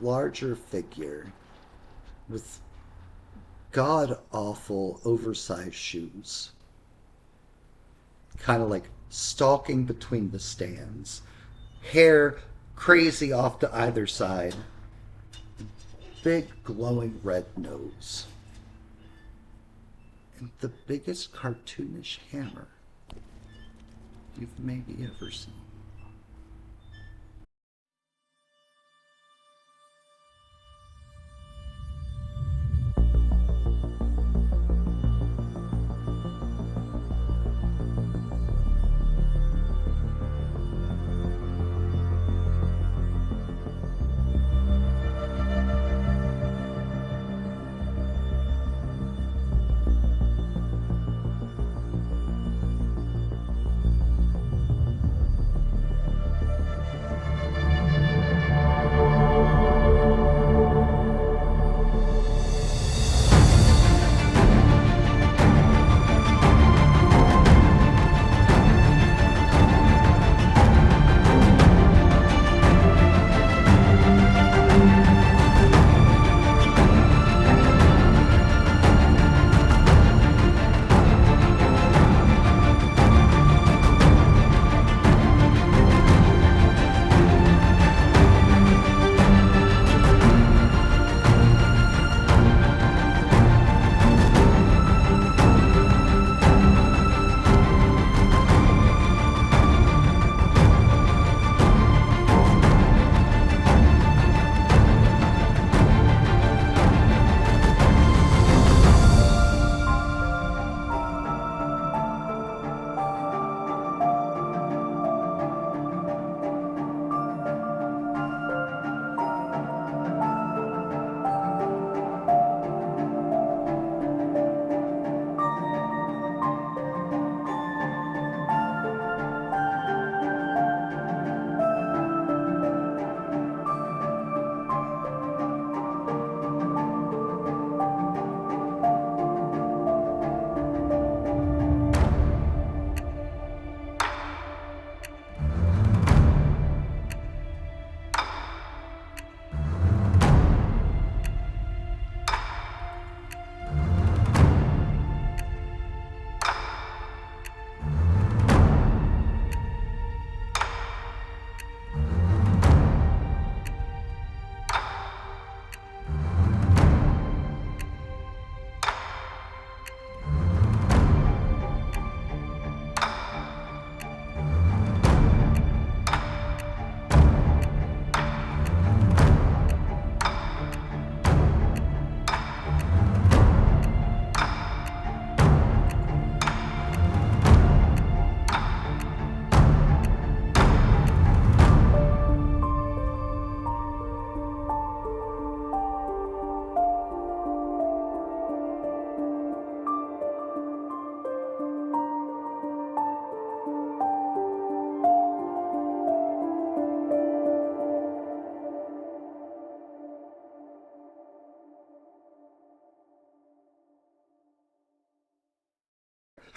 larger figure with god-awful oversized shoes, kind of like stalking between the stands, hair crazy off to either side, big glowing red nose, and the biggest cartoonish hammer you've maybe ever seen.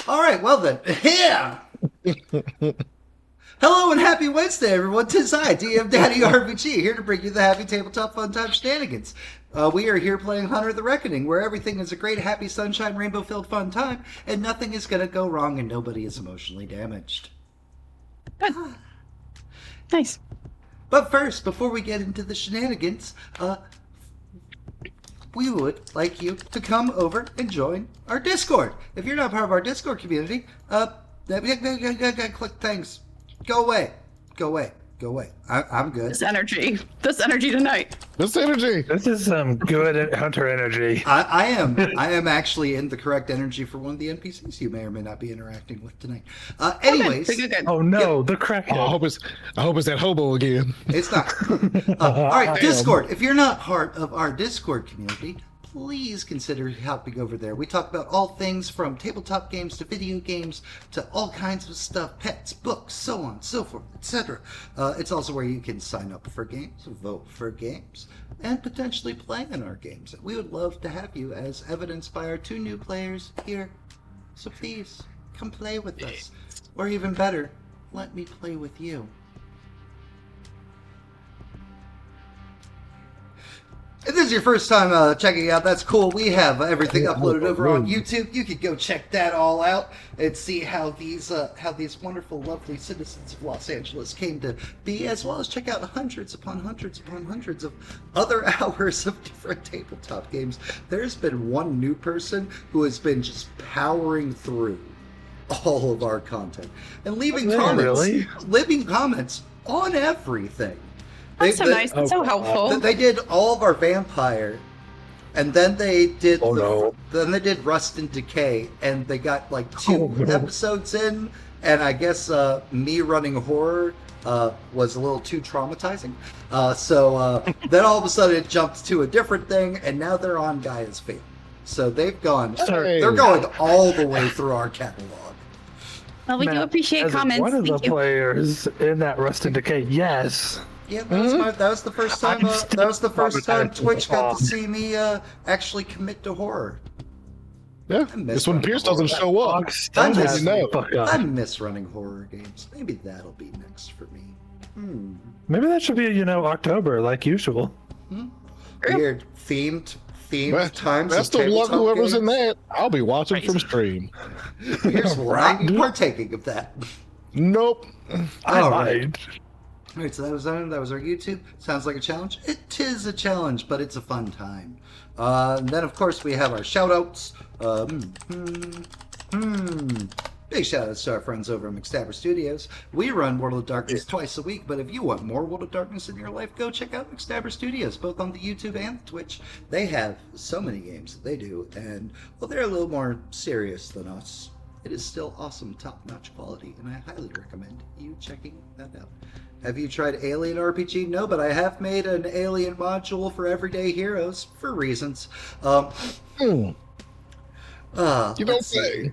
All right, well then, yeah. Hello and happy Wednesday, everyone. 'Tis I, DM Daddy RPG, here to bring you the happy tabletop fun time shenanigans. We are here playing Hunter the Reckoning, where everything is a great, happy, sunshine, rainbow-filled fun time, and nothing is going to go wrong, and nobody is emotionally damaged. Good. Nice. But first, before we get into the shenanigans, we would like you to come over and join our Discord. If you're not part of our Discord community, click things. Go away. Go away. Go away. I'm good. This energy tonight. This energy. This is some good hunter energy. I am actually in the correct energy for one of the NPCs you may or may not be interacting with tonight. Anyways. Good. Oh no, the crackhead. I hope it's that hobo again. It's not. All right, Discord. If you're not part of our Discord community, please consider hopping over there. We talk about all things from tabletop games to video games to all kinds of stuff, pets, books, so on, so forth, etc. It's also where you can sign up for games, vote for games, and potentially play in our games. We would love to have you, as evidenced by our 2 new players here. So please, come play with us. Or even better, let me play with you. If this is your first time checking out, that's cool. We have everything uploaded over on YouTube. You could go check that all out and see how these wonderful, lovely citizens of Los Angeles came to be, as well as check out hundreds upon hundreds upon hundreds of other hours of different tabletop games. There's been one new person who has been just powering through all of our content and leaving comments on everything. That's so nice. That's so helpful. They did all of our vampire, and then they did then they did Rust and Decay, and they got like 2 episodes in, and I guess me running horror was a little too traumatizing. So then all of a sudden it jumped to a different thing, and now they're on Gaia's Fate. So they've gone. They're going all the way through our catalog. Well, we do appreciate comments. One of Thank the you. players in that Rust and Decay, yes. Yeah, that was the first time. That was the first time Twitch got to see me actually commit to horror. Yeah, this when Pier doesn't show up. I miss running horror games. Maybe that'll be next for me. Maybe that should be, October, like usual. Weird themed times. Best of luck, whoever's in that. I'll be watching from stream. Here's why I'm partaking of that. Nope. All right. All right, so that was our YouTube. Sounds like a challenge. It is a challenge, but it's a fun time. And then, of course, we have our shout-outs. Big shout-outs to our friends over at McStabber Studios. We run World of Darkness twice a week, but if you want more World of Darkness in your life, go check out McStabber Studios, both on the YouTube and Twitch. They have so many games that they do, and, well, they're a little more serious than us. It is still awesome, top-notch quality, and I highly recommend you checking that out. Have you tried Alien RPG? No, but I have made an Alien module for Everyday Heroes for reasons. You don't say.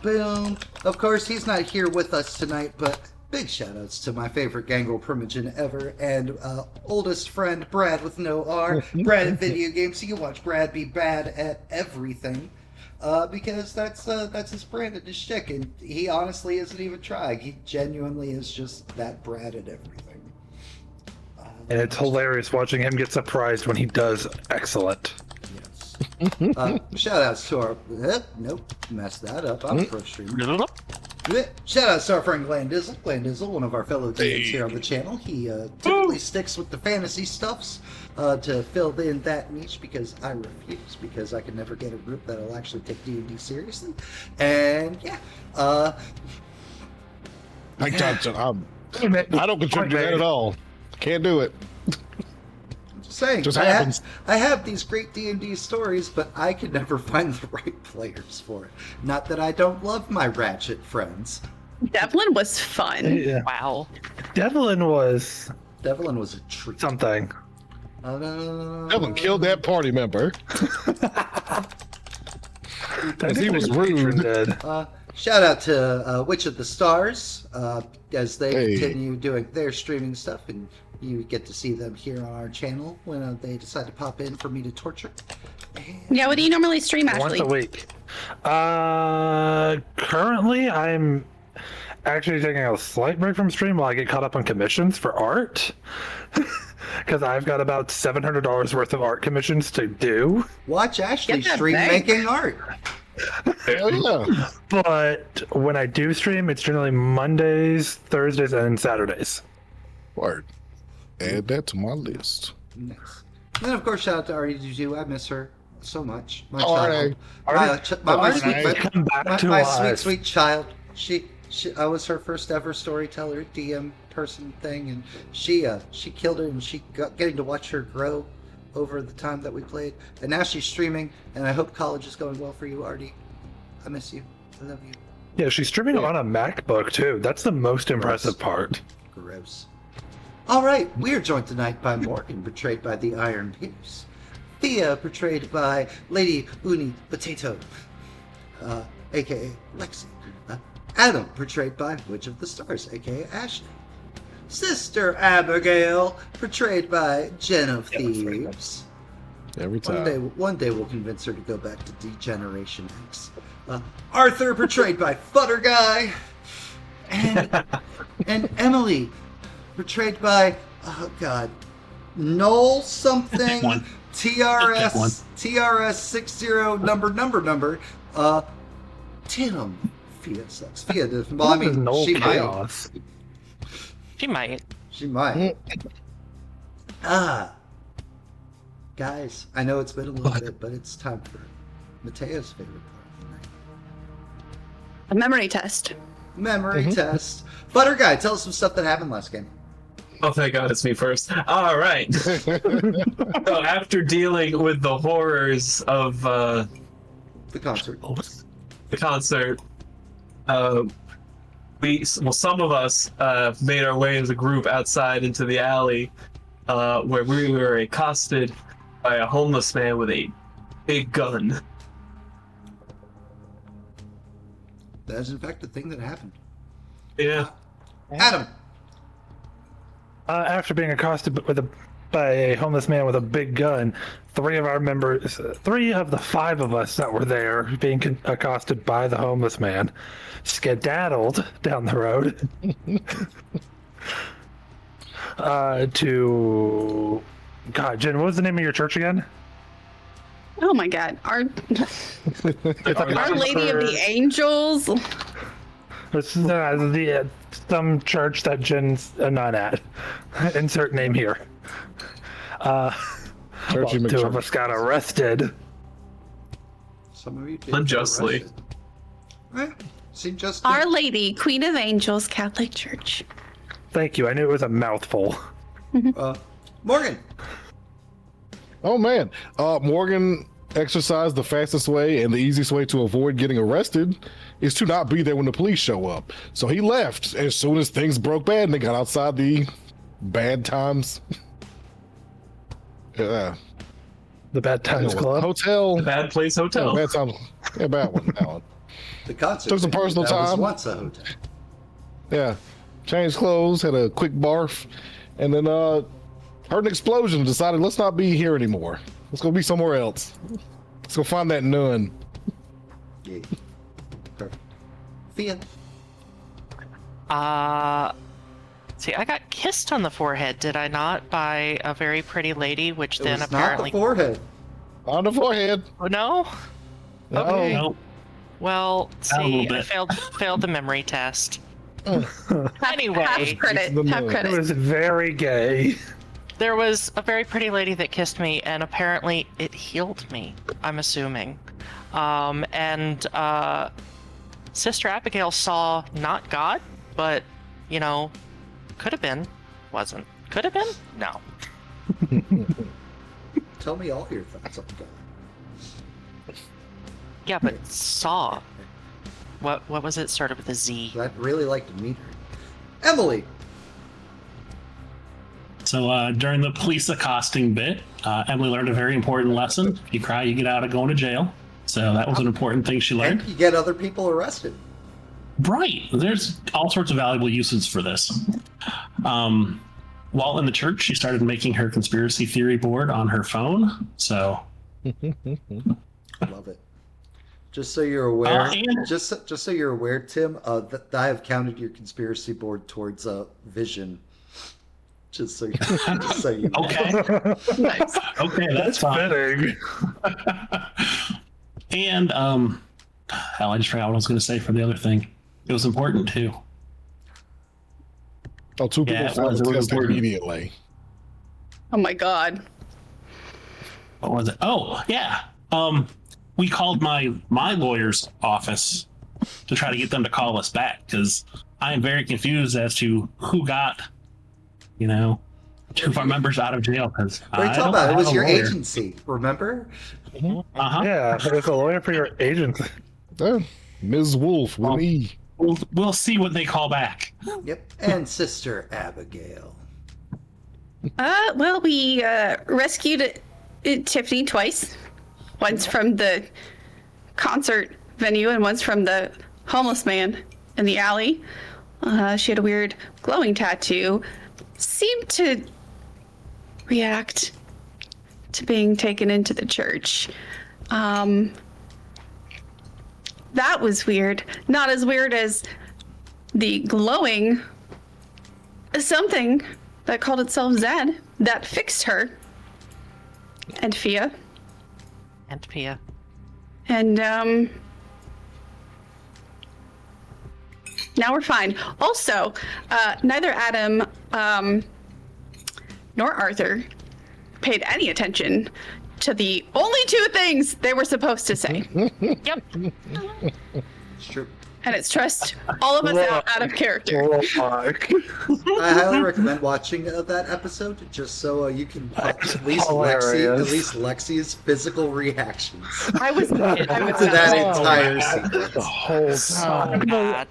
Boom. Of course, he's not here with us tonight, but big shout-outs to my favorite Gangrel Primogen ever and oldest friend, Brad with no R. Brad at video games. So you watch Brad be bad at everything. Because that's his brand and his shtick, and he honestly isn't even trying. He genuinely is just that Brad at everything. And it's hilarious watching him get surprised when he does excellent. Yes. Shout outs to our nope, messed that up. I'm a pro streamer. Shout outs to our friend Glandizzle. Glandizzle, one of our fellow DMs here on the channel. He typically sticks with the fantasy stuffs to fill in that niche because I refuse, because I can never get a group that'll actually take D&D seriously. And yeah, I don't contribute to that at all. Can't do it. I'm just saying. Just happens. I have these great D&D stories, but I can never find the right players for it. Not that I don't love my Ratchet friends. Devlin was fun. Yeah. Wow. Devlin was a treat. Something. Devlin killed that party member. As he was rude. Shout out to Witch of the Stars as they continue doing their streaming stuff, and you get to see them here on our channel when they decide to pop in for me to torture. Yeah, what do you normally stream, Ashley? Once a week. Currently, I'm actually taking a slight break from stream while I get caught up on commissions for art. Because I've got about $700 worth of art commissions to do. Watch Ashley stream making art. Hell yeah. But when I do stream, it's generally Mondays, Thursdays, and Saturdays. Word. Add that to my list. Nice. And then, of course, shout out to RD2. I miss her so much. My sweet child. I was her first ever storyteller, DM person thing, and she killed it, and getting to watch her grow over the time that we played. And now she's streaming, and I hope college is going well for you, Artie. I miss you. I love you. Yeah, she's streaming on a MacBook too. That's the most impressive part. Gross. All right, we are joined tonight by Morgan, portrayed by the Iron Pierce. Thea, portrayed by Lady Uni Potato, aka Lexi. Adam, portrayed by Witch of the Stars, aka Ashley. Sister Abigail, portrayed by JenOfThieves. Every time. One day we'll convince her to go back to Degeneration X. Arthur, portrayed by Futter Guy. And Emily, portrayed by, oh god, Null something one. TRS 60 number. Tim. Fia sucks. Fia does. Well, I mean, Null she chaos. She might. She might. Guys, I know it's been a little bit, but it's time for Mateo's favorite part of the night. A memory test. Memory test. Butter Guy, tell us some stuff that happened last game. Oh, thank God, it's me first. All right. So after dealing with the horrors of The concert. the concert, some of us made our way as a group outside into the alley, where we were accosted by a homeless man with a big gun. That is, in fact, the thing that happened. Yeah. Adam. After being accosted by a homeless man with a big gun, three of the five of us that were there being accosted by the homeless man skedaddled down the road to... God, Jen, what was the name of your church again? Oh my God. Our Lady of the Angels. It's some church that Jen's a nun at. Insert name here. Two of us got arrested. Some of you did. Unjustly. Seemed just. Our Lady, Queen of Angels, Catholic Church. Thank you. I knew it was a mouthful. Morgan. Oh man, Morgan exercised the fastest way and the easiest way to avoid getting arrested is to not be there when the police show up. So he left as soon as things broke bad and they got outside the bad times. Yeah. The Bad Times Club. Hotel. Bad Place Hotel. Bad times. Yeah, bad one. That one. The concert. Took some personal that was time. once a hotel. Yeah. Changed clothes, had a quick barf, and then heard an explosion, decided let's not be here anymore. Let's go be somewhere else. Let's go find that nun. Yeah. Perfect. Fia. See, I got kissed on the forehead, did I not, by a very pretty lady, which It then was apparently... not the forehead. On the forehead. Oh, no? No. Okay. No. Well, A little see, I bit. failed the memory test. Anyway, Half credit. the Half moon. It credit. was very gay. there was a very pretty lady that kissed me, and apparently it healed me, I'm assuming. And Sister Abigail saw not God, but, you know, could have been, wasn't. Could have been? No. Tell me all your thoughts on God. Yeah, but saw. What was it? Started with a Z. I'd really like to meet her. Emily. So during the police accosting bit, Emily learned a very important lesson. If you cry, you get out of going to jail. So that was an important thing she learned. And you get other people arrested. Right. There's all sorts of valuable uses for this. While in the church, she started making her conspiracy theory board on her phone. So Love it. Just so you're aware, and- just so you're aware, Tim, that I have counted your conspiracy board towards Vision. Just so you know. okay, Nice. okay, that's fine. Fitting. And hell, I just forgot what I was going to say for the other thing. It was important too. Oh, two people Yeah, it failed was the really test important. immediately. Oh my God. What was it? Oh, yeah. We called my lawyer's office to try to get them to call us back because I am very confused as to who got, two of our members out of jail. Because What are you talking about? It was your agency, remember? Uh-huh. Yeah, there's a lawyer for your agent. Ms. Wolf with an E. We'll see what they call back. Yep. And Sister Abigail. Well, we rescued Tiffany twice. Once from the concert venue and once from the homeless man in the alley. She had a weird glowing tattoo. Seemed to react to being taken into the church. That was weird. Not as weird as the glowing something that called itself Zed that fixed her and Fia. And Pia. And now we're fine. Also, neither Adam nor Arthur paid any attention to the only two things they were supposed to say. Yep. It's true. And it's trust all of us out of character. Oh, Mark. I highly recommend watching that episode just so you can watch at least Hilarious. Lexi's physical reactions I was to that entire sequence. The whole time. Oh, God.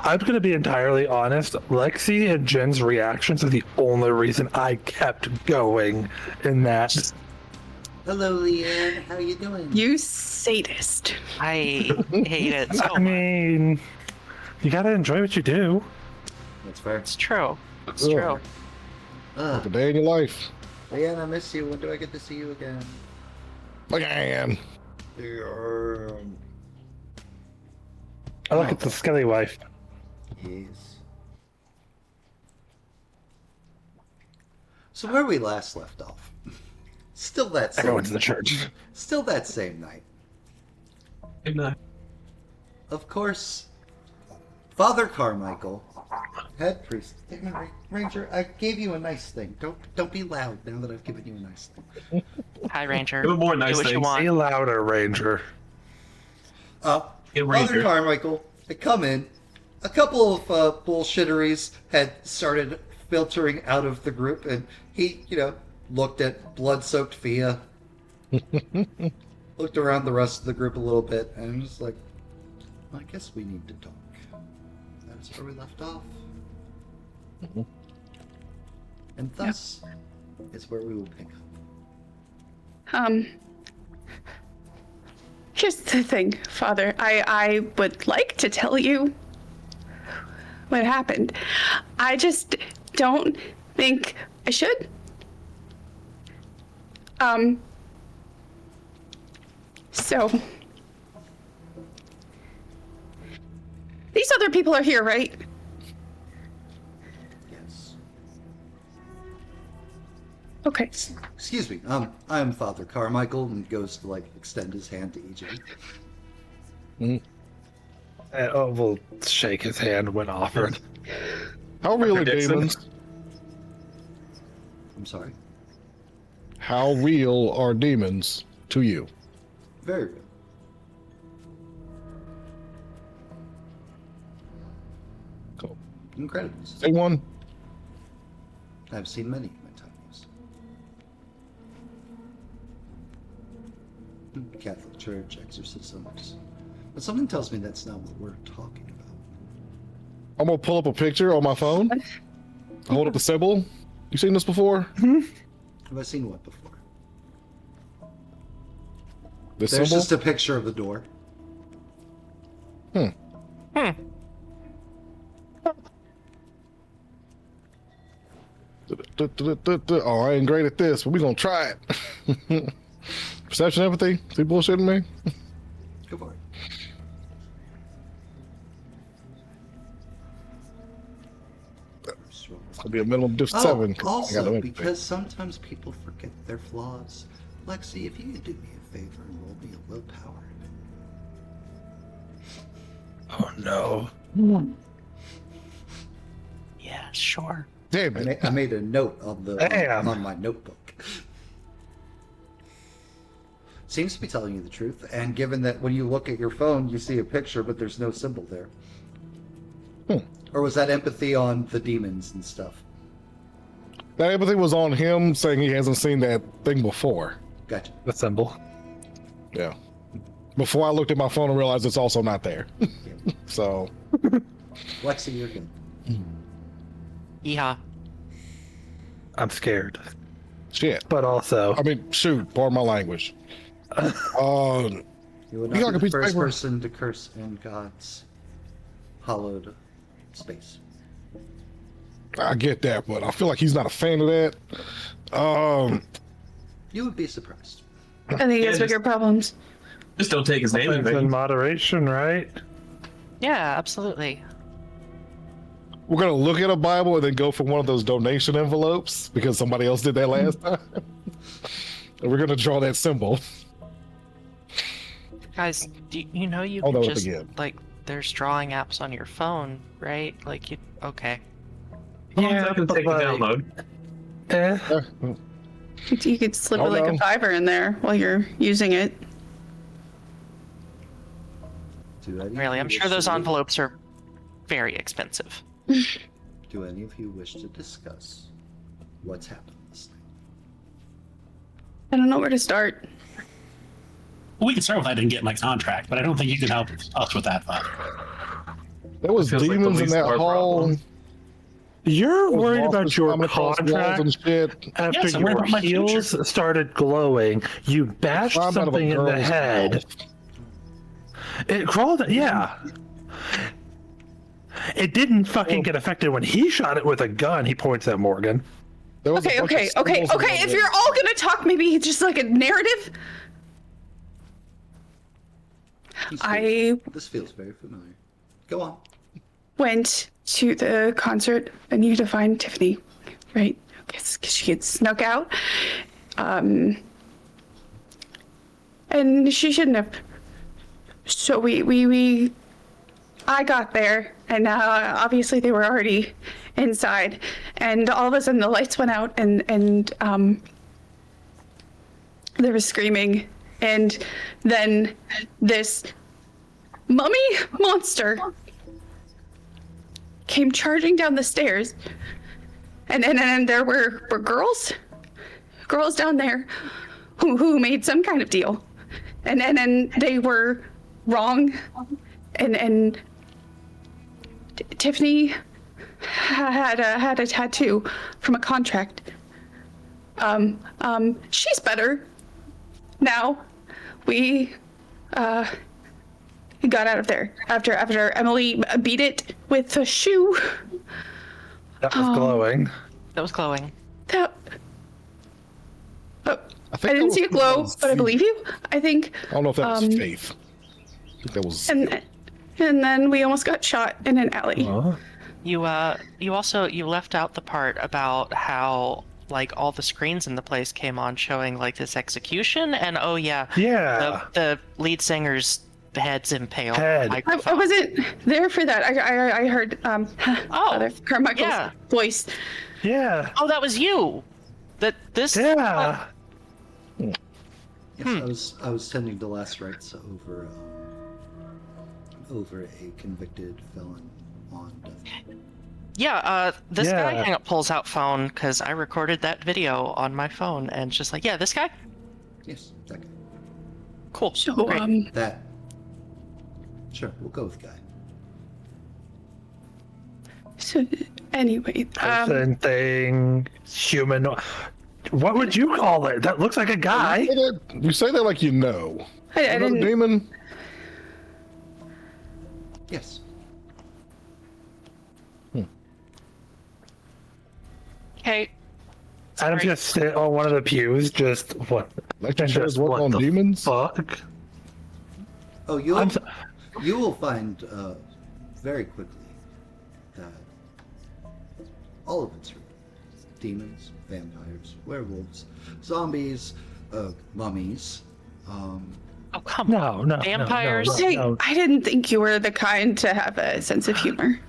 I'm gonna be entirely honest. Lexi and Jen's reactions are the only reason I kept going in that. Hello, Leanne. How you doing? You sadist. I hate it so I much. mean, you gotta enjoy what you do. That's fair. It's true. It's Ugh. true. Like a day in your life. Leanne, I miss you. When do I get to see you again? Again. I look at the skelly wife. Yes. So where we last left off, still that I same, go into the church. still that same night. Good night. Of course, Father Carmichael, head priest. Damn it, Ranger, I gave you a nice thing. Don't be loud now that I've given you a nice thing. Hi, Ranger. Give him more nice Do what you things. want. Be louder, Ranger. Get Father Ranger. Carmichael had come in. A couple of bullshitteries had started filtering out of the group, and he, looked at blood-soaked Fia, looked around the rest of the group a little bit, and was like, I guess we need to talk. That's where we left off. And thus is where we will pick up. Here's the thing, Father. I would like to tell you what happened. I just don't think I should. So these other people are here, right? Yes. Okay. Excuse me. I'm Father Carmichael, and goes to extend his hand to EJ. We'll shake his hand when offered. How real are Dixon. demons? I'm sorry. How real are demons to you? Very real. Cool. Incredible. Say one. I've seen many in my time. Catholic Church, exorcisms. But something tells me that's not what we're talking about. I'm gonna pull up a picture on my phone. Hold up the symbol. You seen this before? Have I seen what before? This There's symbol? just a picture of the door. Oh, I ain't great at this, but we gonna try it. Perception, empathy. See bullshitting me? Go for it. It'll be a minimum of 7. 'cause I got Also, no empathy. because sometimes people forget their flaws. Lexi, if you could do me a favor and roll me a willpower. Oh no. Yeah, sure. Damn it. I made a note on the Damn. on my notebook. Seems to be telling you the truth, and given that when you look at your phone, you see a picture, but there's no symbol there. Or was that empathy on the demons and stuff? That empathy was on him saying he hasn't seen that thing before. Gotcha. The symbol. Yeah. Before I looked at my phone and realized it's also not there. So, Lexi, you're good. Yeah. I'm scared. shit. But also, I mean, shoot, pardon my language. You would You got not a be the piece of first paper? person to curse in God's hallowed space. I get that, but I feel like he's not a fan of that. You would be surprised. I think he has Yeah, bigger problems. Just don't take his name in things in vain. moderation, right? Yeah, absolutely. We're gonna look at a Bible and then go for one of those donation envelopes because somebody else did that last time. And we're gonna draw that symbol. Guys, you know you Hold can on just again. like there's drawing apps on your phone, right? Like you okay. I can take a download. You could slip Oh, like no. a $5 in there while you're using it. Do any of Really, you I'm wish sure those to- envelopes are very expensive. Do any of you wish to discuss what's happened this night? I don't know where to start. We can start with I didn't get my contract, but I don't think you can help us with that. There was Feels like the demons in least that of our hall. problems. You're worried about Monsters your climbing across walls contract and shit. after Yes, I'm worried your about my heels future. started glowing. You bashed Climbed out of a something in the girl's head. mouth. It crawled. Yeah. It didn't fucking get affected when he shot it with a gun. He points at Morgan. There was a Okay, bunch of okay. symbols in If there. you're all gonna talk, maybe just like a narrative. This feels very familiar. Go on. Went to the concert venue to find Tiffany, right? Because she had snuck out. And she shouldn't have. So I got there, and obviously they were already inside, and all of a sudden the lights went out, and there was screaming, and then this mummy monster came charging down the stairs, and there were girls down there who made some kind of deal, and they were wrong, and Tiffany had a tattoo from a contract. She's better now. We got out of there after Emily beat it with a shoe. That was glowing. That was glowing. That. Oh, I I think that didn't was see it glow, someone's but I feet. believe you. I think. I don't know if that was faith. I think that was. And then we almost got shot in an alley. You left out the part about how like all the screens in the place came on showing like this execution, and oh yeah, Yeah. the lead singer's head's impaled. Head. I wasn't there for that. I heard Father Carmichael's yeah. voice. Yeah. Oh, that was you. Yeah. Yes, I was tending to last rites over a convicted felon on death. Yeah, this Yeah. guy pulls out phone because I recorded that video on my phone, and just like, yeah, this guy. Yes, that guy. Cool. So Great. That. Sure, we'll go with guy. So anyway, Person, thing, human. What would you call it? That looks like a guy. You say that like you know. I You know the didn't. demon? Yes. Okay. Adam's Sorry. gonna sit on one of the pews, just what? Lectures work what on the demons? Fuck. Oh, you'll I'm so- you will find very quickly that all of it's real. Demons, vampires, werewolves, zombies, mummies. Oh, come on. No. Vampires? Hey, No. I didn't think you were the kind to have a sense of humor.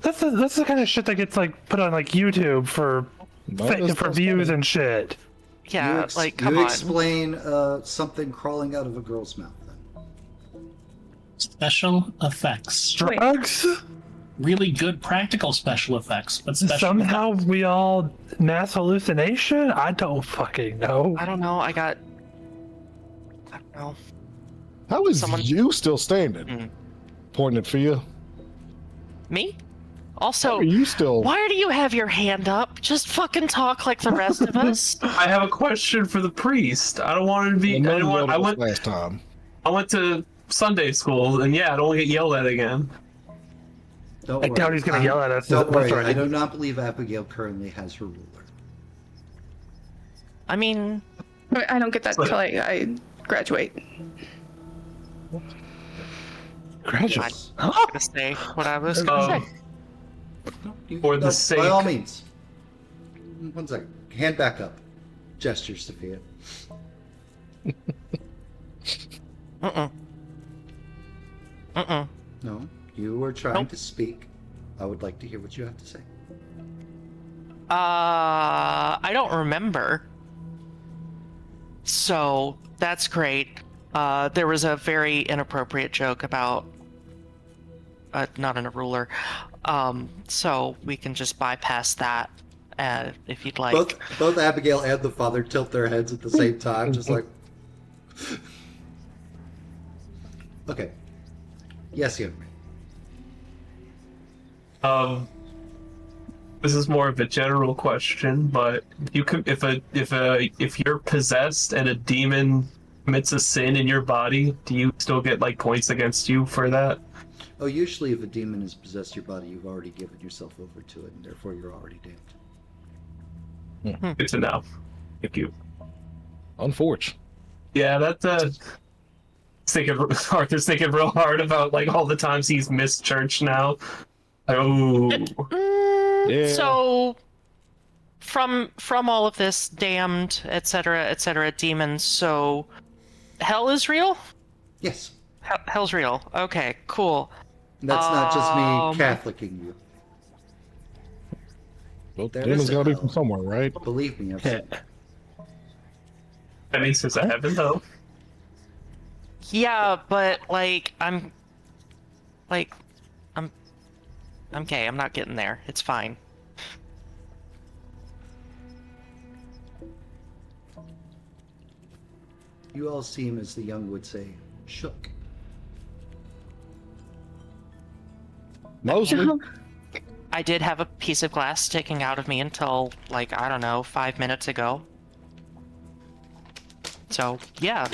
That's the kind of shit that gets like put on like YouTube for No, that's for not views funny. and shit. Yeah, like come you on. explain something crawling out of a girl's mouth. Then Special effects. Drugs? Really good practical special effects, but special Somehow we all mass hallucination? I don't fucking know. I don't know. I don't know. How is Someone- you still standing? Pointing at Fia. Me? How Also, are you still? why do you have your hand up? Just fucking talk like the rest of us. I have a question for the priest. I don't want to be. Well, I, don't want, none I of us went. last time. I went to Sunday school, and yeah, I don't want to get yelled at again. don't I worry. doubt he's gonna yell at us. Don't That's worry. right. I do not believe Abigail currently has her ruler. I mean, I don't get that until I graduate. Graduate. I'm not gonna say what I was gonna say. For the sake- By all means. 1 second. Hand back up. Gesture, Sophia. No, you were trying to speak. I would like to hear what you have to say. I don't remember. So that's great. There was a very inappropriate joke about not in a ruler. So we can just bypass that if you'd like. Both Abigail and the father tilt their heads at the same time, just like. Okay. Yes, young man. This is more of a general question, but if you're possessed and a demon commits a sin in your body, do you still get like points against you for that? Oh, usually if a demon has possessed your body, you've already given yourself over to it, and therefore you're already damned. Good to know. Thank you. Unfortunate. Yeah, Arthur's thinking real hard about like all the times he's missed church now. Oh. Yeah. So from all of this damned, etc., demons, so hell is real? Yes. Hell's real. Okay, cool. That's not just me Catholicing you. Well, There demon's is a gotta be hell. from somewhere, right? Believe me, I've seen it. That means there's a heaven though. Yeah, but like I'm gay. I'm not getting there. It's fine. You all seem, as the young would say, shook. Mostly. I did have a piece of glass sticking out of me until, like, I don't know, 5 minutes ago. So, yeah.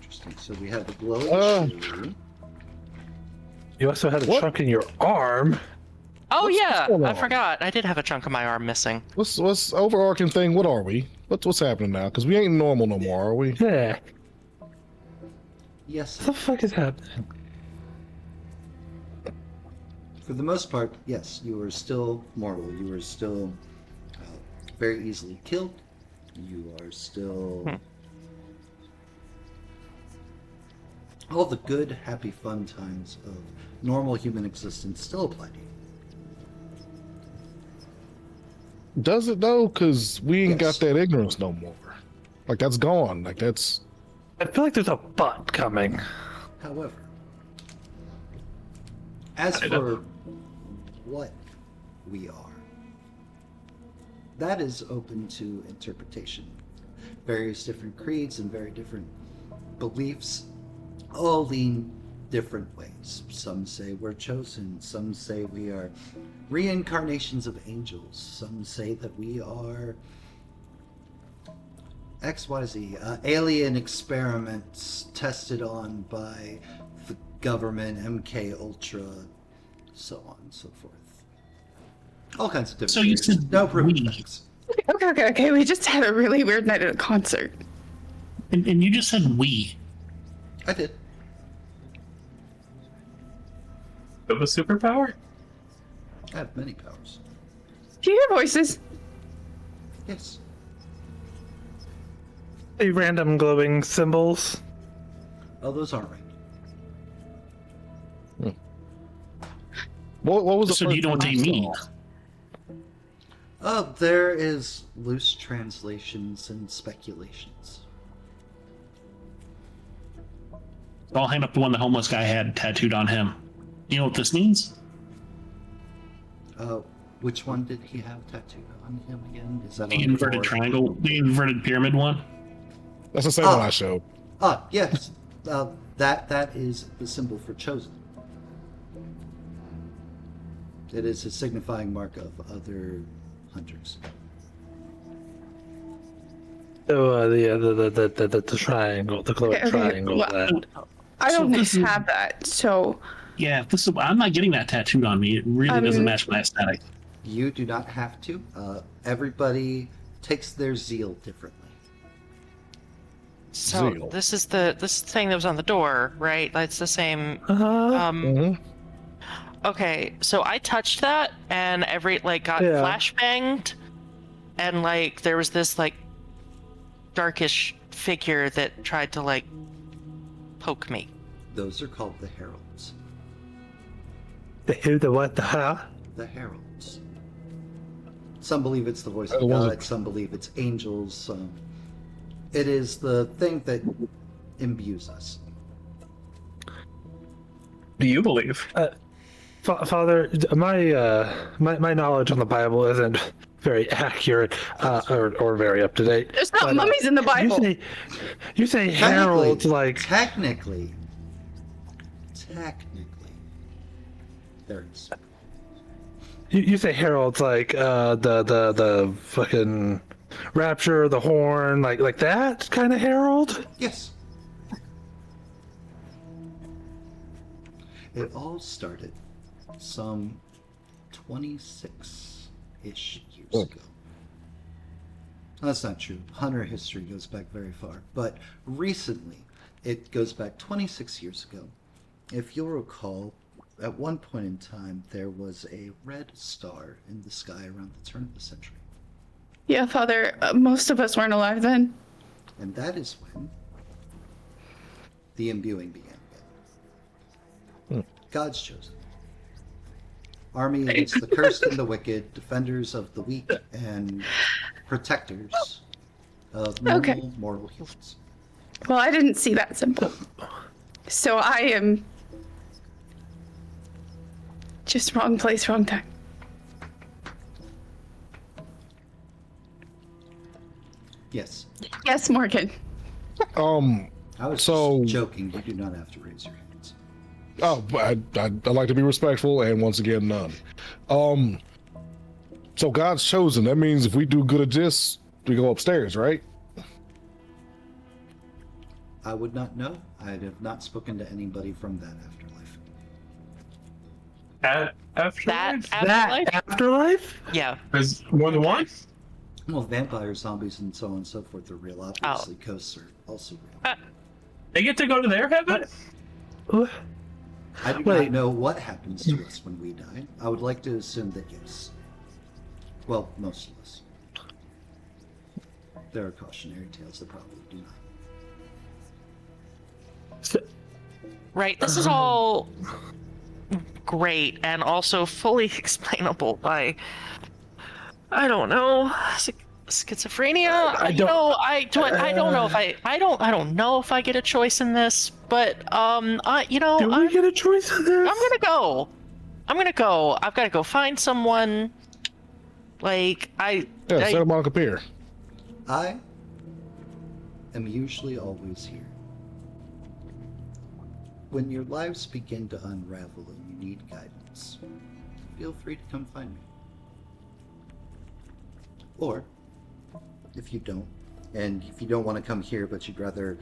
Interesting. So we have the glowing shoe. You also had a What? chunk in your arm. Oh, What's yeah! going I on? forgot. I did have a chunk of my arm missing. What's overarching thing? What are we? What's happening now? Because we ain't normal no more, are we? Yeah. Yes, What the fuck is happening? for the most part, yes, you are still mortal. You are still very easily killed. You are still... All the good, happy, fun times of normal human existence still apply to you. Does it though? Because we ain't Yes. got that ignorance no more. Like that's gone. Like that's. I feel like there's a butt coming. However, as I know. for what we are, that is open to interpretation. Various different creeds and very different beliefs all lean different ways. Some say we're chosen, some say we are reincarnations of angels, some say that we are XYZ, alien experiments tested on by the government, MK Ultra, so on and so forth. All kinds of different So you theories. said No proof we. of facts. Okay. We just had a really weird night at a concert. And you just said we. I did. You have a superpower? I have many powers. Do you hear voices? Yes. A random glowing symbols. Oh, those aren't right. What was the So do you know what they mean? There is loose translations and speculations. I'll hang up the one the homeless guy had tattooed on him. You know what this means? Which one did he have tattooed on him again? Is that The on inverted 4? triangle, the inverted pyramid one. That's the same one I showed. Yes. That is the symbol for chosen. It is a signifying mark of other hunters. Oh, the triangle, the glowing Okay, triangle. well, that. I So don't this is- have that, so Yeah, I'm not getting that tattooed on me. It really doesn't match my aesthetic. You do not have to. Everybody takes their zeal differently. So Zeal. this is this thing that was on the door, right? That's the same. Uh-huh. Mhm. Okay, so I touched that and got Yeah. flashbanged, and like there was this like darkish figure that tried to like poke me. Those are called the heralds. The who, the what, the how? The heralds. Some believe it's the voice The of ones God. Some believe it's angels. It is the thing that imbues us. Do you believe? Father, my knowledge on the Bible isn't very accurate or very up to date. There's not But, mummies in the Bible. You say heralds like Technically, there is. you say heralds like the fucking rapture, the horn, like that kind of herald. Yes. It all started some 26-ish years ago. That's not true. Hunter history goes back very far. But recently, it goes back 26 years ago. If you'll recall, at one point in time, there was a red star in the sky around the turn of the century. Yeah, Father, most of us weren't alive then. And that is when the imbuing began again. God's chosen. Army against the cursed and the wicked, defenders of the weak, and protectors of normal mortal humans. Well, I didn't see that symbol. So I am just wrong place, wrong time. Yes. Yes, Morgan. I was So- just joking. You do not have to raise your hands. Oh, I like to be respectful, and once again, none. So God's chosen. That means if we do good at this, we go upstairs, right? I would not know. I have not spoken to anybody from that afterlife. After That That afterlife? afterlife? Yeah. There's more than one? Well, vampires, zombies, and so on and so forth are real. Obviously, ghosts are also real. They get to go to their heaven? What? I do Wait. not know what happens to us when we die. I would like to assume that yes. Well, most of us. There are cautionary tales that probably do not. Right. This is all great and also fully explainable by, I don't know, schizophrenia. I don't know if I get a choice in this, but Do we I'm get a choice in this? gonna go. I've got to go find someone. Like Yeah, Santa Monica Pier. I am usually always here. When your lives begin to unravel and you need guidance, feel free to come find me. Or, if you don't, and if you don't want to come here but you'd rather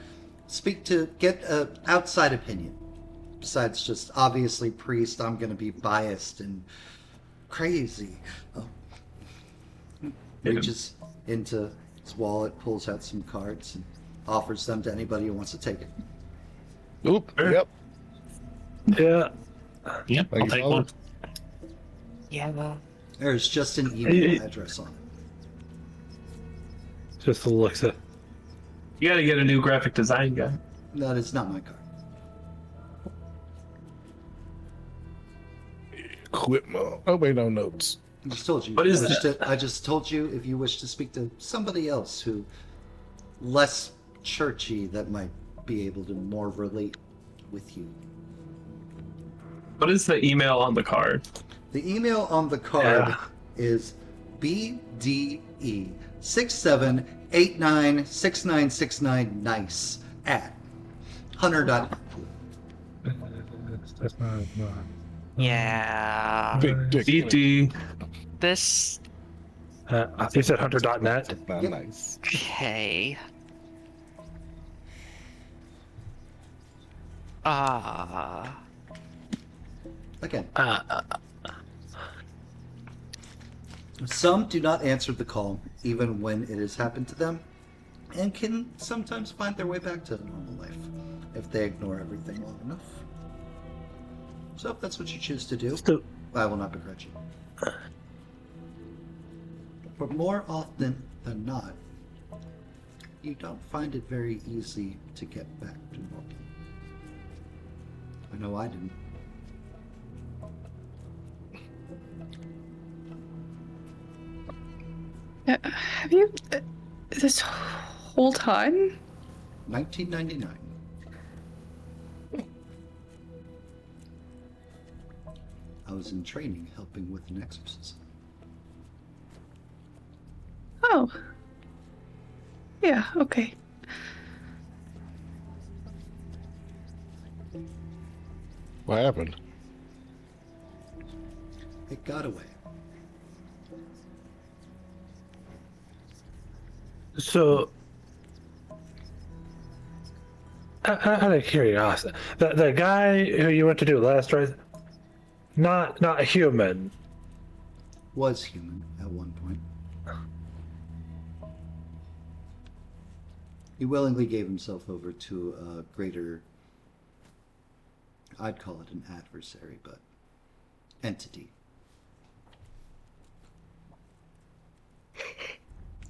get an outside opinion, besides just obviously priest, I'm going to be biased and crazy. Reaches into his wallet, pulls out some cards, and offers them to anybody who wants to take it. Oop. Yep. Yeah. Yep, Thank I'll you, take Father. one. Yeah, well, There's just an email address on it. Just looks at. You gotta get a new graphic design guy. That is not my card. Quit. Oh, wait, no notes. I just told you. What is I just told you if you wish to speak to somebody else who less churchy that might be able to more relate with you. What is the email on the card? The email on the card Yeah. is BDE67896969 nice at hunter. That's not. yeah. Big dick. BD. This You said hunter.net? Not Yep. nice. okay. Again. Some do not answer the call, even when it has happened to them, and can sometimes find their way back to normal life if they ignore everything long enough. So if that's what you choose to do, So, I will not begrudge you. But more often than not, you don't find it very easy to get back to normal. I know I didn't. Have you this whole time? 1999. I was in training helping with an exorcism. Oh. Yeah, okay. What happened? It got away. so out of curiosity, the guy who you went to do last, right? Not a human. Was human at one point. He willingly gave himself over to a greater, I'd call it an adversary, but entity.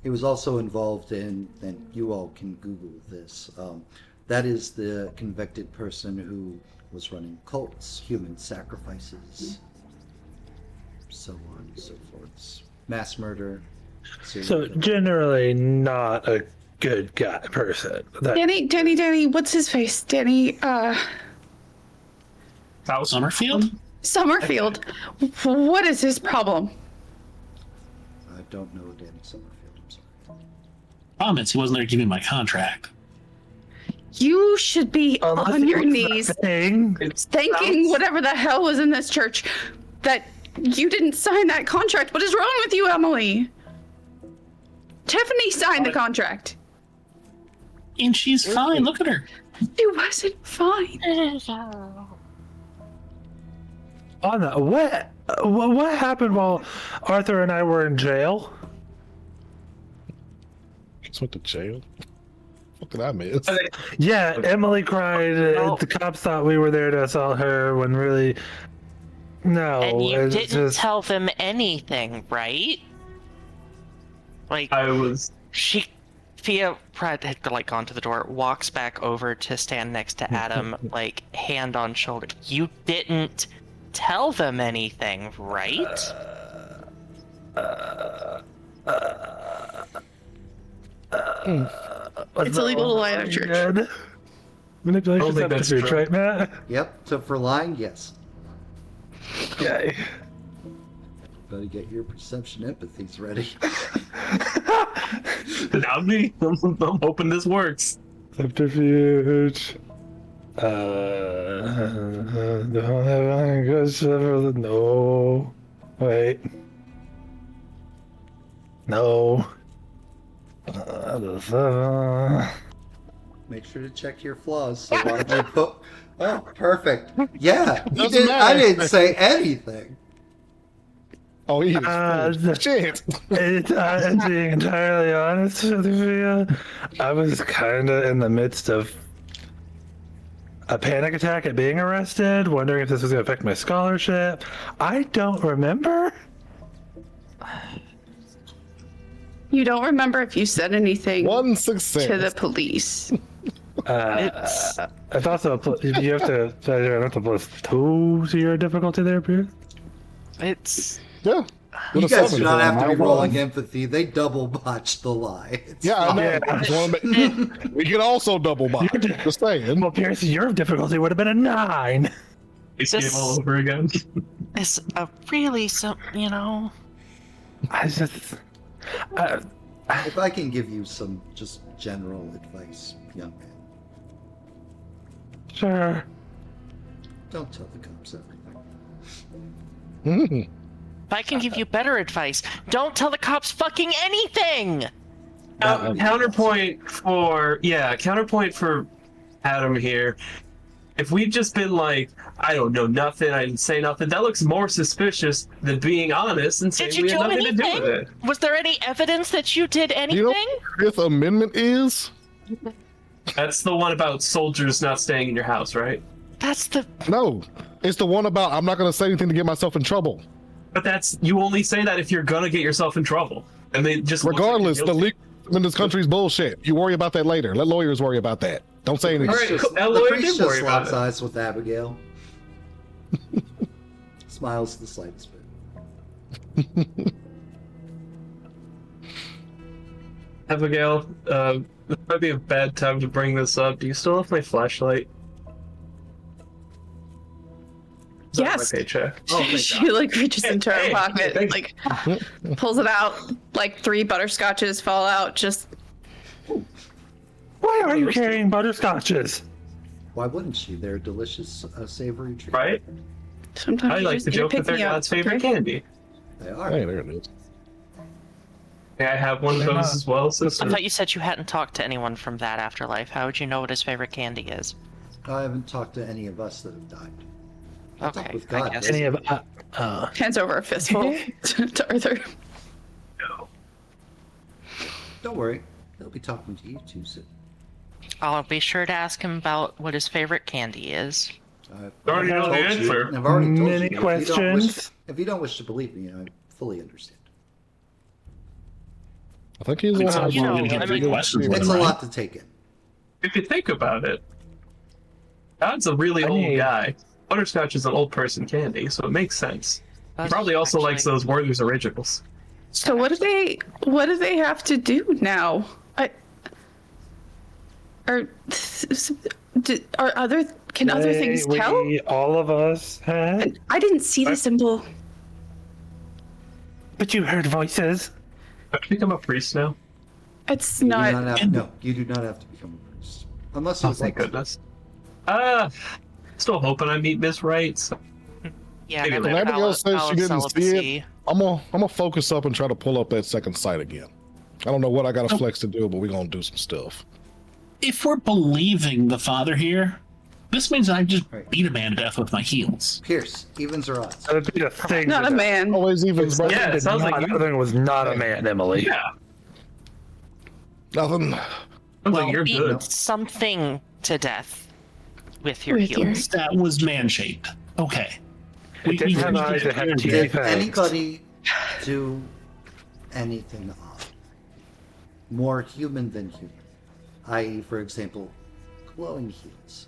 He was also involved in, and you all can Google this, that is the convicted person who was running cults, human sacrifices, so on and so forth. Mass murder. serial So killer. generally not a good guy person. Danny, what's his face? Danny, Summerfield? Summerfield. What is his problem? I don't know Danny Summerfield, I'm sorry. Problem is, he wasn't there to give me my contract. You should be on your knees thanking whatever the hell was in this church that you didn't sign that contract. What is wrong with you, Emily? Tiffany signed the contract. And she's fine. Look at her. She wasn't fine. Anna, what happened while Arthur and I were in jail? Just went to jail. What did I miss? Yeah, Emily cried. The cops thought we were there to assault her when really, no. And you it's didn't just, tell them anything, right? Like, I was. Fia had like gone to the door, walks back over to stand next to Adam, like hand on shoulder. You didn't tell them anything, right? It's illegal to lie at a church. Good. Manipulation I don't think that's subterfuge, true. right, Matt? Yep, so for lying, yes. Okay. Better get your perception empathies ready. Not me. I'm hoping this works. Subterfuge. Don't have any good stuff. No. Wait. No. Make sure to check your flaws. So why don't you put... Oh, perfect. Yeah, you Doesn't didn't, I matter. didn't say anything. Oh, he is. Uh, Shit. I'm being entirely honest with you. I was kind of in the midst of a panic attack at being arrested, wondering if this was going to affect my scholarship. I don't remember. You don't remember if you said anything One success. to the police. It's also you have to plus 2 to your difficulty there, Pier. It's Yeah. You With a guys do 7. not have to be I rolling won. empathy. They double botched the lie. It's Yeah, I fine. know. Yeah. Just wanna make- we can also double bot. Just saying. Well, Pierce, your difficulty would have been a 9. It's This- game all over again. it's a really I just. If I can give you some just general advice, young man, Sure. don't tell the cops everything. Mhm. If I can give you better advice, don't tell the cops fucking anything. Counterpoint for Adam here. If we've just been like, I don't know nothing, I didn't say nothing, that looks more suspicious than being honest and saying Did you we do had nothing to do anything? with it. Was there any evidence that you did anything? You know what the Fifth Amendment is? That's the one about soldiers not staying in your house, right? That's the No. It's the one about I'm not going to say anything to get myself in trouble. But that's you only say that if you're gonna get yourself in trouble, and they just Regardless, the looks like legal in this country's bullshit. You worry about that later. Let lawyers worry about that. Don't say anything. All right, Just, now the lawyer priest did worry just about locks it. eyes with Abigail. Smiles the slightest bit. Abigail, this might be a bad time to bring this up. Do you still have my flashlight? Is that Yes. My paycheck. She like reaches into her Hey, pocket, thank like pulls it out. Like 3 butterscotches fall out. Just Why are you carrying butterscotches? Why wouldn't she? They're a delicious, savory treat. Right? sometimes I you like just to need to joke that pick they're me up, God's favorite okay? candy. They are. Hey, there it is. May I have one of They're those not- as well, sister? I thought you said you hadn't talked to anyone from that afterlife. How would you know what his favorite candy is? I haven't talked to any of us that have died. I talked Okay, with I God. guess. Any of Hands over a fistful to Arthur. No. Don't worry. He'll be talking to you too soon. I'll be sure to ask him about what his favorite candy is. I've already know the told you, answer. and I've already told Many you. questions? If you don't wish to believe me, I fully understand. I think he's So, one you know, of I mean, questions. It's a Right. lot to take in. If you think about it, God's a really old need- guy. Butterscotch is an old person candy, so it makes sense. He That's probably also likes actually- those Werther's originals. So what do they have to do now? Can other things tell? All of us had. I didn't see the symbol. But you heard voices. I have to become a priest now. It's You do not. not have, no, you do not have to become a priest. Unless you Oh, would thank like to. goodness. Still hoping I meet Miss Right. So Yeah, Maybe I'm later. a Abigail says she valid didn't see celibacy. it. I'm gonna focus up and try to pull up that second sight again. I don't know what I got to flex to do, but we're gonna do some stuff. If we're believing the father here, this means I just Right. beat a man to death with my heels. Pierce, evens or odds? That would be a thing. Not a that- man. Always even. bro. Yeah, it sounds like Not- you. That thing was not a man, Emily. Yeah, Nothing. sounds like you're beat good. something to death with your With your- heels. That was man-shaped. Okay. It didn't have eyes, it had teeth. Did anybody do anything odd? More human than human? I.e., for example, glowing heels.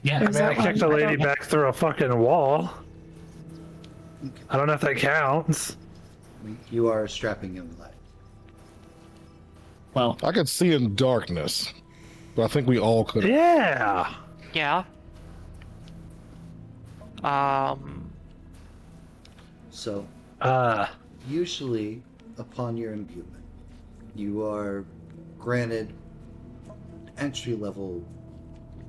Yeah. I mean, I kicked a lady I don't- back through a fucking wall. I don't know if that counts. You are a strapping young lad. Well, I could see in darkness, but I think we all could. Yeah. Yeah. So, Uh, usually, upon your imbuement, you are granted entry-level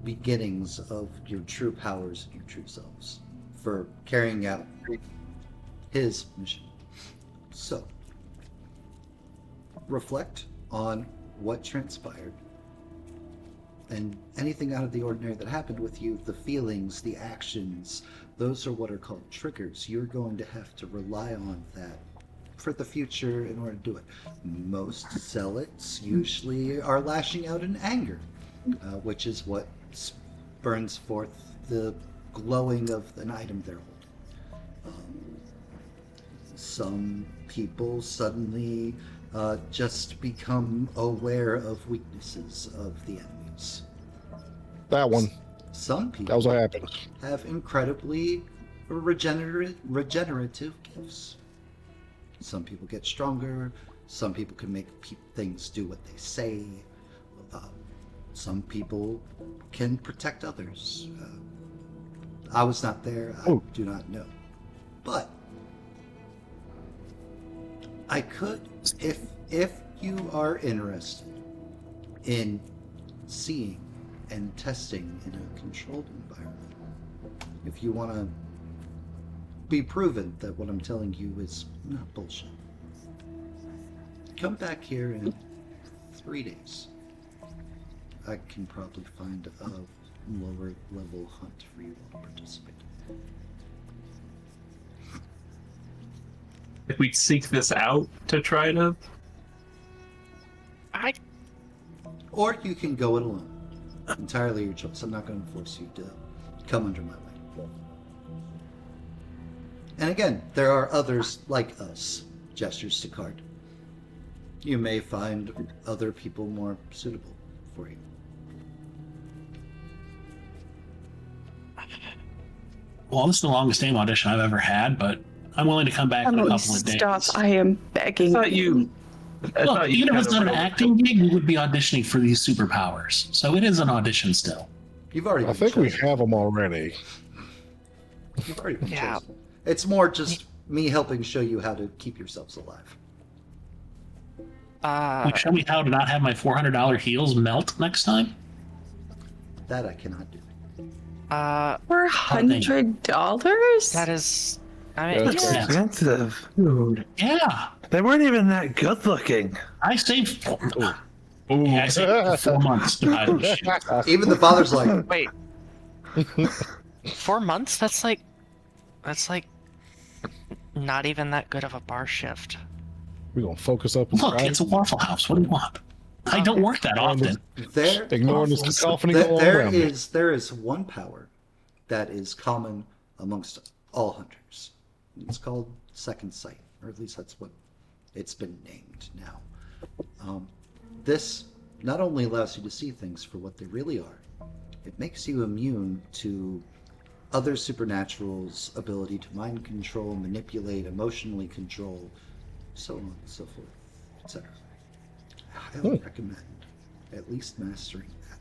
beginnings of your true powers and your true selves for carrying out his mission. So, reflect on what transpired and anything out of the ordinary that happened with you, the feelings, the actions, those are what are called triggers. You're going to have to rely on that for the future in order to do it. Most zealots usually are lashing out in anger, which is what burns forth the glowing of an item they're holding. Some people suddenly just become aware of weaknesses of the enemies. That one. Some That people was what happened. have incredibly regenerative gifts. Some people get stronger. Some people can make things do what they say. Some people can protect others. I was not there. I do not know. But I could, if you are interested in seeing and testing in a controlled environment, if you want to be proven that what I'm telling you is not bullshit, come back here in 3 days. I can probably find a lower level hunt for you all to participate in. If we seek this out to try to. Or you can go it alone. Entirely your choice. I'm not going to force you to come under my wing. And again, there are others like us, gestures to Card. You may find other people more suitable for you. Well, this is the longest name audition I've ever had, but I'm willing to come back in a Emily, couple of days. stop. I am begging. I thought you Look, even if it's kinda not an wrote- acting gig, we would be auditioning for these superpowers. So it is an audition still. You've already I been think we chosen. have them already. You've already been Yeah. chosen. It's more just me helping show you how to keep yourselves alive. Uh, Show me how to not have my $400 heels melt next time. That I cannot do. $400? that is. I Yeah, mean, that's Yeah. Expensive. Dude. Yeah, They weren't even that good looking. I saved. Yeah, I saved 4 months to buy those shoes. Even the father's like, wait. 4 months? That's like not even that good of a bar shift. We're gonna focus up. and Look, try it's a Waffle House. What do you want? I don't work that often. there, ignoring this cacophony there, going there around. there is one power that is common amongst all hunters. It's called second sight, or at least that's what it's been named now. This not only allows you to see things for what they really are, it makes you immune to other supernaturals' ability to mind control, manipulate, emotionally control, so on and so forth, etc. I highly recommend at least mastering that.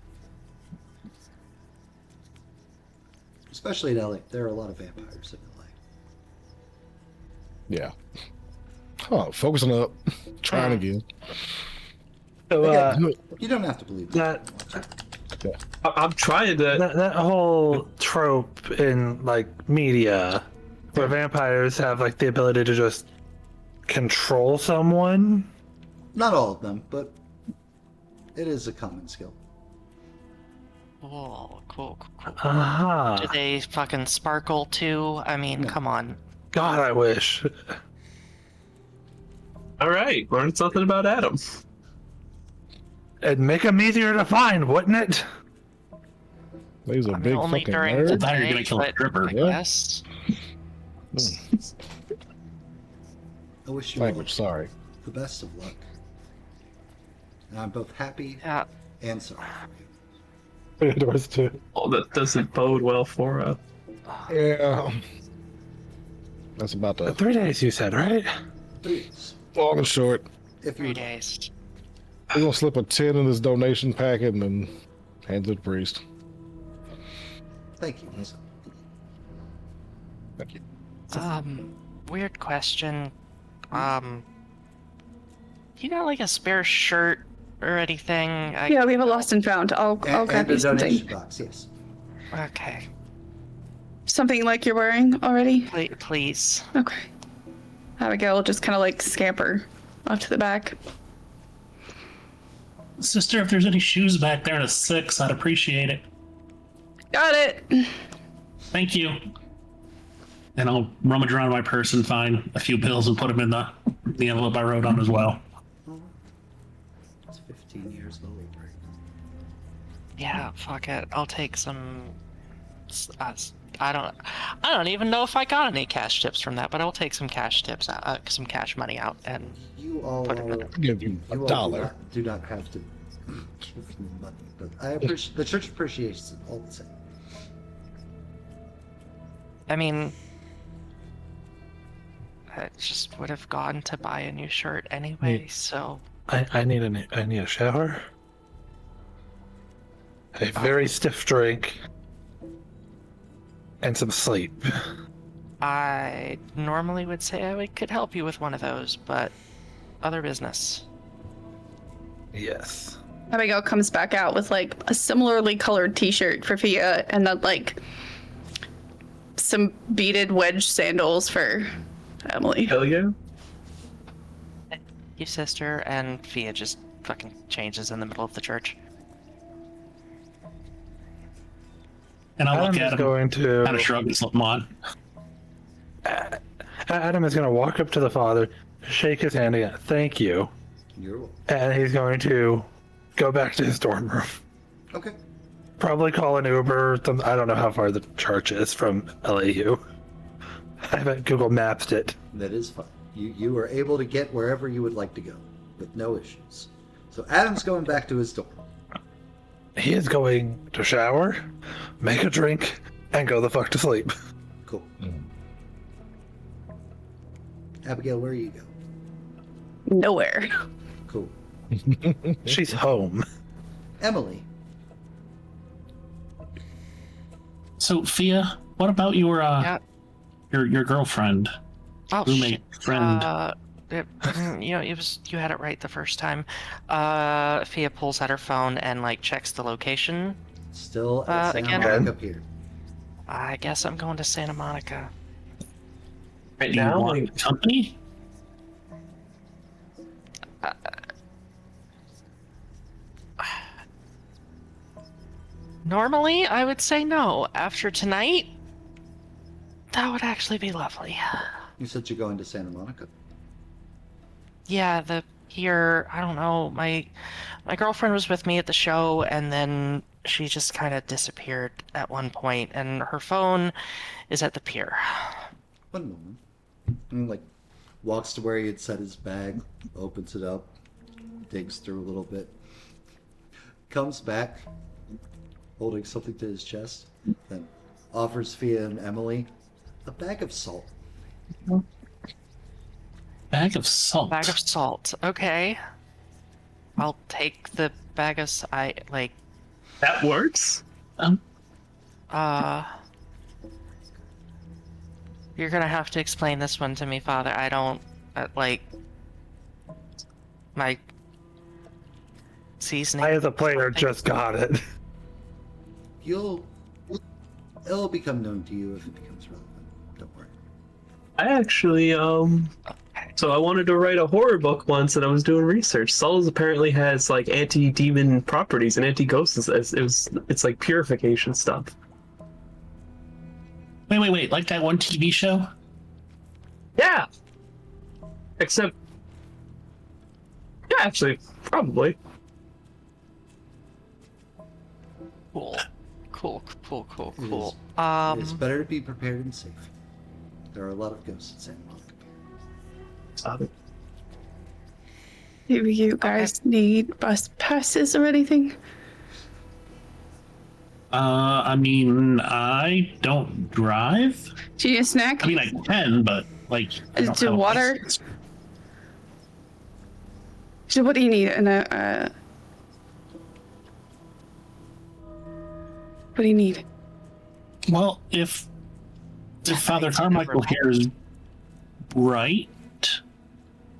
Especially in LA. There are a lot of vampires in LA. Yeah. Oh, focusing up. Trying again. So, Again, you don't have to believe me. that I'm trying to. that whole trope in like media where vampires have like the ability to just control someone. Not all of them, but it is a common skill. Oh, cool. Aha. Do they fucking sparkle too? I mean, No. come on. God, I wish. All right, learned something about Adam. It'd make them easier to find, wouldn't it? He's a I mean, big only fucking during nerd. the Now you're day, gonna kill a but stripper. I Yeah. guess. I wish you all Language, sorry. the best of luck. And I'm both happy Yeah. and sorry for you. Doors too. Oh, that doesn't bode well for us. Yeah. That's about the 3 days, you said, right? Please, long and short. if 3 you days. We're gonna slip a 10 in this donation packet and then hand it to the priest. thank you, Lisa. Thank you. Weird question. You got like a spare shirt or anything? Yeah, we have a lost and found. I'll And, grab and a you something. donation box, yes. Okay. Something like you're wearing already? Please. Okay. Abigail will just kind of like scamper off to the back. Sister, if there's any shoes back there in a 6, I'd appreciate it. Got it. Thank you. And I'll rummage around my purse and find a few bills and put them in the envelope I wrote on as well. It's 15 years old, right? Yeah, fuck it. I'll take some. I don't even know if I got any cash tips from that, but I'll take some cash tips, some cash money out, and You all Put it in are, Give you you all $1. do not have to give me money, but I appreciate the church appreciates it all the same. I mean, I just would have gone to buy a new shirt anyway. So I need a shower. A very stiff drink. And some sleep. I normally would say I could help you with one of those, but other business. Yes. Abigail comes back out with like a similarly colored t-shirt for Fia and then like some beaded wedge sandals for Emily. Hell yeah. You sister, and Fia just fucking changes in the middle of the church. And I'll look Adam at is him, going to kind of shrug and slip them on. Adam is going to walk up to the father, shake his hand again. Thank you. You're welcome. And he's going to go back to his dorm room. Okay. probably call an Uber. I don't know how far the church is from LAU. I haven't Google Mapped it. That is fine. You were able to get wherever you would like to go with no issues. So Adam's going back to his dorm. He is going to shower, make a drink, and go the fuck to sleep. Cool. Abigail, where you go? Nowhere. Cool. She's home. Emily. So, Fia, what about your your girlfriend, Oh, roommate, friend? You had it right the first time. Fia pulls out her phone and like checks the location. Still at Santa again? Monica Pier. I guess I'm going to Santa Monica. Do you want company? Normally, I would say no. After tonight, that would actually be lovely. You said you're going to Santa Monica. Yeah, the Pier. I don't know. My girlfriend was with me at the show, and then she just kind of disappeared at one point, and her phone is at the Pier. One moment. And like walks to where he had set his bag, opens it up, digs through a little bit, comes back, holding something to his chest, then offers Fia and Emily a bag of salt. Bag of salt. Bag of salt. Okay. I'll take the bag of That works. You're gonna have to explain this one to me, Father. I don't my seasoning. I, as a player, just got it. It'll become known to you if it becomes relevant. Don't worry. I actually, so I wanted to write a horror book once, and I was doing research. Salt apparently has like anti-demon properties and anti-ghost. It's like purification stuff. Wait. Like that one TV show? Yeah. Except, yeah, actually, probably. Cool. It's better to be prepared and safe. There are a lot of ghosts in Santa Monica. Do you guys need bus passes or anything? I mean, I don't drive. Do you need a snack? I mean, I can, but like, I don't Do have a water? license. So what do you need? What do you need? Well, if Father Carmichael here is right,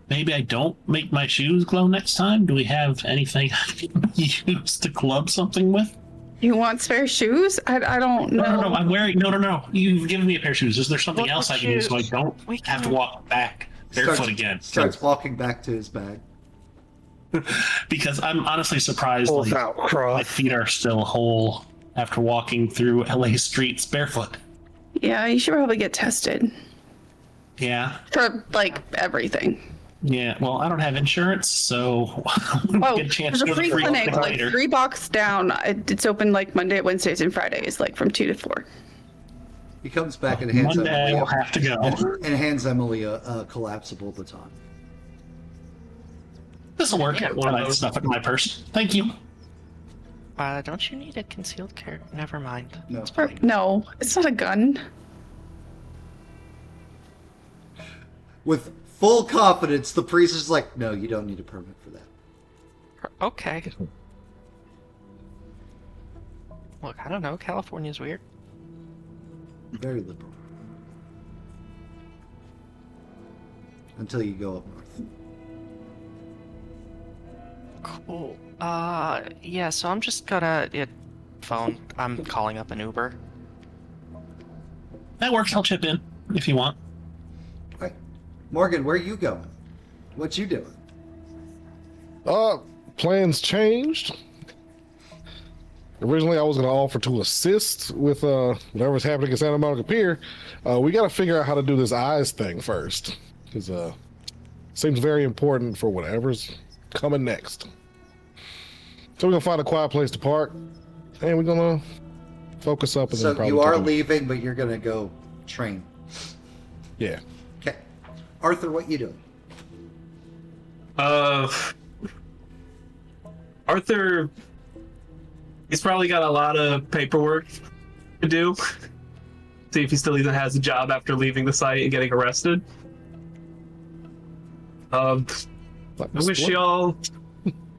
maybe I don't make my shoes glow next time. Do we have anything I can use to club something with? You want spare shoes? I don't know. No. I'm wearing. No. You've given me a pair of shoes. Is there something What else I can shoes? use so I don't have to walk back barefoot again? Starts walking back to his bag. Because I'm honestly surprised Pulls like, out my cross. feet are still whole after walking through LA streets barefoot. Yeah, you should probably get tested Yeah. for like everything. Yeah. Well, I don't have insurance, so Oh, get a chance there's to a go to free free clinic like later. 3 blocks down. It's open like Monday, Wednesdays, and Fridays, like from 2 to 4. He comes back and hands Monday Emily we'll have to go. and hands Emily a collapsible baton. This will work. Yeah, Can one of I those. stuff it in my purse? Thank you. Don't you need a concealed carry? Never mind. No. No, it's not a gun. With full confidence, the priest is like, "No, you don't need a permit for that." Okay. Look, I don't know. California's weird. Very liberal. Until you go up north. Cool. Yeah, so I'm just gonna phone. I'm calling up an Uber. That works. I'll chip in if you want. Right. Morgan, where are you going? What you doing? Plans changed. Originally, I was going to offer to assist with whatever's happening at Santa Monica Pier. We got to figure out how to do this eyes thing first, because seems very important for whatever's coming next. So we're gonna find a quiet place to park, And we're gonna focus up. And So then probably you are take a- leaving, but you're gonna go train. Yeah. Okay. Arthur, what you doing? Arthur, he's probably got a lot of paperwork to do. See if he still even has a job after leaving the site and getting arrested. I wish y'all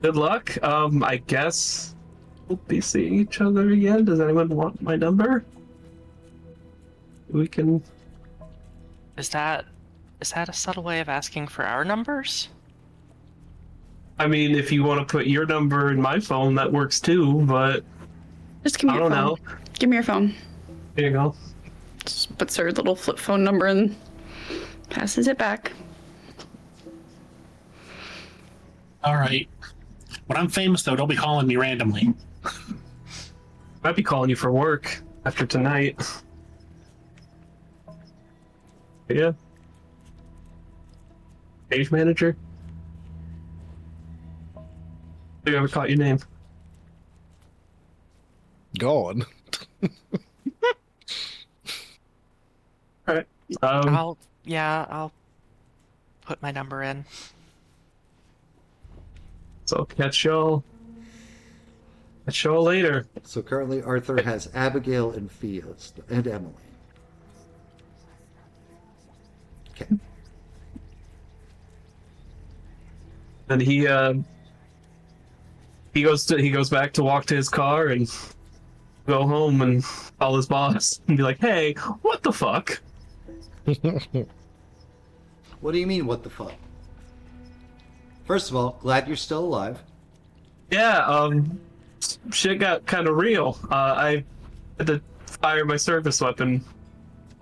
good luck. I guess we'll be seeing each other again. Does anyone want my number? We can. Is that a subtle way of asking for our numbers? I mean, if you want to put your number in my phone, that works too. But Just give me I your don't phone. know. Give me your phone. There you go. Just puts her little flip phone number and passes it back. All right. When I'm famous, though, don't be calling me randomly. Might be calling you for work after tonight. Yeah. Page manager. Have you ever caught your name? Gone. All right. I'll put my number in. So catch y'all later. So currently Arthur has Abigail and Fiona and Emily. Okay. And he goes back to walk to his car and go home and call his boss and be like, "Hey, what the fuck?" What do you mean, what the fuck? First of all, glad you're still alive. Yeah, shit got kind of real. I had to fire my service weapon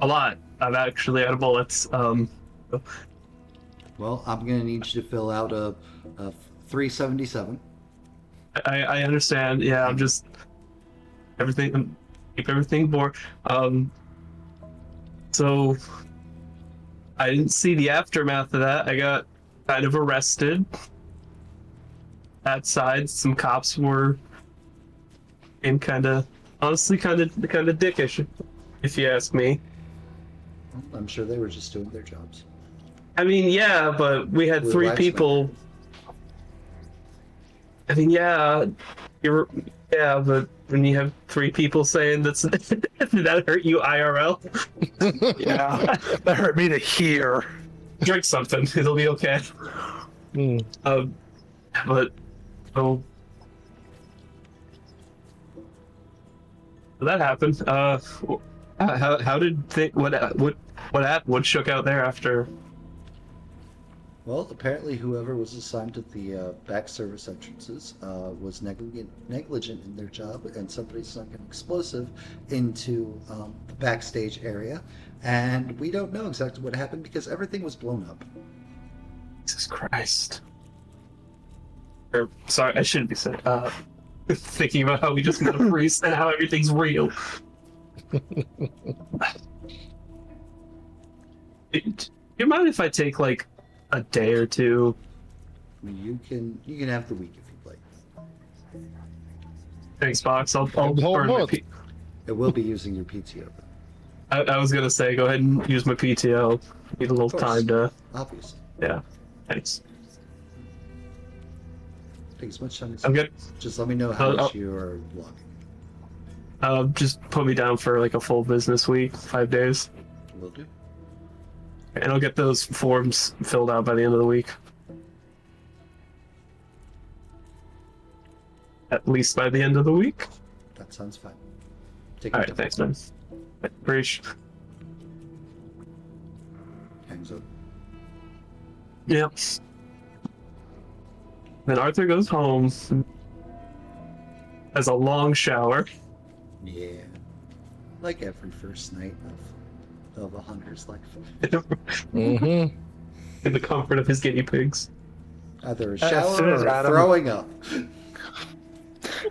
a lot. I'm actually out of bullets. Well, I'm gonna need you to fill out a 377. I understand. Yeah, I'm just keep everything bored. So I didn't see the aftermath of that. I got kind of arrested. Outside, some cops were in honestly kind of dickish, if you ask me. I'm sure they were just doing their jobs. I mean, yeah, but we had Blue three lives people. I mean, yeah, but when you have three people saying that's did that hurt you IRL? Yeah, that hurt me to hear. Drink something, it'll be okay. But that happened. How did what shook out there after? Well, apparently whoever was assigned to the back service entrances was negligent in their job, and somebody snuck an explosive into the backstage area, and we don't know exactly what happened because everything was blown up. Jesus Christ. Or, sorry, I shouldn't be saying. Thinking about how we just met a priest and how everything's real. Do you mind if I take like a day or two? I mean, you can have the week if you'd like. Thanks, Box. I'll The whole burn my month. It will be using your PTO, I was gonna say, go ahead and use my PTO. Need a little course. time to. obviously. Yeah. Thanks. Take as much time as I'm good. Just let me know how I'll- much you are logging. Just put me down for like a full business week, 5 days, Will do. and I'll get those forms filled out by the end of the week. At least by the end of the week. That sounds fine. Take All your right, time. thanks, man. Appreciate. Hangs up. Yep. Then Arthur goes home, has a long shower. Yeah. Like every first night of a hunter's life. Mm-hmm. In the comfort of his guinea pigs. Either a As shower soon as or Adam- throwing up.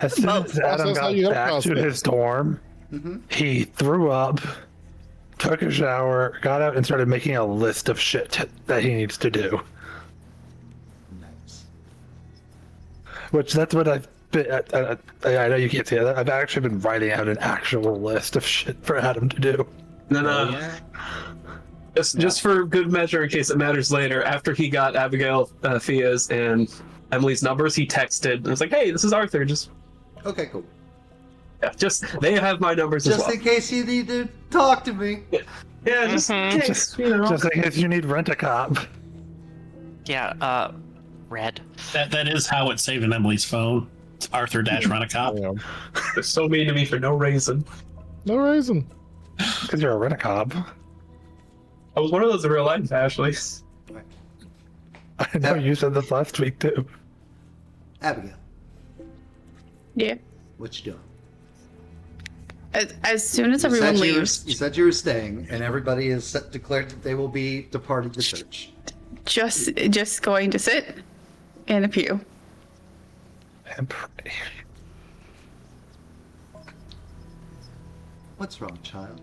As soon as Adam That's how got you have back to prospects. his dorm, Mm-hmm. he threw up, took a shower, got out, and started making a list of shit that he needs to do. Nice. Which that's what I've I know you can't see it. I've actually been writing out an actual list of shit for Adam to do. No. Just for good measure, in case it matters later, after he got Abigail, Thea's, and Emily's numbers, he texted and was like, "Hey, this is Arthur. Just Okay, cool. they have my numbers as Just well. in case you need to talk to me. Yeah, just in case, you know." Just in case you need rent-a-cop. Yeah, Red. That is how it's saved in Emily's phone. It's Arthur dash run a cop. Yeah. They're so mean to me for no reason. No reason. Because you're a rent-a-cop. I was one of those in real life, Ashley. I know you said this last week, too. Abigail, Yeah. what you doing? As soon as You everyone said you were- leaves, You said you were staying, and everybody has declared that they will be departing the church. just going to sit in a pew. And pray. What's wrong, child?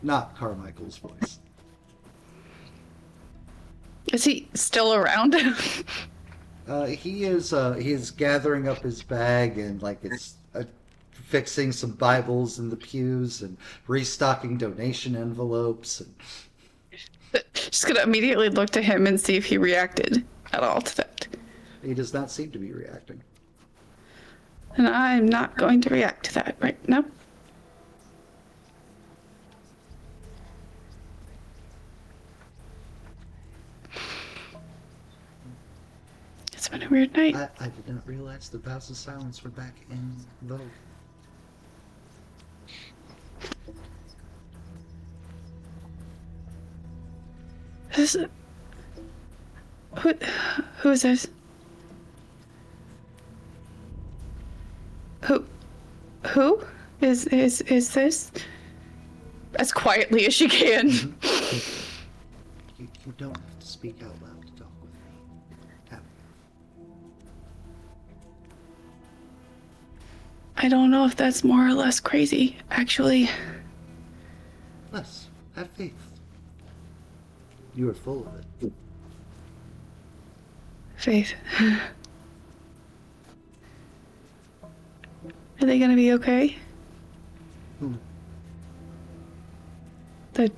Not Carmichael's voice. Is he still around? He is gathering up his bag and it's fixing some Bibles in the pews and restocking donation envelopes. And Just gonna immediately look to him and see if he reacted at all to that. he does not seem to be reacting. And I'm not going to react to that right now. It's been a weird night. I did not realize the vows of silence were back in vogue. This, who is this? Who is this? As quietly as she can. You don't have to speak out loud to talk with me. Abigail. I don't know if that's more or less crazy, actually. Less. Have faith. You are full of it. Faith. Are they gonna be okay? Hmm. The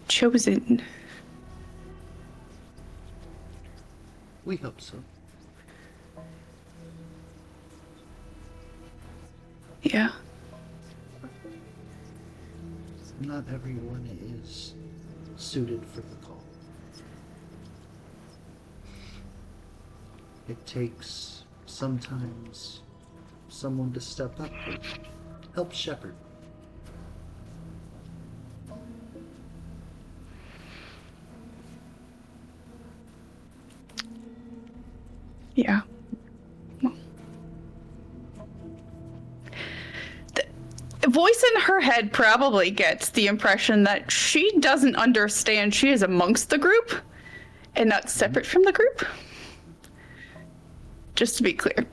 chosen. We hope so. Yeah. Not everyone is suited for the call. It takes sometimes someone to step up and help shepherd. Yeah. Well. The voice in her head probably gets the impression that she doesn't understand she is amongst the group and not separate from the group. Just to be clear.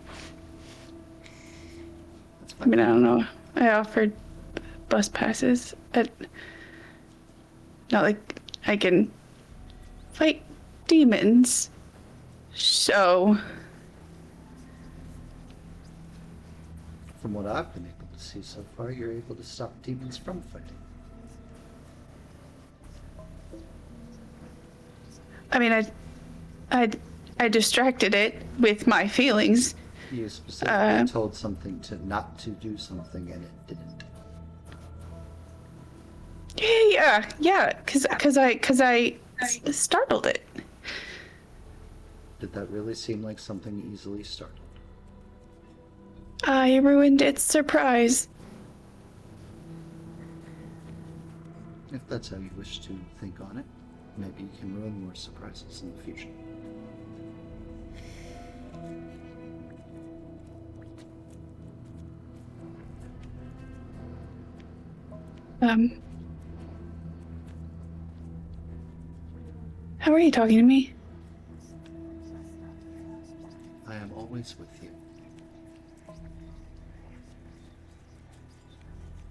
That's I fine. mean, I don't know. I offered bus passes. Not like I can fight demons. So, From what I've been able to see so far, you're able to stop demons from fighting. I mean, I distracted it with my feelings. You specifically told something to not to do something, and it didn't. Yeah, cause I startled it. Did that really seem like something easily started? I ruined its surprise. If that's how you wish to think on it, maybe you can ruin more surprises in the future. How are you talking to me? I am always with you.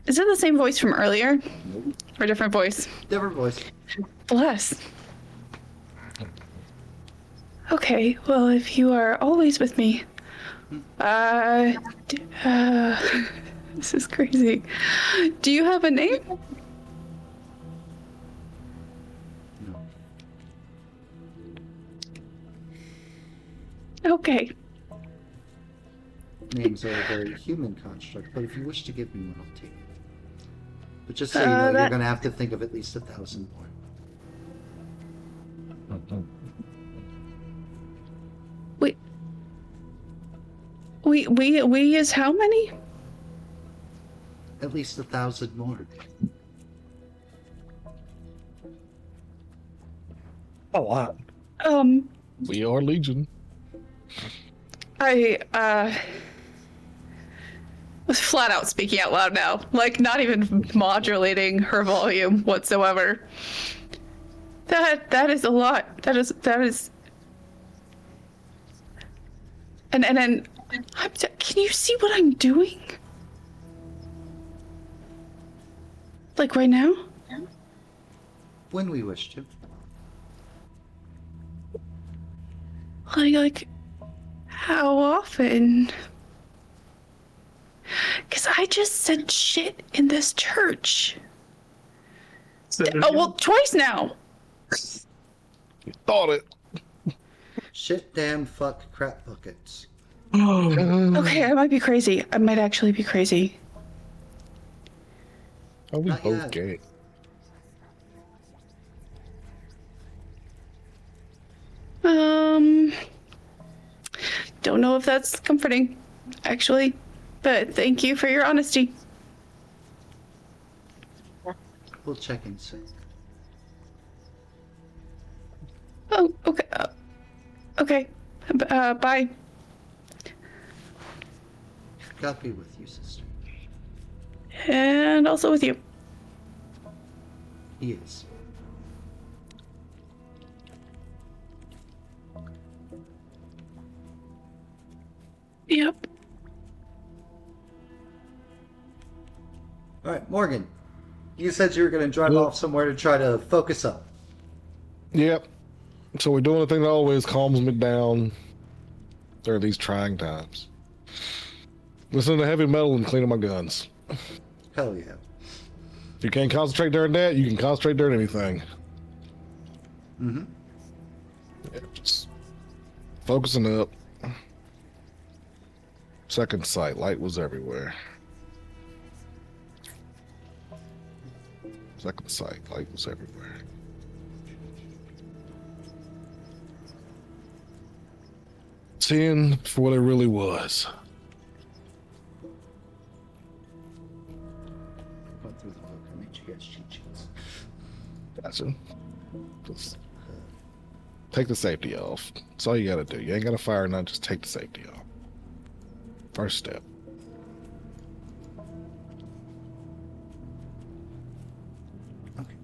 Is it the same voice from earlier? Nope. Or a different voice? Different voice. Bless. Okay, well, if you are always with me, This is crazy. Do you have a name? No. Okay. Names are a very human construct, but if you wish to give me one, I'll take it. But just so you know, you're going to have to think of at least 1,000 more. We is how many? At least 1,000 more. A lot. We are Legion. I was flat out speaking out loud now, like not even modulating her volume whatsoever. That is a lot. That is. And then, can you see what I'm doing? Like right now? When we wish to. Like, how often? Because I just said shit in this church. Oh, well, twice now. You thought it. Shit, damn, fuck, crap buckets. Okay, I might be crazy. I might actually be crazy. Oh, we Not both yet. gay. Don't know if that's comforting, actually, but thank you for your honesty. We'll check in soon. Oh, okay. Okay. Bye. God be with you, sister. And also with you. He is. Yep. All right, Morgan. You said you were going to drive off somewhere to try to focus up. Yep. So we're doing the thing that always calms me down during these trying times. Listening to heavy metal and cleaning my guns. Hell yeah. If you can't concentrate during that, you can concentrate during anything. Mm-hmm. Yeah, just focusing up. Second sight, light was everywhere. Second sight, light was everywhere. Seeing for what it really was. Went through the book. I made you guys cheat sheets. Gotcha. Just take the safety off. That's all you gotta do. You ain't gotta fire none, just take the safety off. First step. Okay.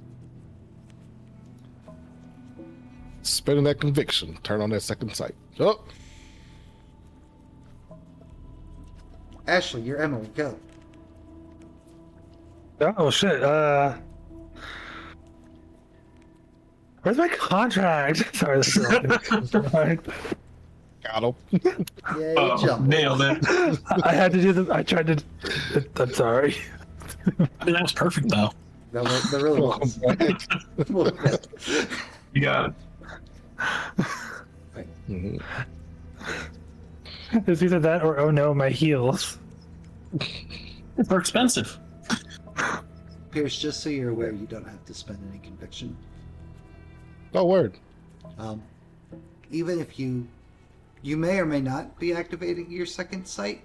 Spinning that conviction. Turn on that second sight. Oh! Ashley, you're Emily. Go. Oh shit. Where's my contract? Sorry, this is like, Got him. Yeah, you jump. Nailed it. I had to do the. I tried to. I'm sorry. I mean, that was perfect, though. That really was. You got it. Mhm. It's either that or oh no, my heels. They're expensive. Pierce, just so you're aware, you don't have to spend any conviction. Oh, word. Even if you may or may not be activating your second sight,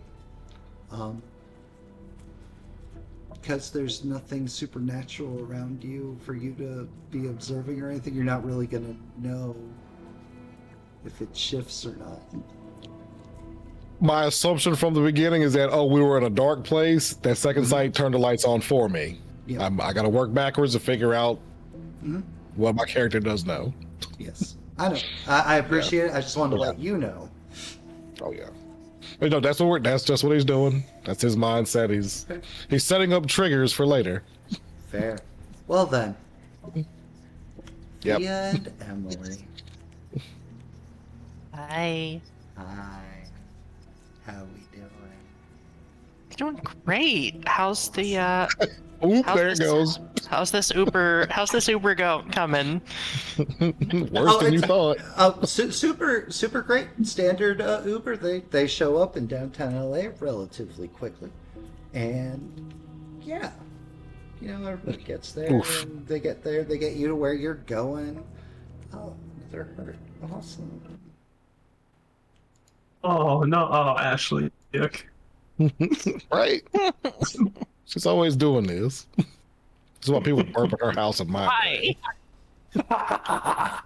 because there's nothing supernatural around you for you to be observing or anything, you're not really going to know if it shifts or not. My assumption from the beginning is that, oh, we were in a dark place. That second sight turned the lights on for me. Yeah. I got to work backwards to figure out what my character does know. Yes. I know. I appreciate it. I just wanted to let you know. Oh yeah. But no, that's just what he's doing. That's his mindset. He's setting up triggers for later. Fair. Well then. Yep. Thea and Emily. Hi. Hi. How we doing? Doing great. How's the Oop, how's there it this- goes. how's this Uber coming? Worse than you it's- thought. Super great. Standard Uber. They show up in downtown LA relatively quickly, and yeah, everybody gets there. Oof. And they get there. They get you to where you're going. Oh, they're hurt. Awesome. Oh no, Ashley. Yuck. Right? She's always doing this. This is why people burp at her house and mine. Hi.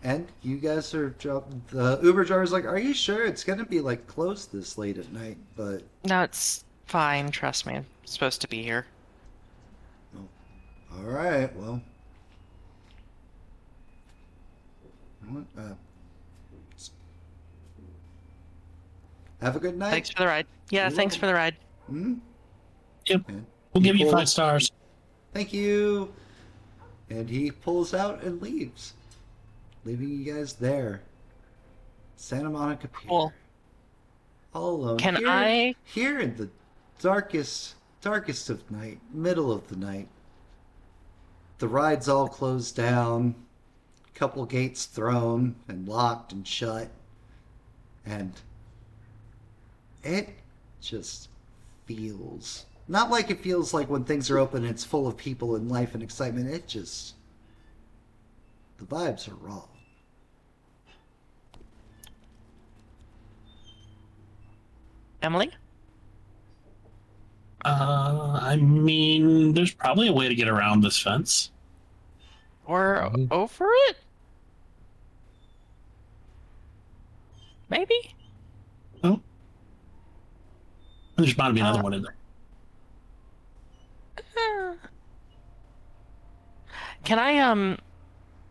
And you guys are the Uber driver's like, "Are you sure it's gonna be like closed this late at night?" But No, it's fine. Trust me. I'm supposed to be here. all right, well, what? Have a good night. Thanks for the ride. Yeah, You're thanks welcome. for the ride. Hmm? Yep. And We'll he give you pulls- 5 stars. Thank you. And he pulls out and leaves, leaving you guys there. Santa Monica Pier. Cool. All alone. Can here, I- Here in the darkest of night, middle of the night. The ride's all closed down. Couple gates thrown and locked and shut. And it just feels not like it feels like when things are open and it's full of people and life and excitement. It just, the vibes are wrong. Emily? I mean, there's probably a way to get around this fence. Or over it? Maybe? Oh. There's bound to be another one in there. Can I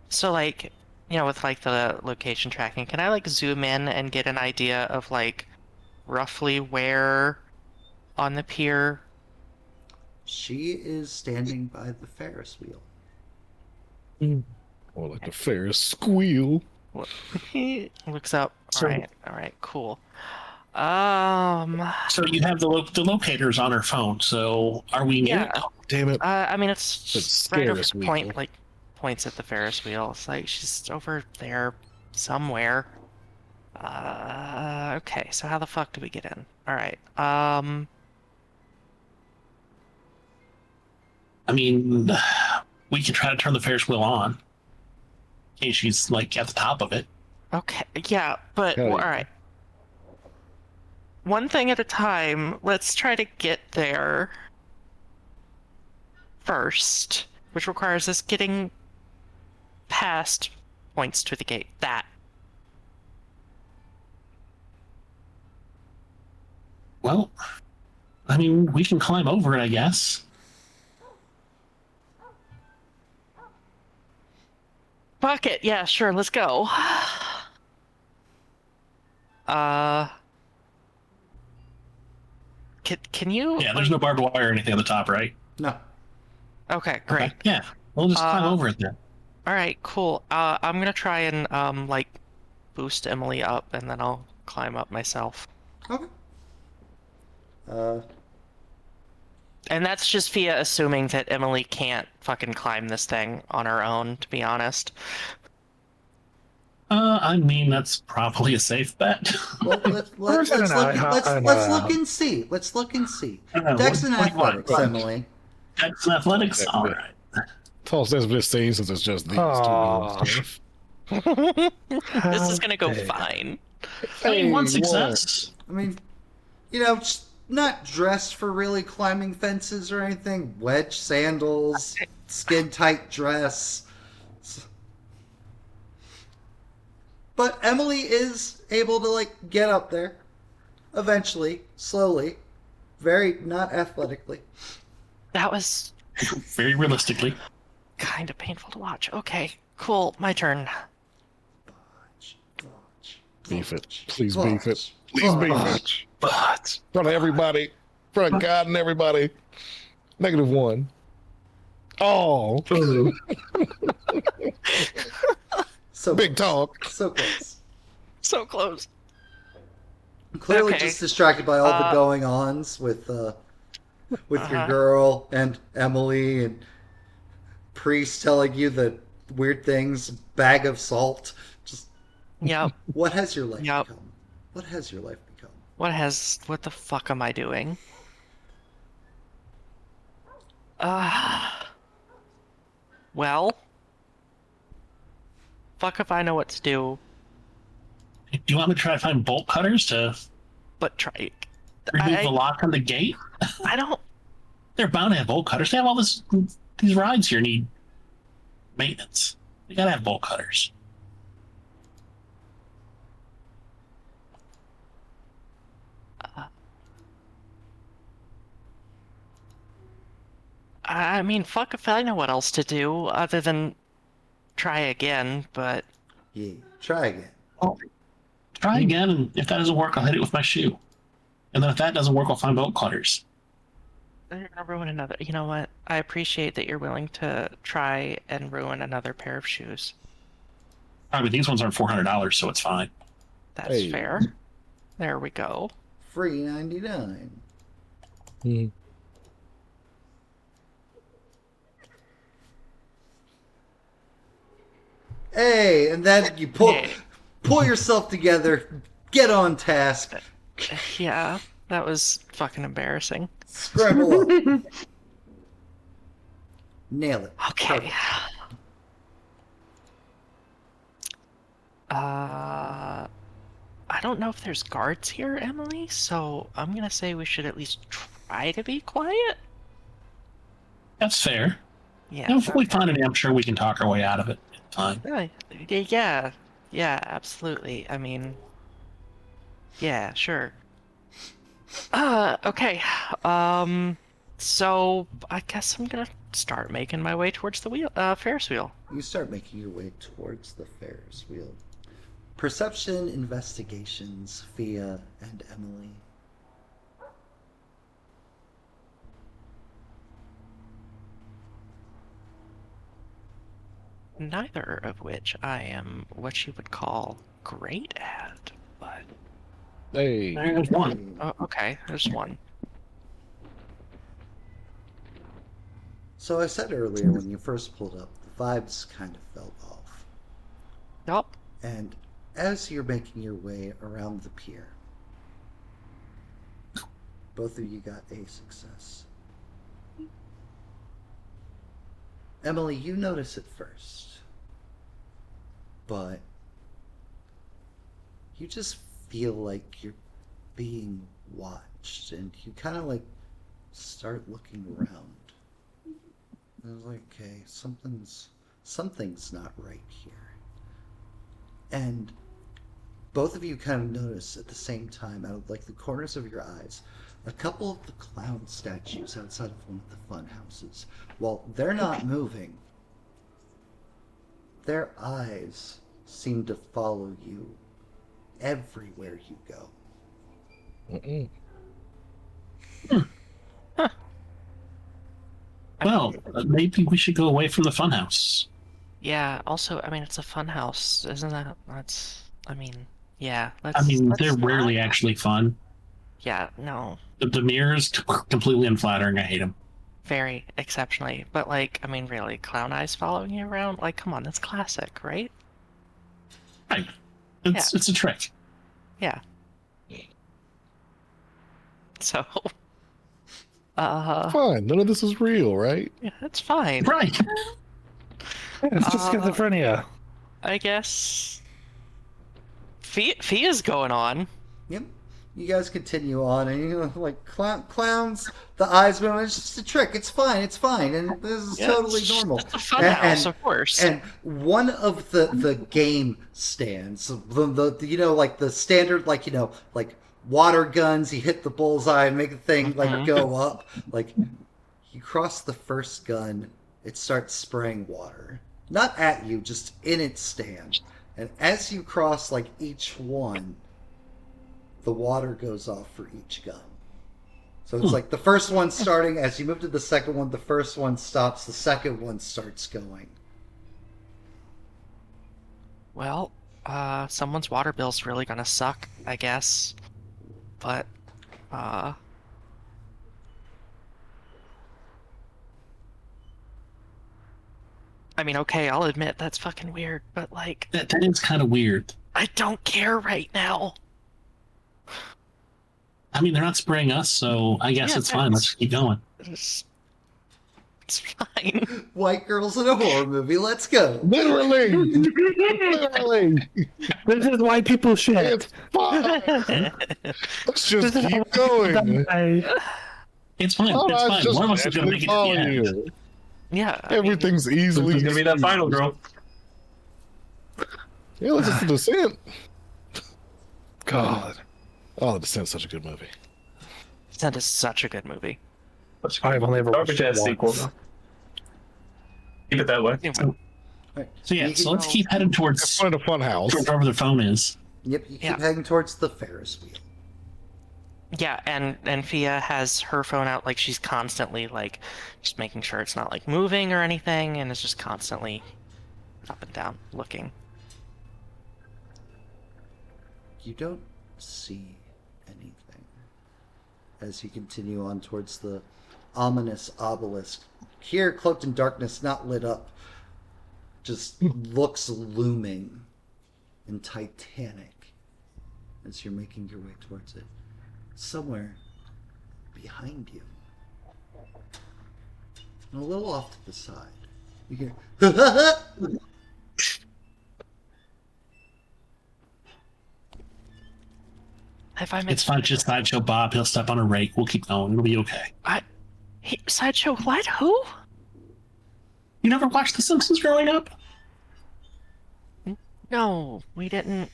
so like, with like the location tracking, can I like zoom in and get an idea of like roughly where on the pier? She is standing by the Ferris wheel. Or like the Ferris squeal. Looks up. So- All right, cool. So you have the locators on her phone. So are we near? Yeah. Damn it. I mean, it's just right over Ferris the wheel. points at the Ferris wheel. It's like she's over there somewhere. Okay, so how the fuck do we get in? All right. I mean, we could try to turn the Ferris wheel on. In case she's like at the top of it. Okay, yeah, but Hell yeah. all right. One thing at a time. Let's try to get there first, which requires us getting past points to the gate. That. Well, I mean, we can climb over it, I guess. Fuck it. Yeah, sure. Let's go. Can you? Yeah, there's no barbed wire or anything on the top, right? No. Okay, great. Okay, yeah, we'll just climb over it then. All right, cool. I'm gonna try and like boost Emily up, and then I'll climb up myself. Okay. And that's just via assuming that Emily can't fucking climb this thing on her own, to be honest. I mean, that's probably a safe bet. Well, let's Where's an eye- look and see. Let's look and see. Dex and What do you want? athletics, Emily. That's athletics. Yeah. All right. It's all sense for this scene since it's just these Aw. two stuff. This is gonna go Okay. fine. I mean, one Hey, success. I mean, just not dressed for really climbing fences or anything. Wedge sandals, skin tight dress. But Emily is able to like get up there eventually, slowly, very not athletically. That was Very realistically. kind of painful to watch. Okay, cool. My turn. Beef it. Please beef it. Fudge. Please beef Fudge. it. But in front of everybody. In front of God and everybody. -1. Oh. So Big close. talk. So close. So close. Clearly Okay. just distracted by all the going-ons with your girl and Emily and Priest telling you the weird things, bag of salt. Just Yep. what has your life Yep. become? What has your life become? What the fuck am I doing? Well, fuck if I know what to do, Do you want me to try to find bolt cutters to but try. remove the lock on the gate? I don't. They're bound to have bolt cutters. They have all these rides here need maintenance. They gotta have bolt cutters. I mean, fuck if I know what else to do other than try again, but Yeah, try again. Try again, and if that doesn't work, I'll hit it with my shoe. And then if that doesn't work, I'll find bolt cutters. you're gonna ruin another. You know what? I appreciate that you're willing to try and ruin another pair of shoes. I mean, these ones aren't $400, so it's fine. That's Hey. fair. There we go. Free 99. Hmm. Hey, and then you pull yourself together, get on task, Yeah, that was fucking embarrassing. scramble up. Nail it. Okay. Perfect. I don't know if there's guards here, Emily, so I'm gonna say we should at least try to be quiet. That's fair. Yeah. You know, if we find any, I'm sure we can talk our way out of it. It's fine. Yeah, absolutely. I mean, yeah, sure. Okay. So I guess I'm gonna start making my way towards the Ferris wheel. You start making your way towards the Ferris wheel. Perception investigations, Fia and Emily. Neither of which I am what you would call great at, but Hey. There's one. oh, okay, there's one. So I said earlier when you first pulled up, the vibes kind of fell off. Yup. And as you're making your way around the pier, both of you got a success. Emily, you notice it first, but you just feel like you're being watched, and you kind of like start looking around. I was like, okay, something's not right here. And both of you kind of notice at the same time, out of like the corners of your eyes, a couple of the clown statues outside of one of the fun houses. While they're not moving, their eyes seem to follow you everywhere you go. Mm-mm. Well, maybe we should go away from the funhouse. Yeah. Also, I mean, it's a fun house, isn't that? I mean, yeah. I mean, let's they're not- rarely actually fun. Yeah. No. The mirrors, completely unflattering. I hate them. Very exceptionally, but like, I mean, really, clown eyes following you around? Like, come on, that's classic, right? Right. It's a trick. Yeah. So, Fine. None of this is real, right? yeah, that's fine. Right. It's just schizophrenia. I guess. Fia's going on. Yep. You guys continue on, and you know, like clowns, the eyes moving. It's just a trick. It's fine. It's fine, and this is Yeah, totally it's normal. just a fun house, of course. And one of the game stands, the you know, like the standard, like, you know, like water guns. You hit the bullseye and make the thing like go up. Like you cross the first gun, it starts spraying water, not at you, just in its stand. And as you cross like each one, the water goes off for each gun. So it's like the first one starting, as you move to the second one, the first one stops, the second one starts going. Well, someone's water bill's really gonna suck, I guess. But, I mean, okay, I'll admit that's fucking weird, but like, That is kind of weird. I don't care right now. I mean, they're not spraying us, so I guess Yeah, it's fine. Let's keep going. It's fine. White girls in a horror movie. Let's go. Literally. Literally. This is why people shit. It's fine. Let's just keep going. It's fine. Oh, It's I fine. just One of us is going to make it to the end. you. Yeah. I mean, Everything's easily. Who's gonna be that final girl? Yeah, let's just The Descent. God. Oh, The Descent's such a good movie. that is such a good movie. I've only ever watched Garbage it ass sequel. once. Keep it that way. Right. So yeah, You so can- let's keep heading It's towards fun at a fun house. wherever the phone is. Yep, you keep Yeah. heading towards the Ferris wheel. Yeah, and Fia has her phone out, like she's constantly like just making sure it's not like moving or anything, and it's just constantly up and down looking. You don't see anything as you continue on towards the ominous obelisk. Here, cloaked in darkness, not lit up, just looks looming and titanic as you're making your way towards it. Somewhere behind you, and a little off to the side, you hear Have I It's missed? fine. Just Sideshow Bob. He'll step on a rake. We'll keep going. It'll be okay. Sideshow what? Who? You never watched The Simpsons growing up? No, we didn't.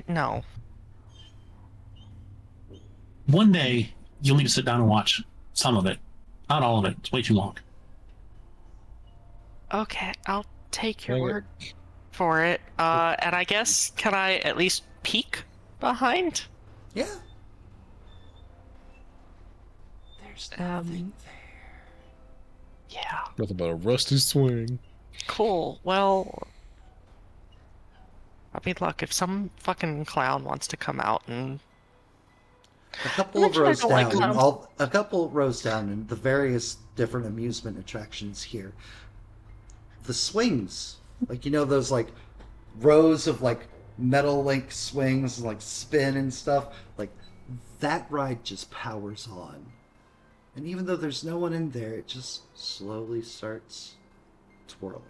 No. One day, you'll need to sit down and watch some of it. Not all of it. It's way too long. Okay, I'll take your Dang it. word for it. And I guess can I at least peek behind? yeah. There's nothing there. Yeah. Nothing but a rusty swing. Cool. Well, I mean, look, if some fucking clown wants to come out and A couple of Actually, I rows don't like down, clowns. a couple of rows down, in the various different amusement attractions here, the swings, like those like rows of like metal link swings, like spin and stuff, like that ride just powers on, and even though there's no one in there, it just slowly starts twirling.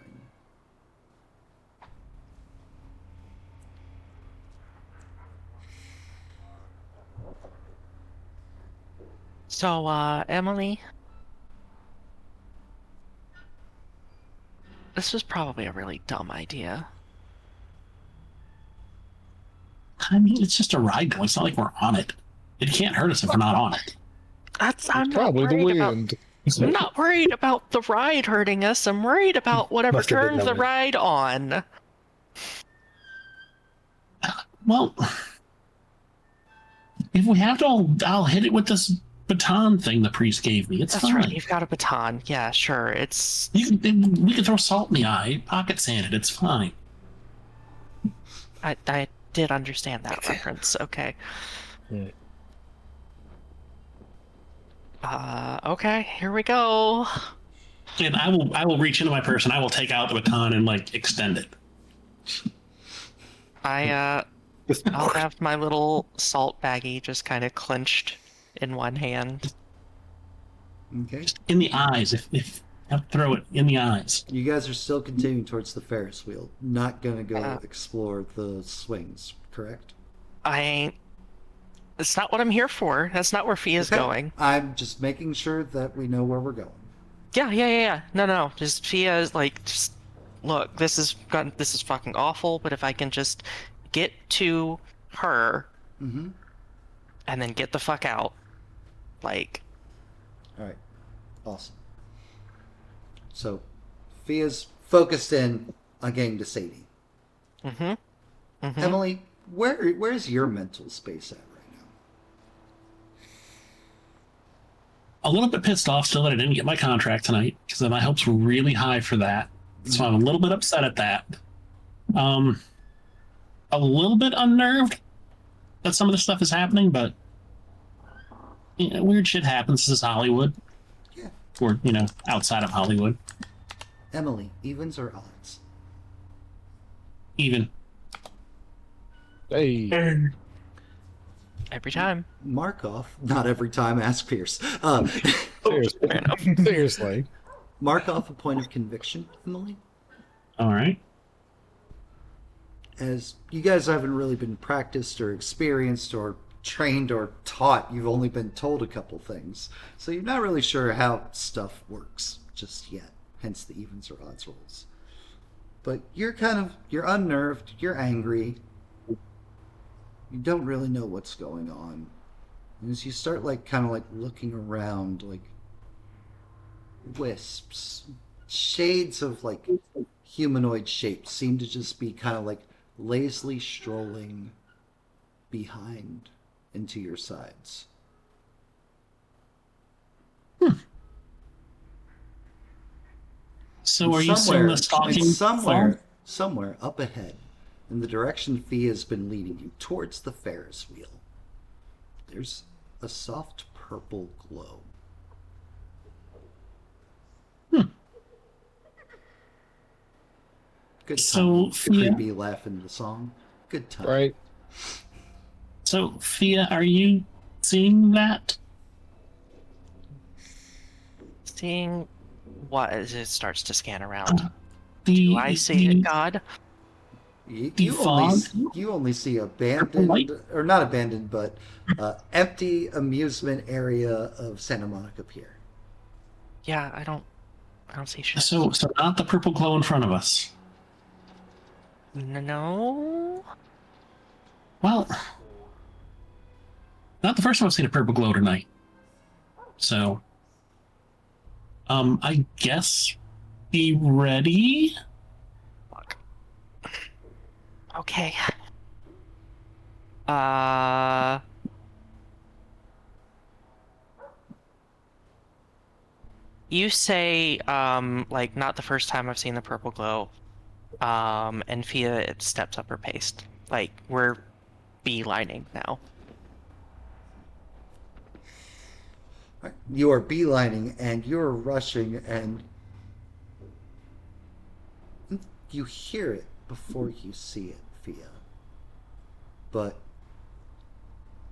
so, Emily, this was probably a really dumb idea. I mean, it's just a ride going. It's not like we're on it. It can't hurt us if we're not on it. I'm not Probably the worried about. wind. I'm not worried about the ride hurting us. I'm worried about whatever Must have been turns the the wind. ride on. Well, if we have to, I'll hit it with this baton thing the priest gave me. It's That's fine. right. You've got a baton. Yeah, sure. It's We can throw salt in the eye, pocket sand it. It's fine. I did understand that reference. Okay. Yeah. Okay. Here we go. And I will reach into my purse and I will take out the baton and like extend it. I'll have my little salt baggie just kind of clenched in one hand. Okay. In the eyes. If you have to throw it in the eyes. You guys are still continuing towards the Ferris wheel, not gonna go Uh, explore the swings, correct? I ain't. It's not what I'm here for. That's not where Fia's Okay. going. I'm just making sure that we know where we're going. Yeah. No. Just Fia is like, just look. This is fucking awful. But if I can just get to her Mm-hmm. and then get the fuck out, like, All right. Awesome. So, Fia's focused in on getting to Sadie. mm-hmm. Emily, where's your mental space at right now? A little bit pissed off still that I didn't get my contract tonight because my hopes were really high for that. So I'm a little bit upset at that. a little bit unnerved that some of this stuff is happening, but weird shit happens. This is Hollywood. Yeah. Or, outside of Hollywood. Emily, evens or odds? Even. Hey, Every time. Mark off. Not every time. Ask Pierce. seriously. Seriously. Mark off a point of conviction, Emily. All right. As you guys haven't really been practiced or experienced or trained or taught, you've only been told a couple things. So you're not really sure how stuff works just yet. Hence the evens or odds rolls. But you're unnerved, you're angry. You don't really know what's going on. And as you start looking around, wisps, shades of humanoid shapes seem to just be lazily strolling behind and to your sides. So are you seeing the stalking? Somewhere up ahead, in the direction Fia has been leading you, towards the Ferris wheel, there's a soft purple glow. Good time. So, Fia, creepy laugh in the song. Good time. Right. So, Fia, are you seeing that? Seeing what as it starts to scan around. The, Do I see it, God? You only see abandoned, Light? or not abandoned, but empty amusement area of Santa Monica Pier. Yeah, I don't see shit. So not the purple glow in front of us. No. Well, not the first time I've seen a purple glow tonight. So, I guess be ready. Fuck. Okay. You say, not the first time I've seen the purple glow. And Fia, it steps up her pace. We're beelining now. You are beelining and you're rushing and you hear it before you see it, Fia. But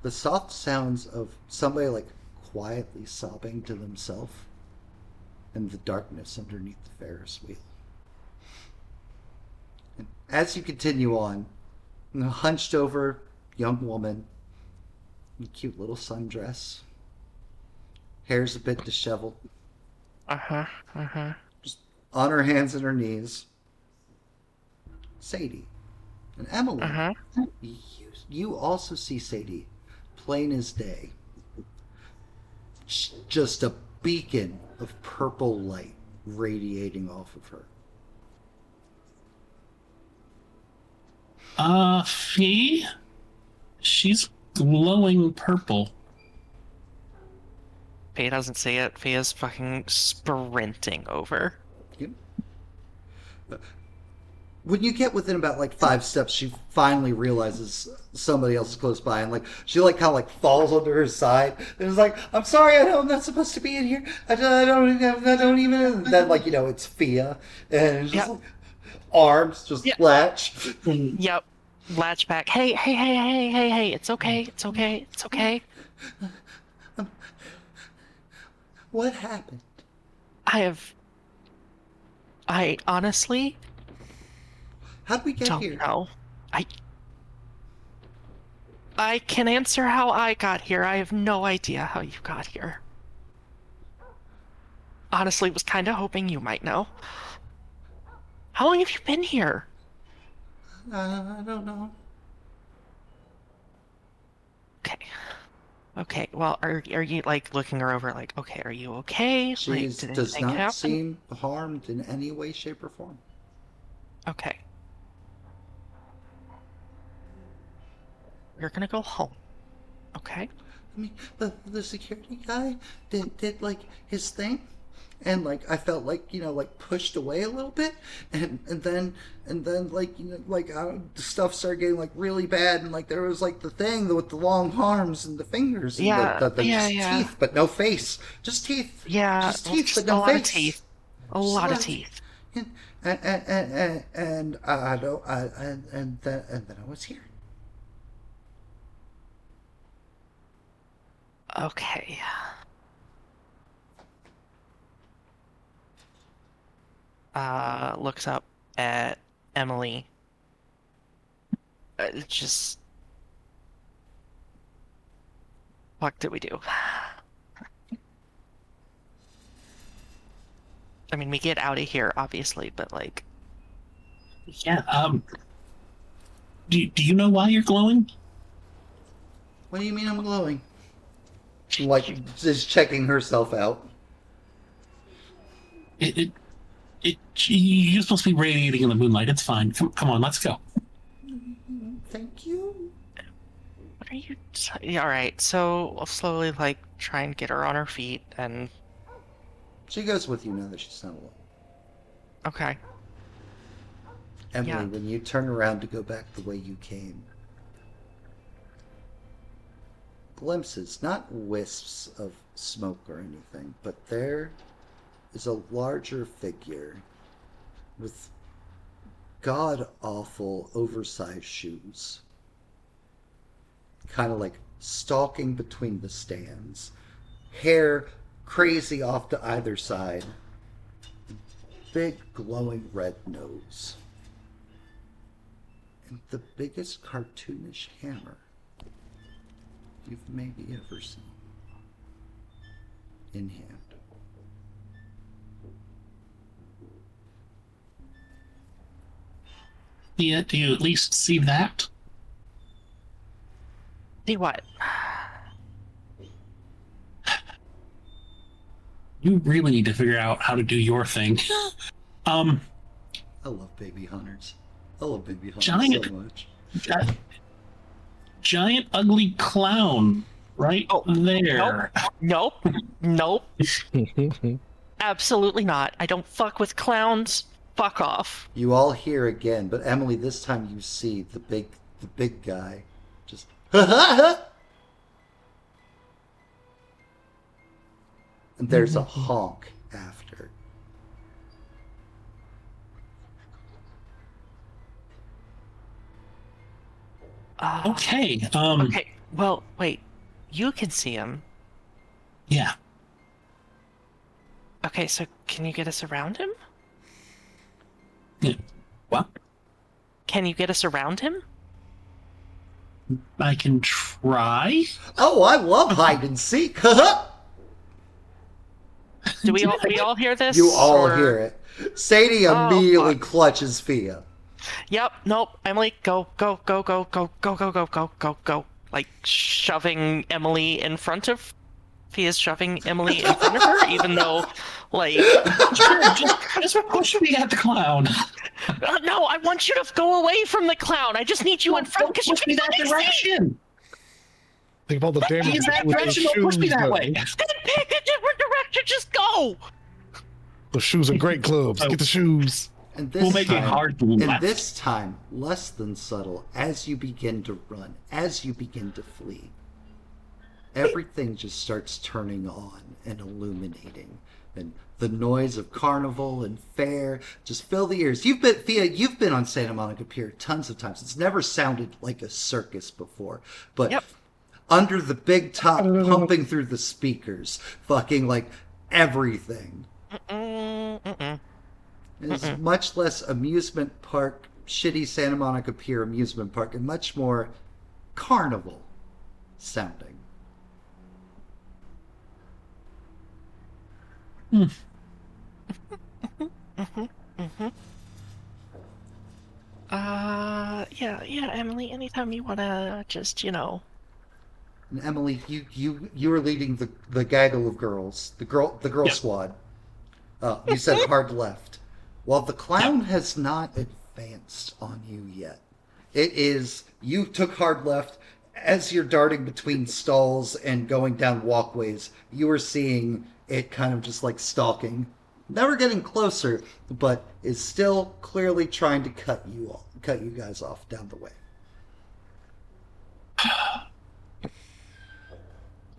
the soft sounds of somebody quietly sobbing to themselves and the darkness underneath the Ferris wheel. And as you continue on, a hunched over young woman in a cute little sundress, hair's a bit disheveled, just on her hands and her knees, Sadie. And Emily, you also see Sadie, plain as day. Just a beacon of purple light radiating off of her. Fee? She's glowing purple. Fia doesn't see it. Fia's fucking sprinting over. When you get within about 5 steps, she finally realizes somebody else is close by, and she falls onto her side and is like, "I'm sorry, I'm not supposed to be in here. I don't even." And then it's Fia, and it's just arms just latch. Yep. Latch back. Hey. It's okay. It's okay. What happened? I honestly How'd we get don't here? know. I can answer how I got here. I have no idea how you got here. Honestly, was kind of hoping you might know. How long have you been here? I don't know. Okay. Well, are you looking her over? Okay, are you okay? She Did does anything not happen? seem harmed in any way, shape, or form. Okay. You're gonna go home. Okay? I mean, the security guy did his thing, and like I felt like like pushed away a little bit, and then like like stuff started getting like really bad, and like there was like the thing with the long arms and the fingers and the just teeth but no face, just teeth, just teeth just but no a lot face, of teeth. A lot of teeth. And I don't and then I was here. Okay. Looks up at Emily. Just... What did we do? I mean, we get out of here, obviously, but like... Yeah, do you know why you're glowing? What do you mean I'm glowing? Like, just checking herself out. You're supposed to be radiating in the moonlight. It's fine. Come on, let's go. Thank you. What are you... All right, so we'll slowly, like, try and get her on her feet, and... She goes with you now that she's not alone. Okay. Emily, Yeah. when you turn around to go back the way you came, glimpses, not wisps of smoke or anything, but there is a larger figure with god-awful oversized shoes, kind of like stalking between the stands, hair crazy off to either side, big glowing red nose, and the biggest cartoonish hammer you've maybe ever seen in hand. Yeah, do you at least see that? See what? You really need to figure out how to do your thing. I love baby hunters. I love baby hunters Giant- so much. Giant ugly clown right there. Nope. Nope. Absolutely not. I don't fuck with clowns. Fuck off. You all hear again, but Emily, this time you see the big guy just ha ha ha. And there's a honk after. Okay. Okay. Well, wait. You can see him. Yeah. Okay, so can you get us around him? Yeah. What? Can you get us around him? I can try. Oh, I love hide and seek. Ha ha. Do we all hear this? You all or- hear it. Sadie Oh, immediately fuck. clutches Fia. Yep. Nope. Emily, go, go, go, go, go, go, go, go, go, go, go. Like shoving Emily in front of. Fia's shoving Emily in front of her, even though, like. Sure, just push me at the clown. No, I want you to go away from the clown. I just need you in front because you Push me can that fucking see. direction. Think of all the damage. Is that with those direction? Don't push me shoes, that though. way. Then pick a different direction. Just go. Those shoes are great clubs. Get the shoes. And this We'll make it time, hard to and left. this time, less than subtle, as you begin to run, as you begin to flee, everything just starts turning on and illuminating. And the noise of Carnival and Fair just fill the ears. You've been on Santa Monica Pier tons of times. It's never sounded like a circus before. But Yep. under the big top pumping through the speakers, fucking like everything. It's much less amusement park, shitty Santa Monica Pier amusement park, and much more Carnival sounding. Yeah, Emily, anytime you wanna just, And Emily, you are leading the gaggle of girls, the girl squad. You said hard left. While the clown has not advanced on you yet, you took hard left. As you're darting between stalls and going down walkways, you are seeing it kind of just like stalking, never getting closer, but is still clearly trying to cut you guys off down the way.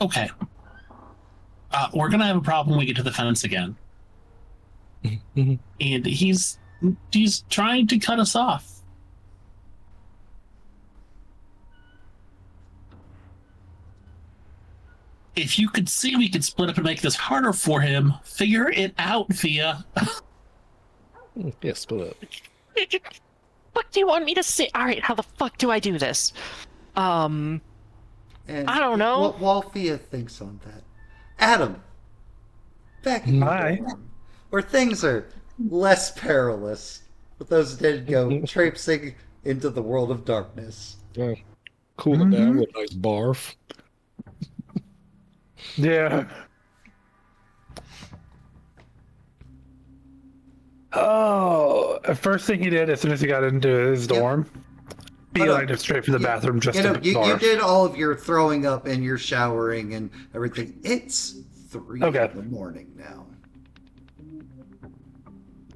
Okay. We're gonna have a problem when we get to the fence again. And he's trying to cut us off. If you could see we could split up and make this harder for him, figure it out, Thea. Yeah, split up. What do you want me to say? All right, how the fuck do I do this? And I don't know. While Thea thinks on that, Adam, back in Hi. your dorm, where things are less perilous, but those did go traipsing into the world of darkness. Yeah. Cool it down with a nice barf. Yeah. Oh, first thing he did as soon as he got into his dorm, beelined it straight for the bathroom just to You barf. did all of your throwing up and your showering and everything. It's 3 in the morning now.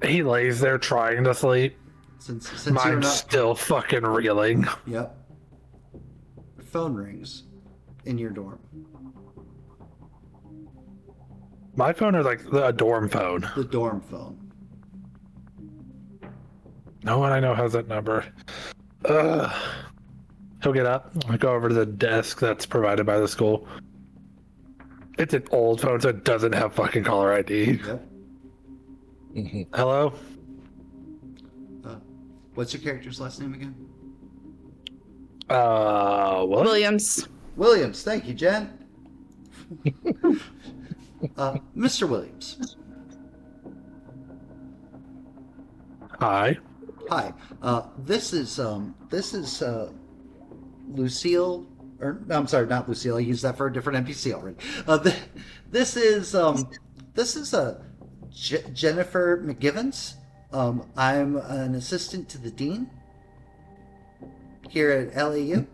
He lays there trying to sleep. Since you're Mine's not. still fucking reeling. Yep. The phone rings in your dorm. My phone or like a dorm phone? The dorm phone. No one I know has that number. He'll get up. I go over to the desk that's provided by the school. It's an old phone, so it doesn't have fucking caller ID. Yep. Hello? What's your character's last name again? What? Williams. Williams. Thank you, Jen. Mr. Williams. Hi. Hi. This is Lucille. Or no, I'm sorry, not Lucille. I used that for a different NPC already. This is Jennifer McGivens. I'm an assistant to the dean here at LAU.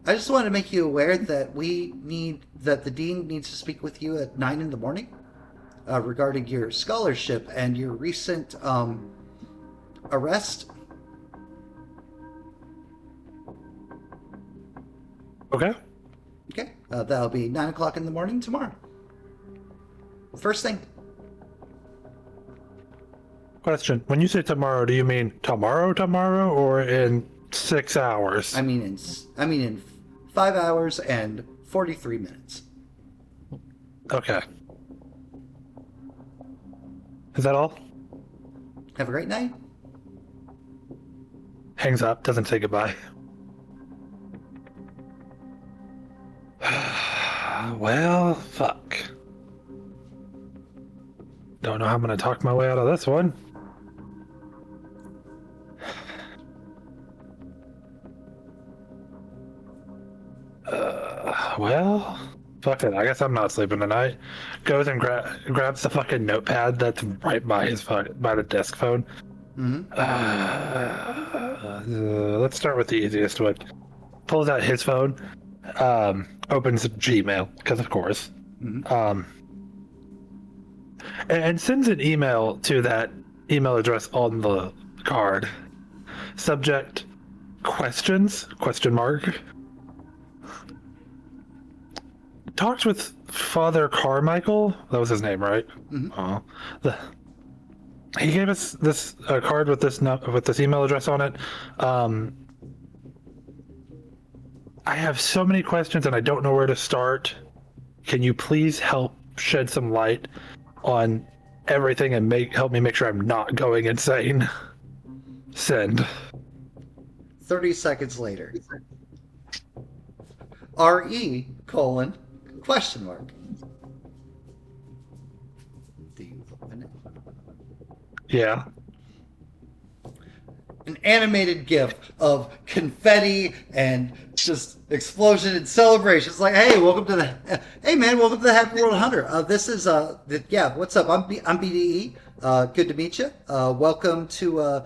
I just want to make you aware that the dean needs to speak with you at 9 in the morning regarding your scholarship and your recent arrest. Okay. Okay, that'll be 9 o'clock in the morning tomorrow. First thing. Question. When you say tomorrow, do you mean tomorrow, or in 6 hours? I mean in 5 hours and 43 minutes. Okay. Is that all? Have a great night. Hangs up, doesn't say goodbye. Well, fuck. Don't know how I'm gonna talk my way out of this one. Well, fuck it. I guess I'm not sleeping tonight. Goes and grabs the fucking notepad that's right by by the desk phone. Mm-hmm. Let's start with the easiest one. Pulls out his phone, opens Gmail, because of course, Mm-hmm. And sends an email to that email address on the card. Subject: questions? ? Talked with Father Carmichael. That was his name, right? Mm-hmm. He gave us this card with this email address on it. I have so many questions and I don't know where to start. Can you please help shed some light on everything and help me make sure I'm not going insane? Send. 30 seconds later. RE : question mark. Do you open it? Yeah. An animated GIF of confetti and just explosion and celebration. It's like, hey, welcome to the Happy World Hunter. This is what's up? I'm BDE. Good to meet you. Welcome to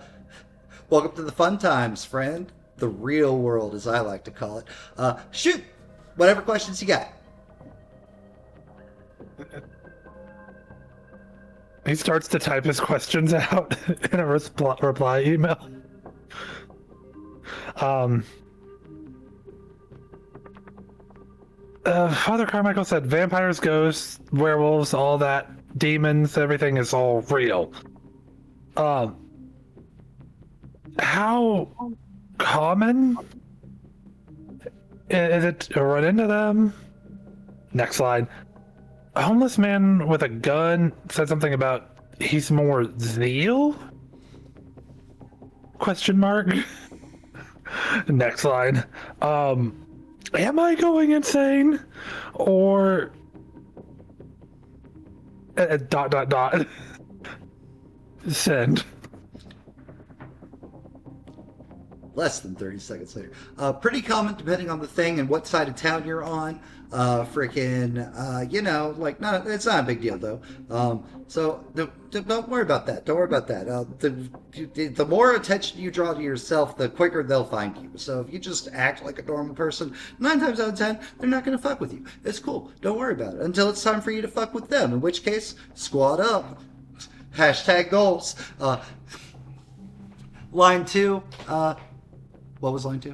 the fun times, friend. The real world, as I like to call it. Shoot, whatever questions you got. He starts to type his questions out in a reply email. Father Carmichael said vampires, ghosts, werewolves, all that, demons, everything is all real. How common is it to run into them? Next slide. A homeless man with a gun said something about he's more zeal? Question mark. Next slide. Am I going insane? Or dot. Send. Less than 30 seconds later. Pretty common depending on the thing and what side of town you're on. No, it's not a big deal though. So don't worry about that. Don't worry about that. The more attention you draw to yourself, the quicker they'll find you. So if you just act like a normal person, 9 times out of 10, they're not going to fuck with you. It's cool. Don't worry about it until it's time for you to fuck with them. In which case, squad up. Hashtag goals. Line 2. What was line 2?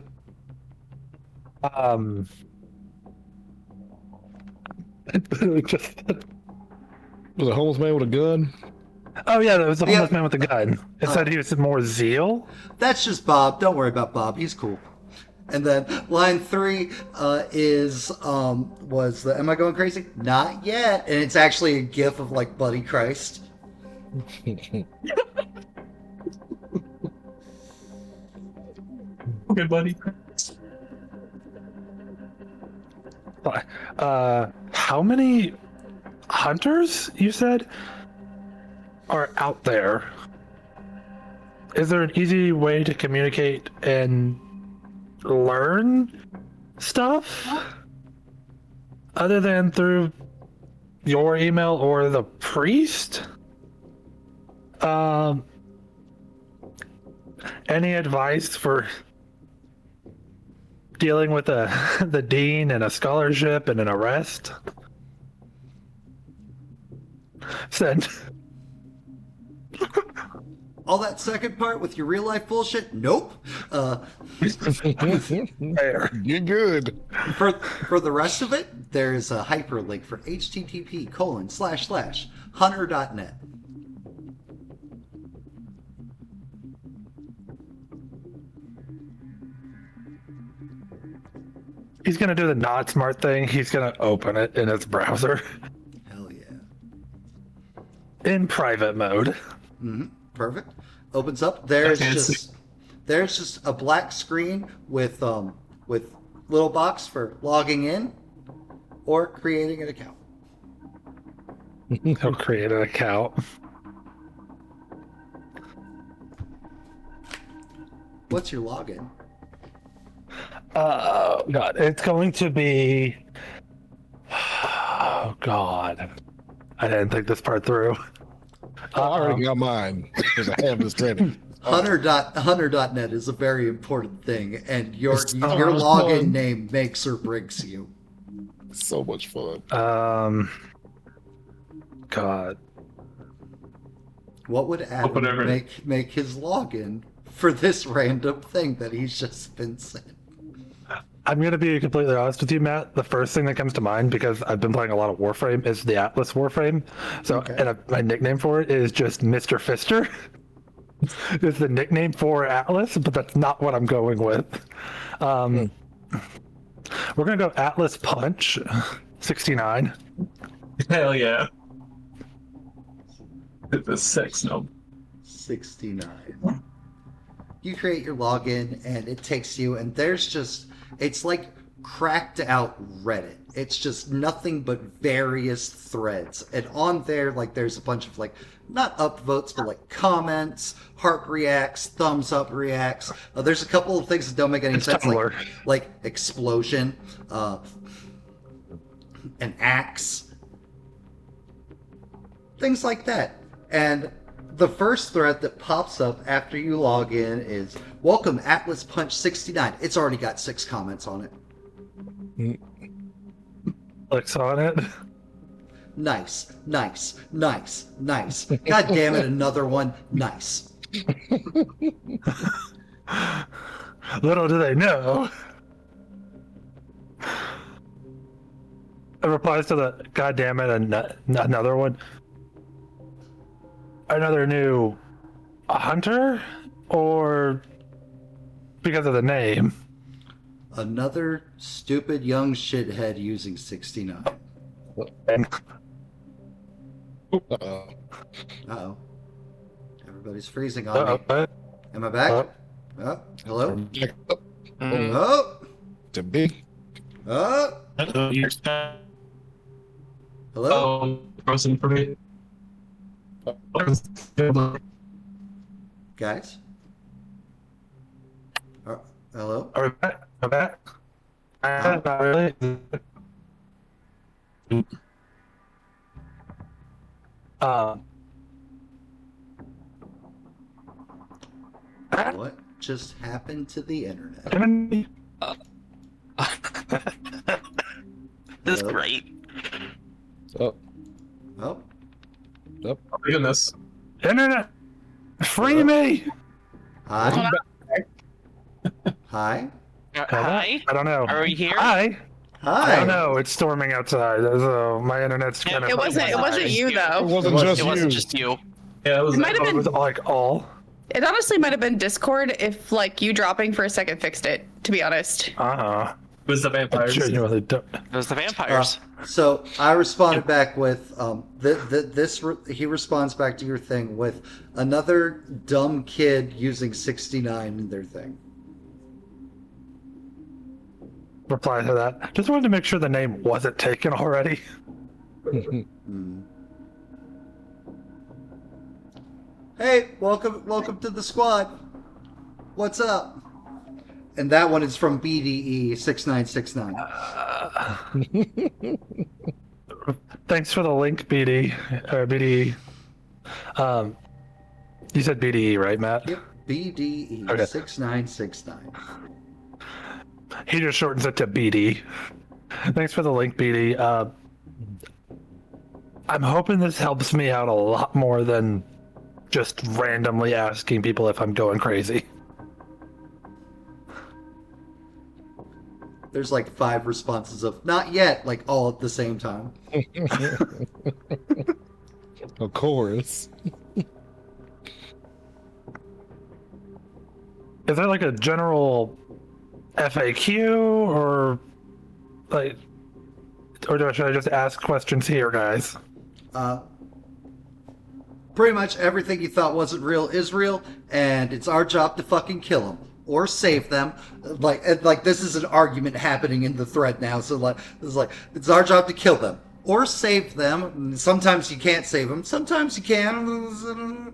Just... Was a homeless man with a gun? Oh yeah, that was the homeless man with the gun. It said he was more zeal. That's just Bob. Don't worry about Bob. He's cool. And then line 3 was the Am I Going Crazy? Not yet. And it's actually a gif of like Buddy Christ. Okay, buddy. How many hunters, you said, are out there? Is there an easy way to communicate and learn stuff other than through your email or the priest? Any advice for dealing with the dean and a scholarship and an arrest? Send. All that second part with your real life bullshit? Nope. You're good. For the rest of it, there's a hyperlink for http://hunter.net. He's gonna do the not smart thing. He's gonna open it in his browser Hell yeah. in private mode. Perfect. Opens up. There's Okay, just a black screen with little box for logging in or creating an account. He'll create an account. What's your login? Oh god, it's going to be. Oh god, I didn't think this part through. I already got mine because I have this ready. Hunter.net is a very important thing, and your It's so login fun. name makes or breaks you. So much fun. God. What would Adam Whatever. make his login for this random thing that he's just been sent? I'm going to be completely honest with you, Matt. The first thing that comes to mind, because I've been playing a lot of Warframe, is the Atlas Warframe. So, Okay. and my nickname for it is just Mr. Fister. It's the nickname for Atlas, but that's not what I'm going with. We're going to go Atlas Punch 69. Hell yeah. The sex number. 69. You create your login and it takes you, and it's like cracked out Reddit. It's just nothing but various threads. And on there, like, there's a bunch of, like, not upvotes, but like comments, heart reacts, thumbs up reacts. There's a couple of things that don't make any sense, like explosion, an axe, things like that. And the first thread that pops up after you log in is "Welcome Atlas Punch 69." It's already got 6 comments on it. Clicks on it. Nice, nice, nice, nice. God damn it, another one. Nice. Little do they know. It replies to the "God damn it," and another one. Another new hunter, or because of the name? Another stupid young shithead using 69. And Uh-oh. Everybody's freezing on me. Am I back? Oh, hello? Oh! To be. Oh! You're Hello? Oh, frozen for me. Guys? Hello? Are we back? Are we back? Not really. What just happened to the internet? This is Hello? great. Oh, Oh, Oh my goodness. Internet, free me. hi. Hi. Hi. I don't know. Are we here? Hi. Hi. I don't know. It's storming outside. So my internet's kind of. It wasn't you it though. wasn't It just It you. wasn't just you. Yeah, it was. It might have It was been. like all. It honestly might have been Discord if like you dropping for a second fixed it. To be honest. Uh-huh. It was the I vampires. genuinely don't. It was the vampires. So I responded back with he responds back to your thing with another dumb kid using 69 in their thing. Reply to that. Just wanted to make sure the name wasn't taken already. Hey, welcome to the squad. What's up? And that one is from BDE 6969. Thanks for the link, BD. Or BDE. You said BDE, right, Matt? Yep, BDE Okay. 6969. He just shortens it to BD. Thanks for the link, BD. I'm hoping this helps me out a lot more than just randomly asking people if I'm going crazy. There's like 5 responses of not yet, like all at the same time. Of course. Is there like a general FAQ or like, or should I just ask questions here, guys? Pretty much everything you thought wasn't real is real, and it's our job to fucking kill them or save them. Like this is an argument happening in the thread now. So it's our job to kill them or save them. Sometimes you can't save them. Sometimes you can.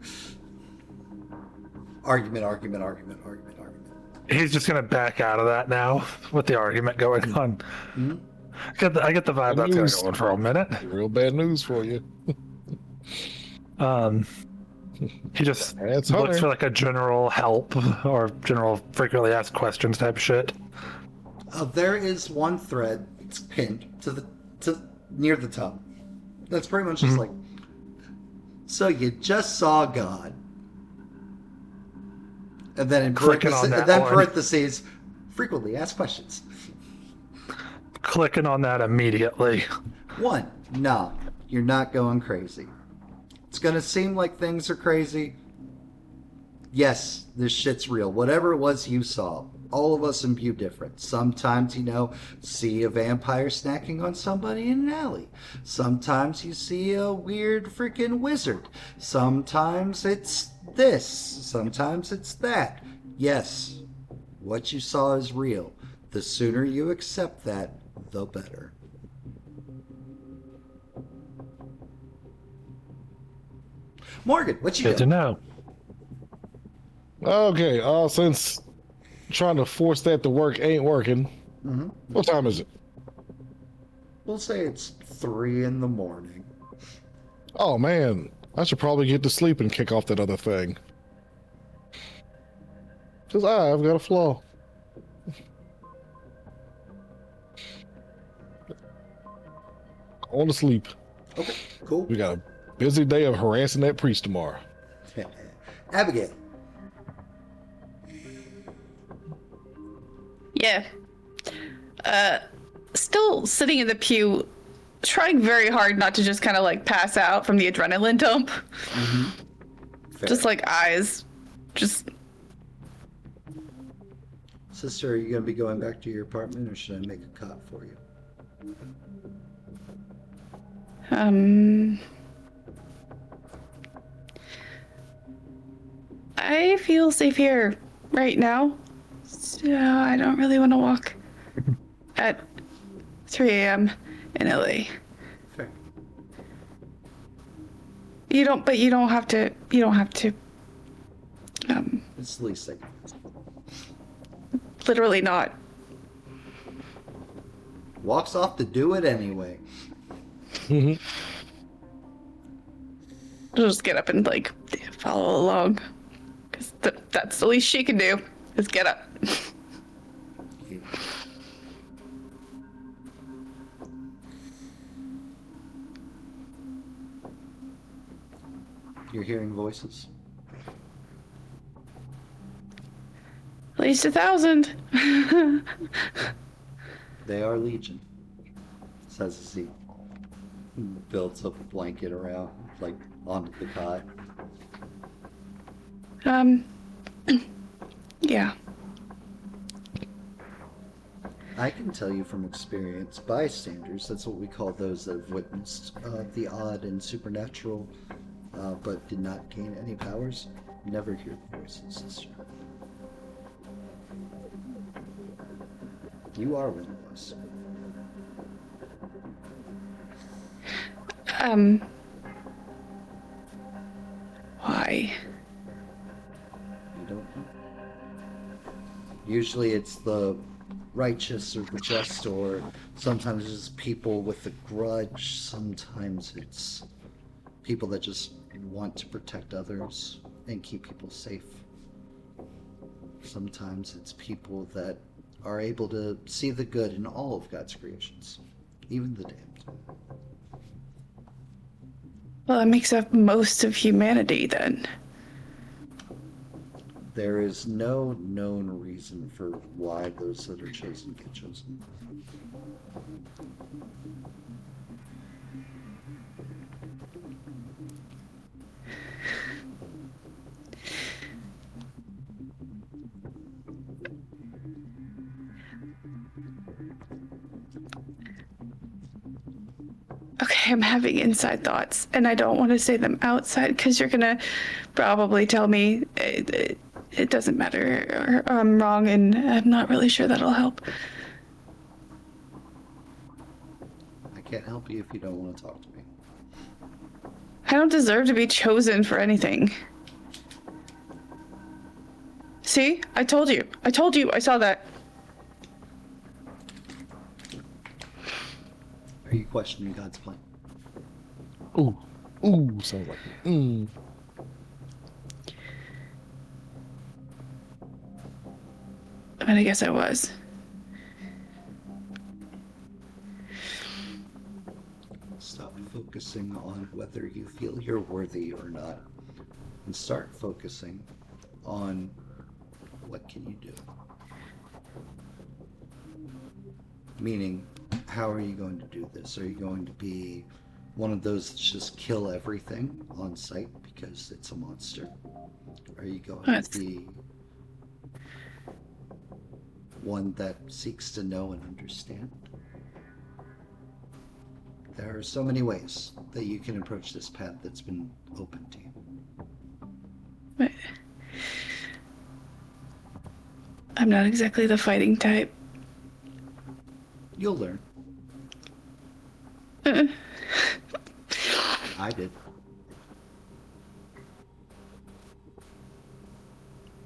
Argument. He's just gonna back out of that now with the argument going on. I get the vibe that's gonna go on for a minute. Real bad news for you. He just That's looks Hunter. for like a general help or general frequently asked questions type shit. There is one thread that's pinned to near the top. That's pretty much just like. So you just saw God, and then in Clicking on that one. parentheses, frequently asked questions. Clicking on that immediately. 1, nah, you're not going crazy. It's gonna seem like things are crazy. Yes, this shit's real. Whatever it was you saw, all of us imbue different. Sometimes, see a vampire snacking on somebody in an alley. Sometimes you see a weird freaking wizard. Sometimes it's this. Sometimes it's that. Yes, what you saw is real. The sooner you accept that, the better. Morgan, what you Good to doing? know. Okay, since trying to force that to work ain't working, what time is it? We'll say it's 3 in the morning. Oh man, I should probably get to sleep and kick off that other thing. Because I've got a flaw. Going to sleep. Okay, cool. We got a busy day of harassing that priest tomorrow. Abigail. Yeah. Still sitting in the pew, trying very hard not to just kind of like pass out from the adrenaline dump. Fair. Just like eyes, just. Sister, are you going to be going back to your apartment, or should I make a cot for you? I feel safe here right now, so I don't really want to walk at 3 a.m. in LA. Fair. You don't have to. It's the least I can. Literally not. Walks off to do it anyway. I'll just get up and like follow along, because that's the least she can do is get up. You're hearing voices. At least 1,000. They are legion. Says as he builds up a blanket around, like, onto the cot. Yeah. I can tell you from experience, bystanders, that's what we call those that have witnessed the odd and supernatural, but did not gain any powers, never hear the voices, sister. You are one of us. Why? You don't know. Usually it's the righteous or the just, or sometimes it's people with a grudge, sometimes it's people that just want to protect others and keep people safe. Sometimes it's people that are able to see the good in all of God's creations, even the damned. Well, that makes up most of humanity then. There is no known reason for why those that are chosen get chosen. Okay, I'm having inside thoughts, and I don't want to say them outside because you're gonna probably tell me it doesn't matter, or I'm wrong, and I'm not really sure that'll help. I can't help you if you don't want to talk to me. I don't deserve to be chosen for anything. See? I told you. I saw that. Are you questioning God's plan? Ooh, sounds like it. I mean, I guess I was. Stop focusing on whether you feel you're worthy or not, and start focusing on what can you do. Meaning, how are you going to do this? Are you going to be one of those that just kill everything on sight because it's a monster? Are you going to be one that seeks to know and understand? There are so many ways that you can approach this path that's been open to you. But I'm not exactly the fighting type. You'll learn. I did.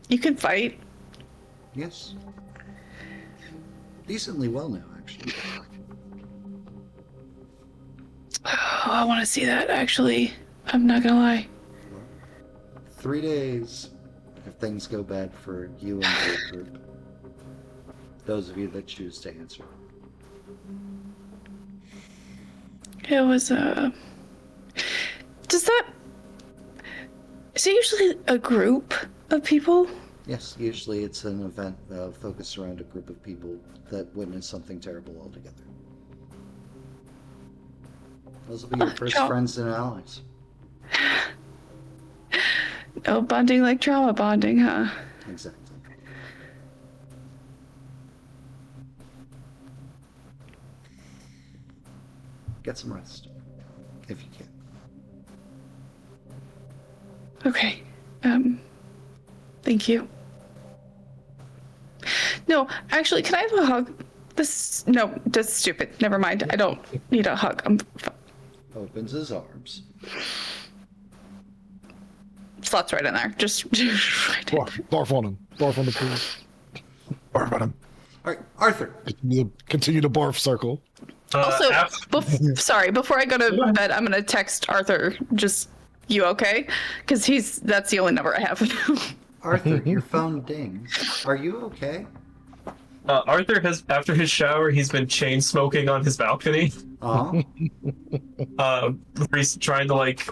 You can fight. Yes. Decently well now, actually. Oh, I want to see that, actually. I'm not gonna lie. 3 days if things go bad for you and your group. Those of you that choose to answer. It was, Is it usually a group of people? Yes, usually it's an event focused around a group of people that witness something terrible altogether. Those will be your first friends and allies. No bonding like trauma bonding, huh? Exactly. Get some rest, if you can. Okay. Thank you. No, actually, can I have a hug? No, that's stupid. Never mind. I don't need a hug. Opens his arms. Slot's right in there. Just right in. Barf on him. Barf on the pool. Barf on him. All right, Arthur. Continue the barf circle. Also, sorry, before I go to bed, I'm gonna text Arthur. Just, you okay? Because that's the only number I have. Arthur, your phone dings. Are you okay? Arthur has, after his shower, he's been chain smoking on his balcony. He's trying to like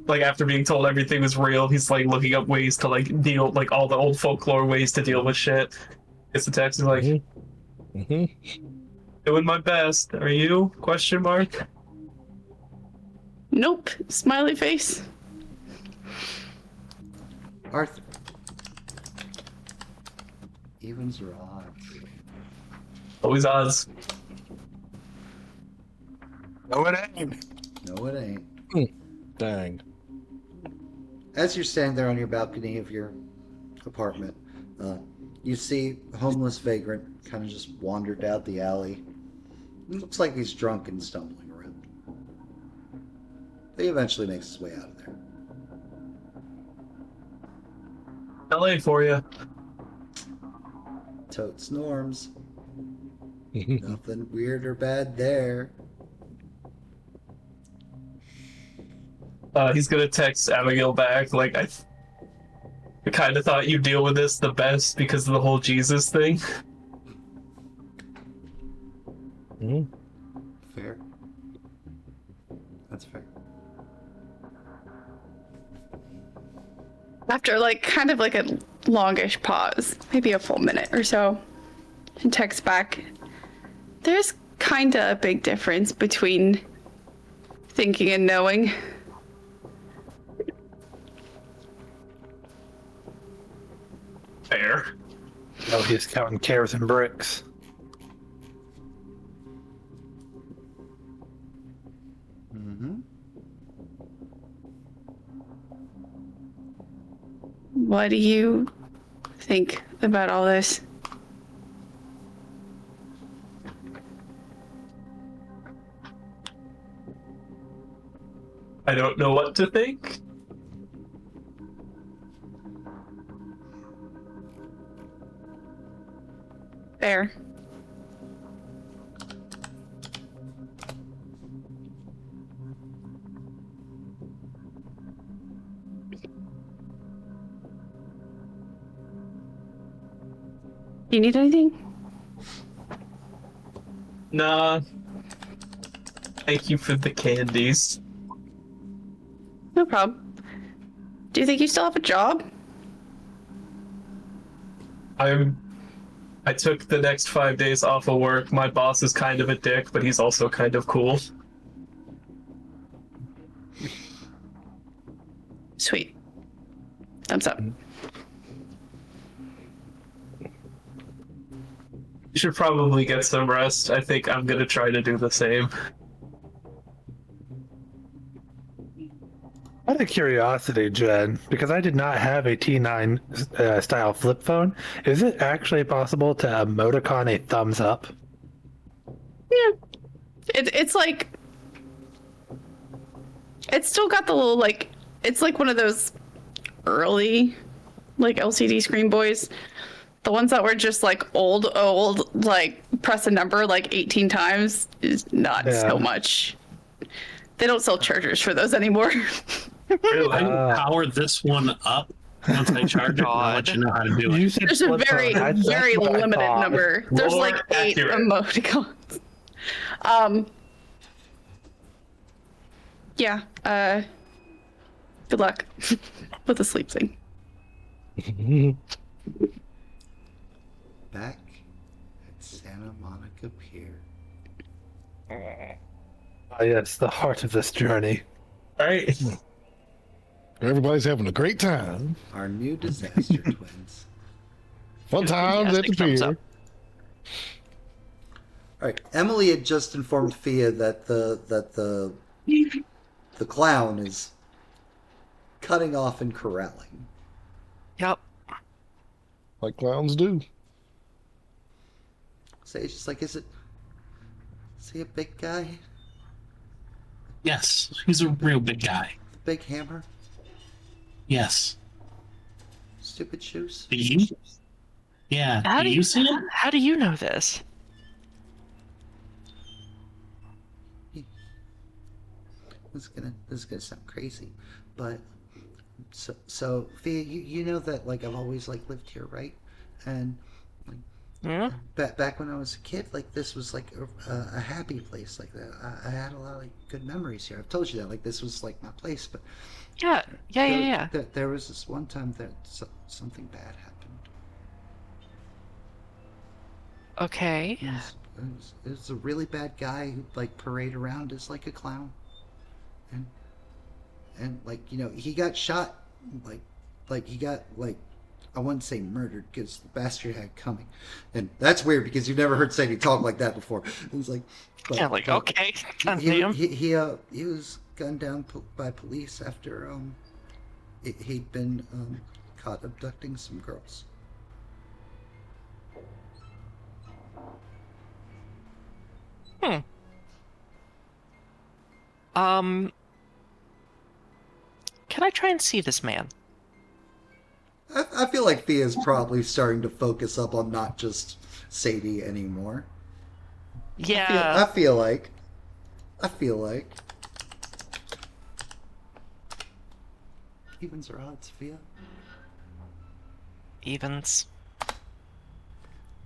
after being told everything was real, he's like looking up ways to like deal, like all the old folklore ways to deal with shit. Gets the text, he's like, doing my best. Are you? Question mark. Nope. Smiley face. Arthur. Evens or odds? Always odds. No, it ain't. No, it ain't. Dang. As you're standing there on your balcony of your apartment, you see a homeless vagrant kind of just wandered out the alley. It looks like he's drunk and stumbling around. But he eventually makes his way out of there. LA for you. Totes norms. Nothing weird or bad there. He's gonna text Abigail back, like, I kind of thought you'd deal with this the best because of the whole Jesus thing. Fair. That's fair. After kind of a longish pause, maybe a full minute or so, and text back, there's kind of a big difference between thinking and knowing. Fair. Oh, he's counting carrots and bricks. What do you think about all this? I don't know what to think. Fair. You need anything? Nah. Thank you for the candies. No problem. Do you think you still have a job? I took the next 5 days off of work. My boss is kind of a dick, but he's also kind of cool. Sweet. Thumbs up. You should probably get some rest. I think I'm gonna try to do the same. Out of curiosity, Jen, because I did not have a T9 style flip phone, is it actually possible to emoticon a thumbs up? Yeah. It's like... It's still got the little, it's like one of those early, LCD Screen Boys. The ones that were just, old, press a number, 18 times is not so much. They don't sell chargers for those anymore. I can power this one up once I charge it. I'll let you know how to do it. There's a very, very limited number. There's More 8 emoticons. Yeah. Good luck with the sleep thing. Back at Santa Monica Pier. Ah, yes, the heart of this journey. Right. Everybody's having a great time. Our new disaster twins. Fun times at the Enthusiastic thumbs pier. up. All right. Emily had just informed Fia that the clown is cutting off and corralling. Yep. Like clowns do. Sage is like, is he a big guy? Yes, he's a real big guy. The big hammer? Yes. Stupid shoes? Do you? Yeah. How do you see him? How do you know this? This is gonna sound crazy, but so Fia, you know that like I've always like lived here, right? And Hmm? back when I was a kid, like this was like a happy place like that. I had a lot of like good memories here. I've told you that like this was like my place, but Yeah. there was this one time that something bad happened. Okay. It was a really bad guy who like parade around as like a clown, and like he got shot, like he got like I wouldn't say murdered because the bastard had it coming, and that's weird because you've never heard Sadie talk like that before. It was like, Yeah, like, okay. he Damn. he was gunned down by police after he'd been caught abducting some girls. Can I try and see this man? I feel like Fia's probably starting to focus up on not just Sadie anymore. Yeah. I feel like. Evens or odds, Fia? Evens.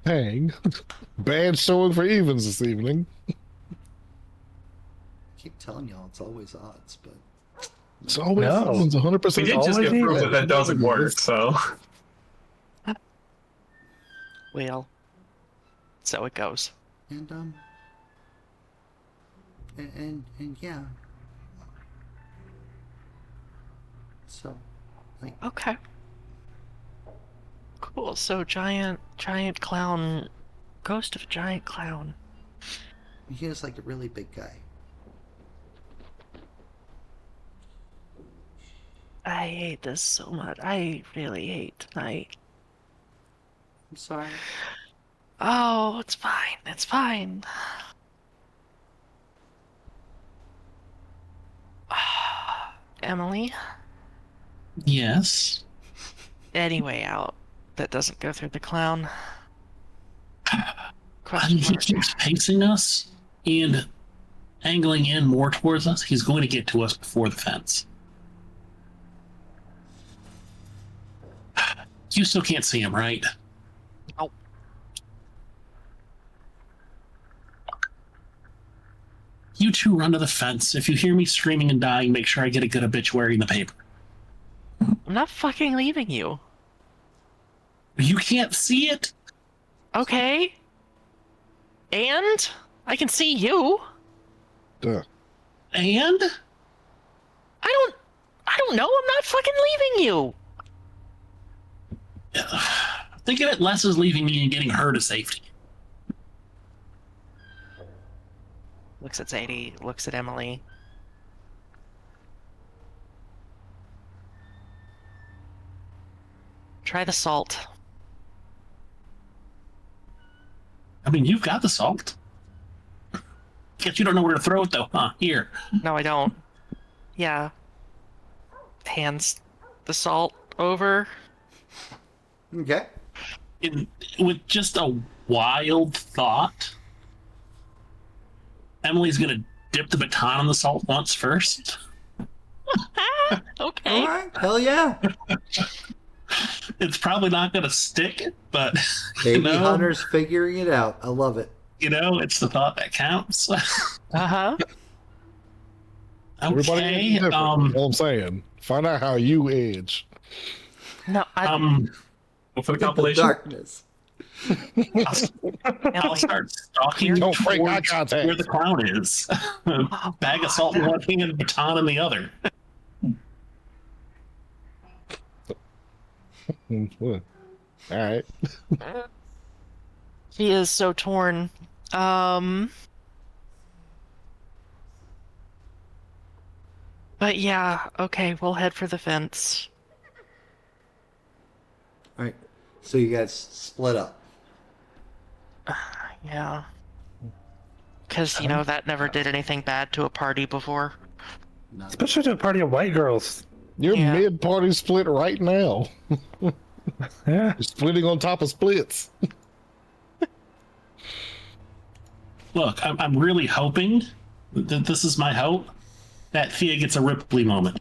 Dang. Bad showing for evens this evening. I keep telling y'all it's always odds, but It's always No. evens, 100%. We did just always get proof even. that doesn't work, so. Well, so it goes. and and yeah. So, like, Okay. Cool. So giant clown, ghost of a giant clown. he was like a really big guy. I hate this so much. I really hate tonight. I'm sorry. Oh, it's fine. It's fine. Emily, Yes. any way out that doesn't go through the clown? I Question mean, he mark. keeps pacing us and angling in more towards us. He's going to get to us before the fence. You still can't see him, right? Oh. You two run to the fence. If you hear me screaming and dying, make sure I get a good obituary in the paper. I'm not fucking leaving you. You can't see it? Okay. And I can see you. Duh. And? I don't know. I'm not fucking leaving you. Think of it less as leaving me and getting her to safety. Looks at Sadie, looks at Emily. Try the salt. I mean, you've got the salt. Guess you don't know where to throw it, though, huh? Here. No, I don't. Yeah. Hands the salt over. Okay. With just a wild thought, Emily's gonna dip the baton in the salt once first. Okay. All right. Hell yeah. It's probably not gonna stick, but Baby Hunter's figuring it out. I love it. it's the thought that counts. Uh-huh. Everybody Okay. is different. All I'm saying. Find out how you edge. No, For the The compilation. darkness. I'll start stalking Don't break eye towards contact. where the clown is. Bag of salt in one hand, baton in the other. All right. he is so torn. But yeah, okay, we'll head for the fence. All right. So you guys split up. Yeah. Because, you know, that never did anything bad to a party before. Not Especially to a party of white girls. You're Yeah. mid-party split right now. Yeah. You're splitting on top of splits. Look, I'm really hoping that this is my hope that Thea gets a Ripley moment.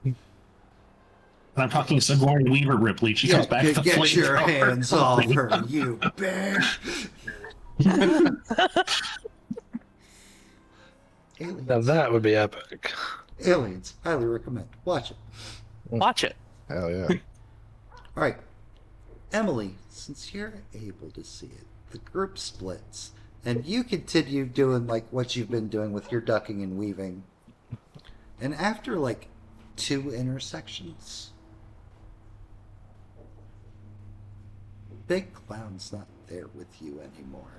And I'm talking Sigourney Weaver Ripley. She comes back to the get your flamethrower. hands off her, you bitch. Aliens. Now that would be epic. Aliens. Highly recommend. Watch it. Watch it. Hell yeah. All right. Emily, since you're able to see it, the group splits. And you continue doing like what you've been doing with your ducking and weaving. And after like 2 intersections, Big Clown's not there with you anymore.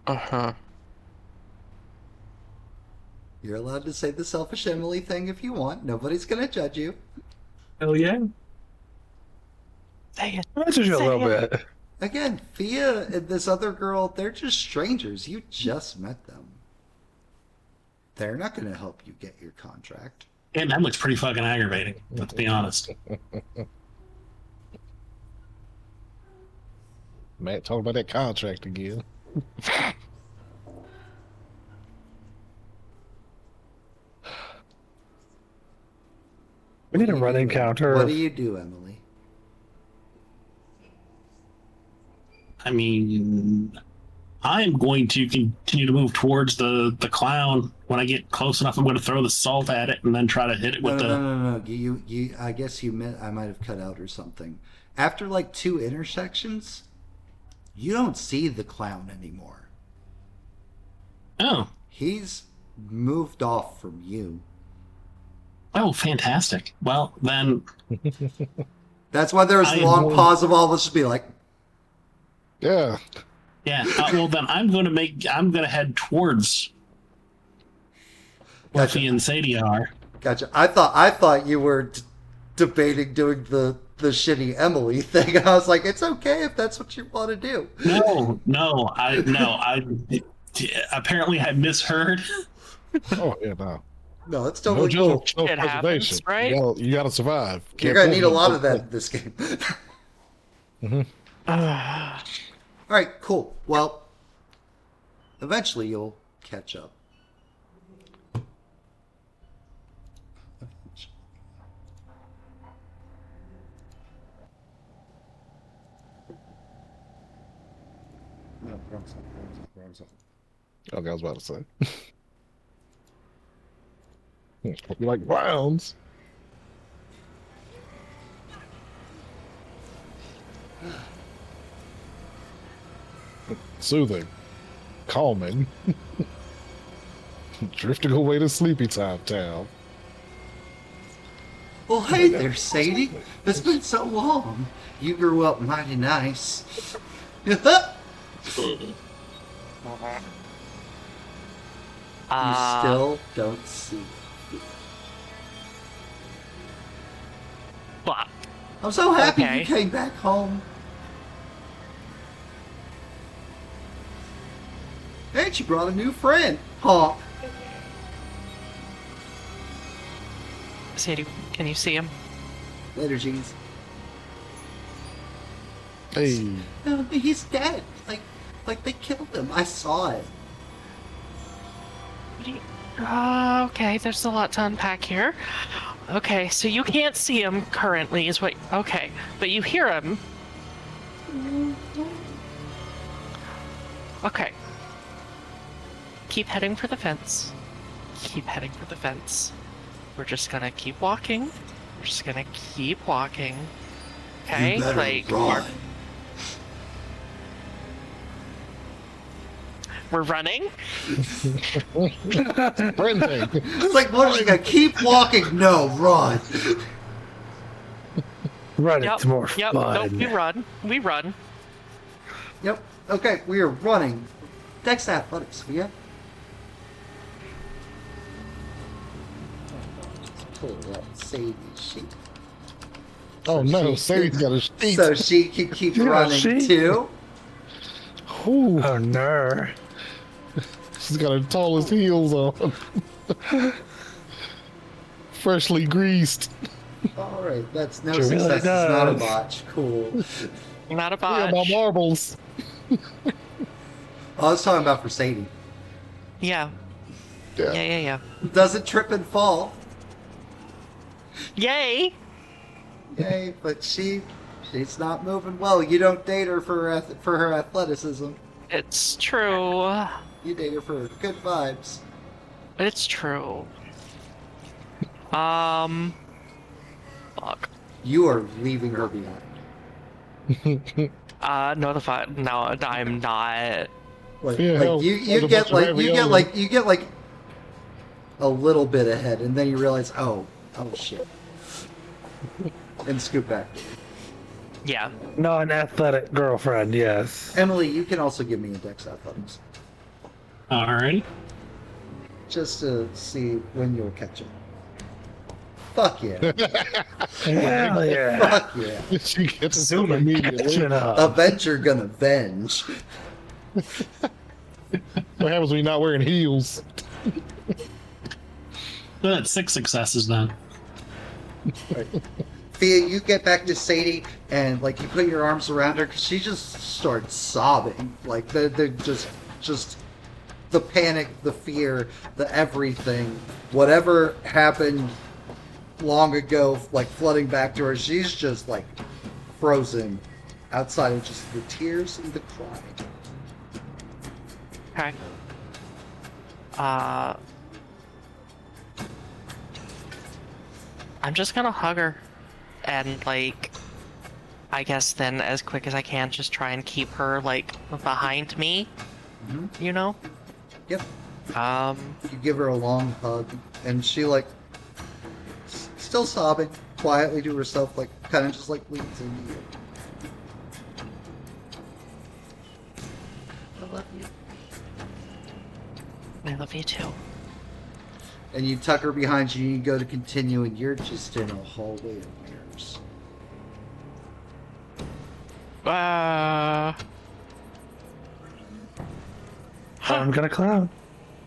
Uh-huh. You're allowed to say the selfish Emily thing if you want. Nobody's gonna judge you. Hell yeah. Dang it. Matches you a Say little it. bit. Again, Thea and this other girl, they're just strangers. You just met them. They're not gonna help you get your contract. And that looks pretty fucking aggravating, let's be honest. Matt, talk about that contract again. We need a What do you running do? counter. What do you do, Emily? I mean, I'm going to continue to move towards the clown. When I get close enough, I'm going to throw the salt at it and then try to hit it with No. You. I guess you meant I might have cut out or something. After like 2 intersections, you don't see the clown anymore. Oh, He's moved off from you. oh, fantastic. Well, then, That's why there was I a am long going- pause of all of us to be like, Yeah. yeah. Well, then I'm going to head towards where Gotcha. Fee and Sadie are. Gotcha. I thought you were debating doing the shitty Emily thing. I was like, it's okay if that's what you want to do. No. I apparently I misheard. Oh, yeah, no. No, it's No totally cool. joke, no It happens, preservation. right? You gotta survive. You're Can't gonna pull need a them. lot of that in this game. Uh, All right, cool. Well, eventually you'll catch up. Okay, I was about to say. You like clowns? Soothing. Calming. Drifting away to Sleepy Time Town. Well, hey there, Sadie. It's been so long. You grew up mighty nice. You still don't see. but I'm so happy Okay. you came back home. And you brought a new friend. Honk. Sadie, can you see him? Later, jeans. Hey. No, he's dead. Like, Like, they killed him. I saw it. Okay, there's a lot to unpack here. Okay, so you can't see him currently, is what. Okay, but you hear him. Okay. Keep heading for the fence. Keep heading for the fence. We're just gonna keep walking. We're just gonna keep walking. Okay? You better Like, run. we're running? Sprinting. It's like, what are we gonna keep walking? No, run. Run, Yep. it's more Yep. fun. Nope, we run. We run. Yep. Okay, we are running. Dex athletics, yeah? Pull up Sadie's sheet. Oh no, she- Sadie's got a sheet. So she can keep You got a running sheet? too. Ooh, Oh no. she's got her tallest heels on. Freshly greased. Alright, that's no She really success. It's not a does. botch. Cool. Not a Yeah, my botch. marbles. I was talking about for Sadie. Yeah. Yeah. Yeah. Doesn't trip and fall. Yay! Yay, but she's not moving well. You don't date her for her athleticism. It's true. You date her for good vibes. It's true. Fuck. You are leaving her behind. No, I'm not. Like, Yeah, like hell, you like a get bunch of ravioli. you get like a little bit ahead, and then you realize, oh shit, and scoot back. Yeah. Non-athletic girlfriend, yes. Emily, you can also give me a Dex athletics, Alright. just to see when you'll catch it. Fuck yeah! Hell yeah. Fuck yeah! She gets it Zoom and immediately. catching up. Avenger gonna venge. What happens when you're not wearing heels? That's 6 successes then. Thea, you get back to Sadie, and like you put your arms around her, because she just starts sobbing. Like they're just the panic, the fear, the everything, whatever happened long ago, like flooding back to her. She's just like frozen outside of just the tears and the crying. Okay. I'm just gonna hug her and like I guess then as quick as I can just try and keep her like behind me. You know? Yep. Um You give her a long hug, and she like still sobbing quietly to herself, like kind of just like leans into you. I love you. I love you too. And you tuck her behind you, and you go to continue, and you're just in a hallway of mirrors. I'm gonna clown.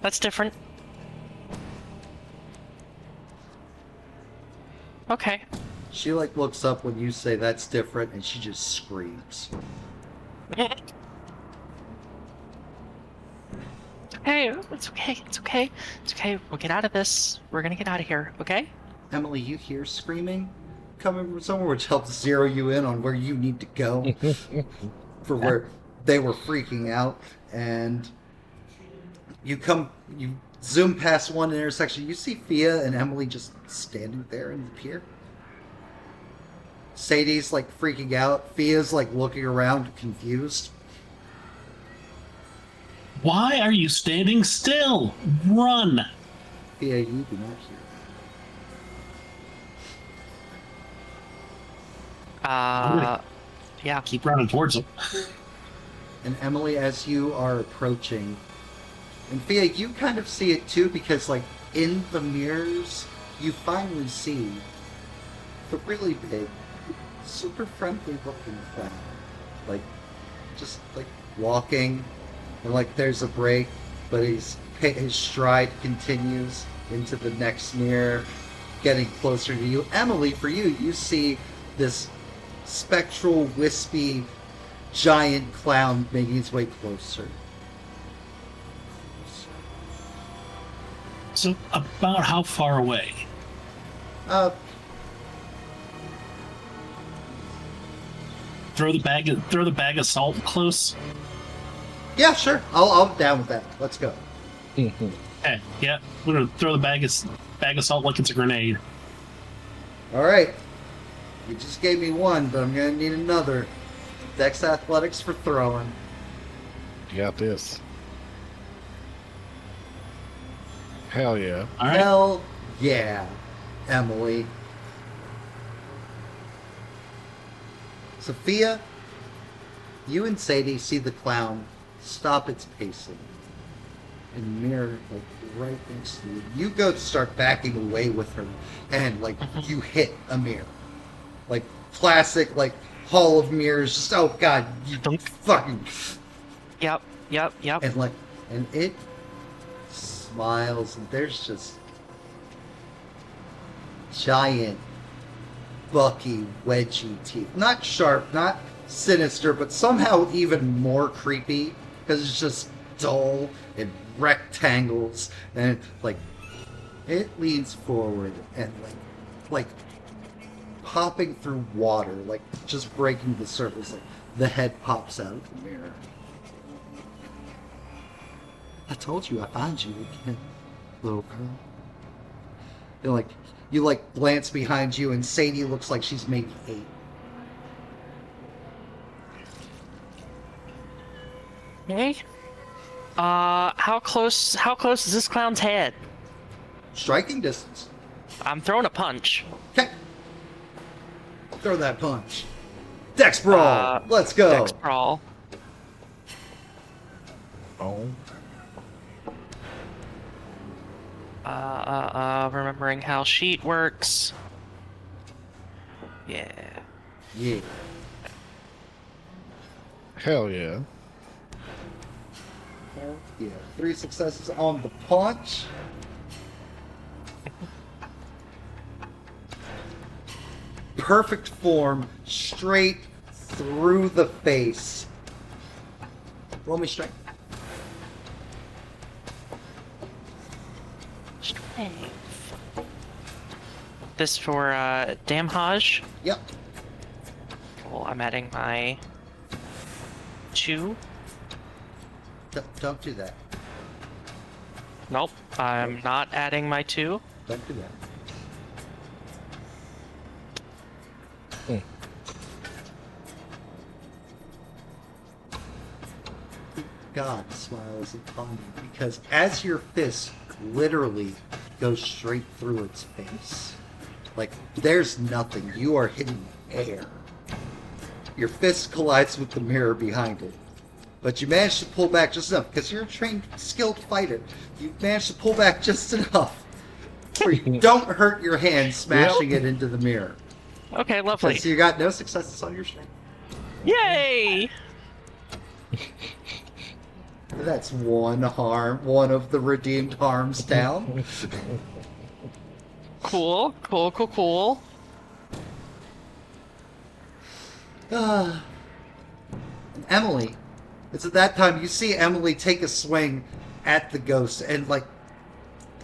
That's different. Okay. She like looks up when you say that's different, and she just screams. Hey, it's okay. It's okay. It's okay. We'll get out of this. We're gonna get out of here. Okay? Emily, you hear screaming coming from somewhere, which helps zero you in on where you need to go for where they were freaking out. And you zoom past one intersection. You see Fia and Emily just standing there in the pier. Sadie's like freaking out. Fia's like looking around confused. Why are you standing still? Run! Fia, you do not hear. Yeah. Keep running towards him. And Emily, as you are approaching, and Fia, you kind of see it too, because like in the mirrors, you finally see the really big, super friendly looking clown. Like, just like walking, and like there's a break, but his stride continues into the next mirror, getting closer to you. Emily, for you, you see this spectral, wispy giant clown making its way closer. So about how far away? Throw the bag of salt close. Yeah, sure. I'll be down with that. Let's go. Okay, yeah, we're gonna throw the bag of salt like it's a grenade. All right. You just gave me one, but I'm gonna need another. Dex athletics for throwing. You got this. Hell yeah. All right. Hell yeah, Emily. Sophia, you and Sadie see the clown stop its pacing and mirror like right next to you. You go to start backing away with her, and like you hit a mirror, like classic like Hall of Mirrors. Just oh god, you don't fucking. Yep. And it smiles, and there's just giant, bucky, wedgy teeth. Not sharp, not sinister, but somehow even more creepy because it's just dull and rectangles, and like it leans forward and like popping through water, like just breaking the surface. Like the head pops out of the mirror. I told you I found you again, little girl. You like glance behind you, and Sadie looks like she's maybe 8. Okay. How close is this clown's head? Striking distance. I'm throwing a punch. Okay. Throw that punch. Dex brawl. Let's go. Dex brawl. Oh. Remembering how sheet works. Yeah. Yeah. Hell yeah. Hell yeah. 3 successes on the punch. Perfect form, straight through the face. Roll me strength. Strength. This for damage. Yep. Cool. I'm adding my 2. Don't do that. Nope. I'm not adding my 2. Don't do that. God smiles upon you because as your fist literally goes straight through its face, like there's nothing, you are hitting air. Your fist collides with the mirror behind it, but you manage to pull back just enough because you're a trained, skilled fighter. You manage to pull back just enough where you don't hurt your hand smashing it into the mirror. Okay, lovely. So you got no successes on your strength. Yay! That's one harm, one of the redeemed harms down. Cool. Emily, it's at that time you see Emily take a swing at the ghost, and like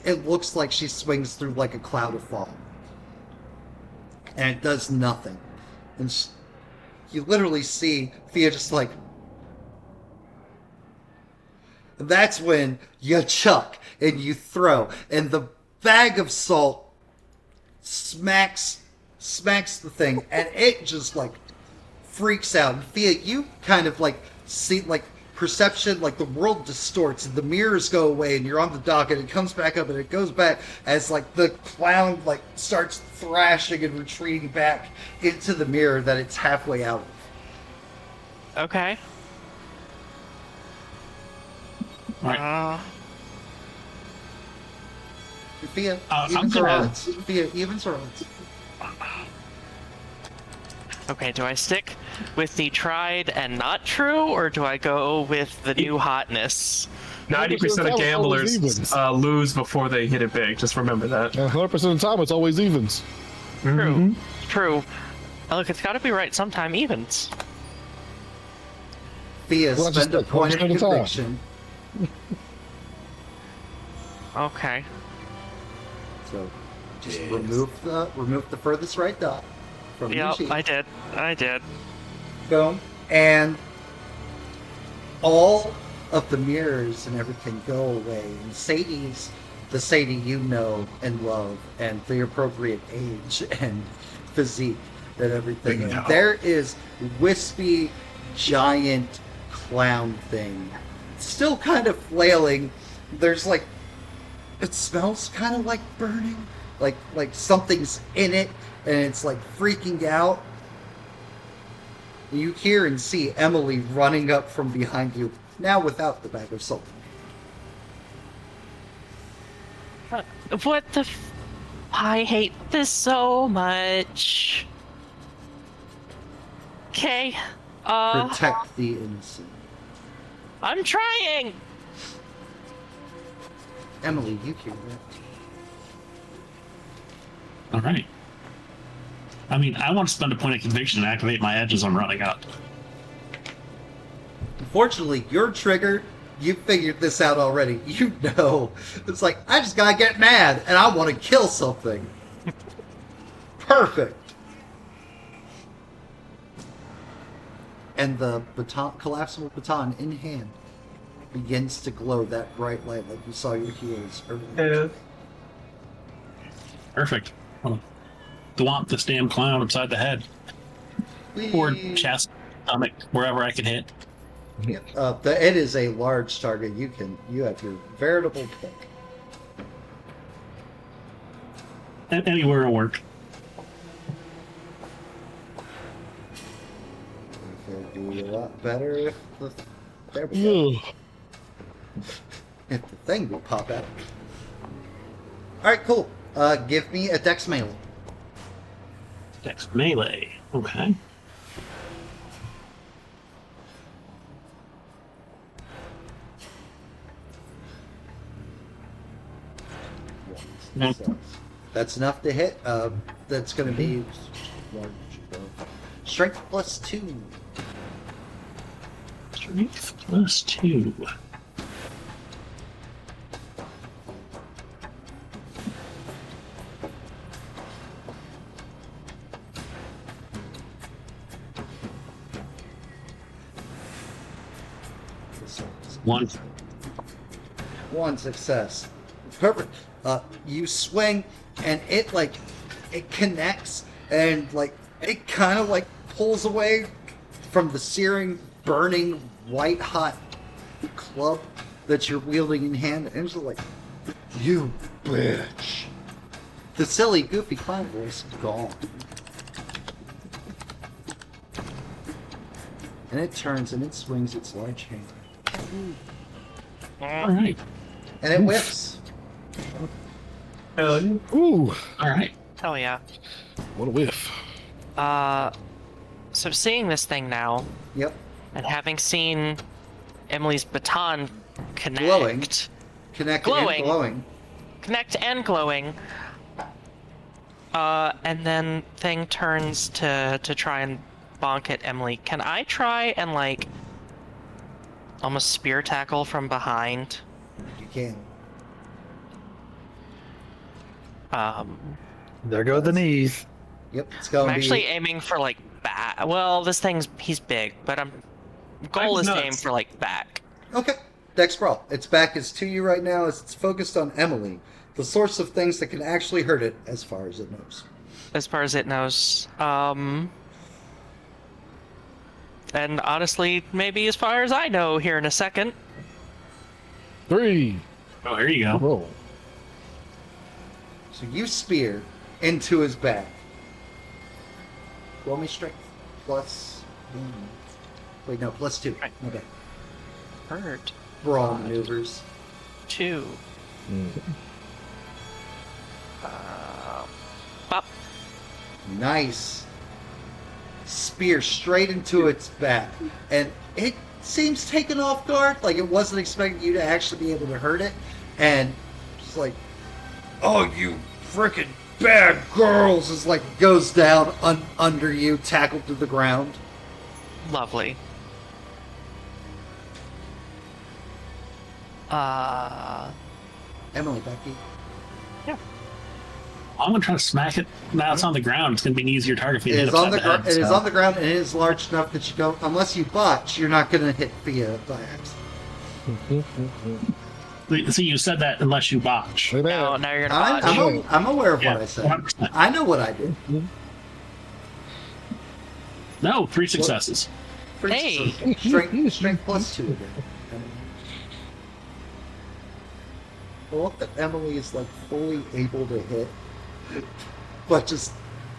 it looks like she swings through like a cloud of foam, and it does nothing. And you literally see Thea just like. And that's when you chuck and you throw, and the bag of salt smacks the thing, and it just like freaks out. And Thea, you kind of like see like perception, like the world distorts, and the mirrors go away, and you're on the dock, and it comes back up, and it goes back as like the clown like starts thrashing and retreating back into the mirror that it's halfway out of. Okay. Right. Thea, I'm evens or gonna- odds? Thea, evens or odds? Okay, do I stick with the tried and not true, or do I go with the new hotness? 90% of gamblers evens. lose before they hit it big. Just remember that. 100% of the time, it's always evens. True. Oh, look, it's got to be right sometime. Evens. Thea, Well, spend a point of at a time. conviction. Okay. So just remove the furthest right dot from your Yep, sheet. I did. Boom. And all of the mirrors and everything go away. And the Sadie you know and love, and the appropriate age and physique and everything. And there is wispy, giant clown thing. Still kind of flailing. There's like, it smells kind of like burning. Like something's in it and it's like freaking out. You hear and see Emily running up from behind you, now without the bag of salt. What the I hate this so much. Okay. Protect the innocent. I'm trying. Emily, you hear that? All right. I mean, I want to spend a point of conviction and activate my edge as I'm running up. Unfortunately, your trigger, you figured this out already. You know. It's like, I just gotta get mad and I want to kill something. Perfect. And the baton, collapsible baton in hand begins to glow that bright light like you saw your heels earlier. Yeah. Perfect. Thwomp this damn clown upside the head. Or chest, stomach, wherever I can hit. It is a large target. You have your veritable pick. Anywhere will work. It'd be a lot better if there we go. If the thing will pop out. Alright, cool. Give me a dex melee. Dex melee. Okay. So, that's enough to hit. That's going to be large. Strength plus 2. Strength plus 2. One success. Perfect. You swing, and it connects, and it kind of pulls away from the searing, burning, white hot club that you're wielding in hand, and it's like, you bitch. The silly, goofy clown voice is gone. And it turns and it swings its large hand. All right. And it whiffs. Hell yeah. Ooh, All right. Hell yeah. what a whiff. So seeing this thing now, Yep. and having seen Emily's baton connect, Glowing. Connected Glowing. and glowing. connect and glowing, and then thing turns to try and bonk at Emily. Can I try and almost spear tackle from behind? You can. There go the knees. Yep. It's going I'm to actually be. aiming for back. Well, he's big, but goal is to aim nuts. for back. Okay. Dex brawl. Its back is to you right now as it's focused on Emily, the source of things that can actually hurt it as far as it knows. As far as it knows. And honestly, maybe as far as I know here in a second. 3. Oh, here you go. Roll. So you spear into his back. Roll me strength. Plus 1. Wait, no, plus 2. Right. Okay. Hurt. Brawl maneuvers. 2. Bop. Nice. Spear straight into its back. And it seems taken off guard. It wasn't expecting you to actually be able to hurt it. And just oh, you freaking bad girls, is goes down under you, tackled to the ground. Lovely. Emily, Becky. I'm gonna try to smack it. Now it's on the ground. It's gonna be an easier target for you It to is hit on upside the head, It is so- on the ground, and it is large enough that you don't. Unless you botch, you're not going to hit Thea by accident. See, you said that unless you botch. Look at No, that. now you're gonna botch. I'm aware of Yeah, what I said. 100%. I know what I did. No, 3 successes. Hey. Strength plus 2 again. I love that Emily is like fully able to hit, but just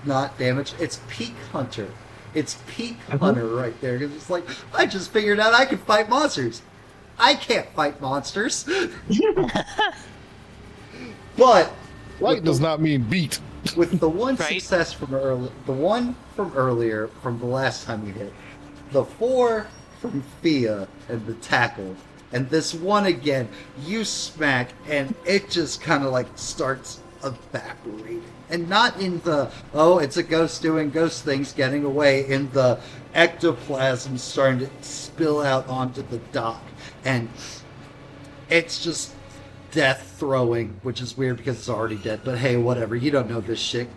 not damage. It's peak hunter. It's peak hunter right there. 'Cause it's like, I just figured out I can fight monsters. I can't fight monsters. But Light does not mean beat. with the one Right. success from earlier, from the last time you hit, the 4 from Thea and the tackle, and this one again, you smack, and it just kind of like starts evaporating. And not in the, oh, it's a ghost doing ghost things, getting away, in the ectoplasm starting to spill out onto the dock. And it's just death throwing, which is weird because it's already dead, but hey, whatever, you don't know this shit.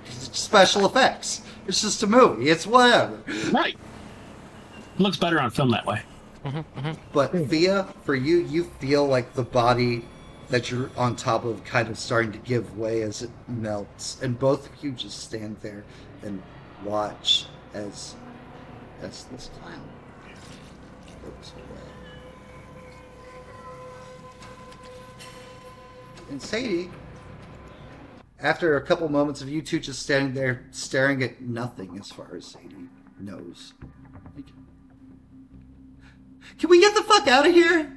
It's special effects. It's just a movie. It's whatever. Right. It looks better on film that way. But Thea, for you, you feel like the body that you're on top of kind of starting to give way as it melts, and both of you just stand there and watch as this clown floats away. And Sadie, after a couple moments of you two just standing there staring at nothing as far as Sadie knows, like, can we get the fuck out of here?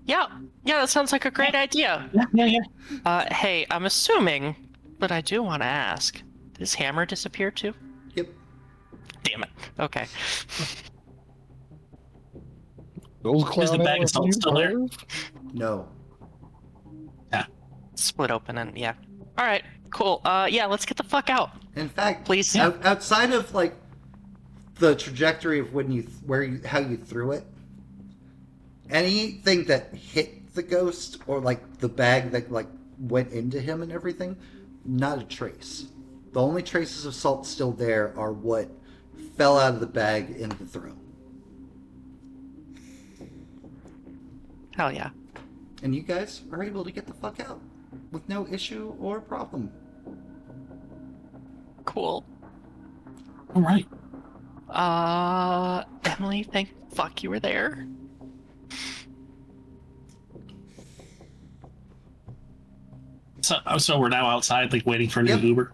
Yeah, that sounds like a great idea. Yeah. Hey, I'm assuming, but I do want to ask, did his hammer disappear too? Yep. Damn it. Okay. Those clown Is the bag of arrows salt you still there? curve? No. Split open and yeah. All right, cool. Yeah, let's get the fuck out. In fact, Please. outside of like the trajectory of how you threw it, anything that hit the ghost or like the bag that like went into him and everything, not a trace. The only traces of salt still there are what fell out of the bag in the throw. Hell yeah. And you guys are able to get the fuck out with no issue or problem. Cool. All right. Emily, thank fuck you were there. So we're now outside, like waiting for a new Yep. Uber.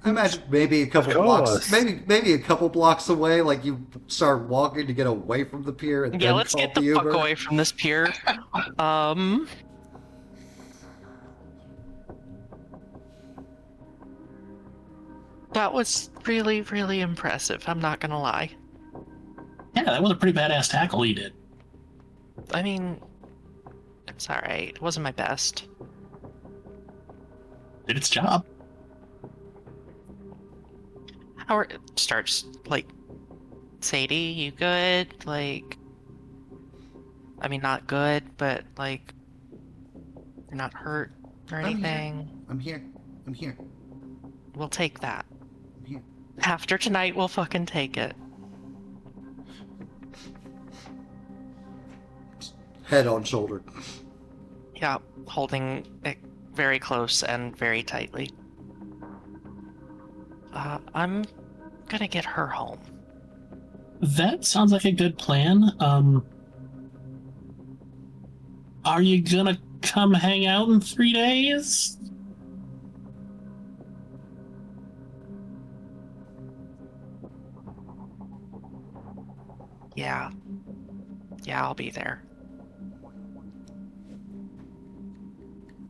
I imagine maybe a couple Of blocks, course. maybe a couple blocks away. Like you start walking to get away from the pier, and Yeah, then let's call get the fuck Uber. away from this pier. That was really, really impressive. I'm not gonna lie. Yeah, that was a pretty badass tackle he did. I mean, it's alright. It wasn't my best. Did its job. Howard starts, like, Sadie, you good? Like, I mean, not good, but, like, you're not hurt or I'm here. anything. I'm here. We'll take that. I'm here. After tonight, we'll fucking take it. Head on shoulder. Yeah, holding it very close and very tightly. I'm gonna get her home. That sounds like a good plan. Are you gonna come hang out in 3 days? Yeah. Yeah, I'll be there.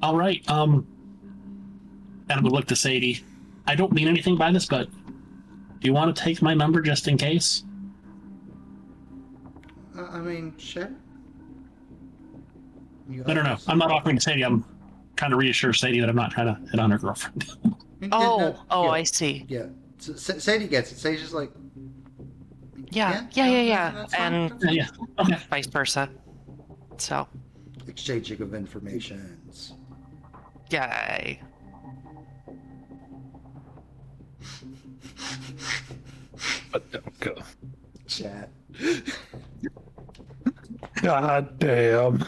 All right. And I'm gonna look to Sadie. I don't mean anything by this, but do you want to take my number just in case? I mean, sure. No. I'm not offering to Sadie. I'm trying to reassure Sadie that I'm not trying to hit on her girlfriend. I see. Yeah. So, Sadie gets it. Sadie's just like, Yeah. that's fine, And that's fine. Yeah. Okay. vice versa. So, Exchanging of informations. yay. Chat. God damn.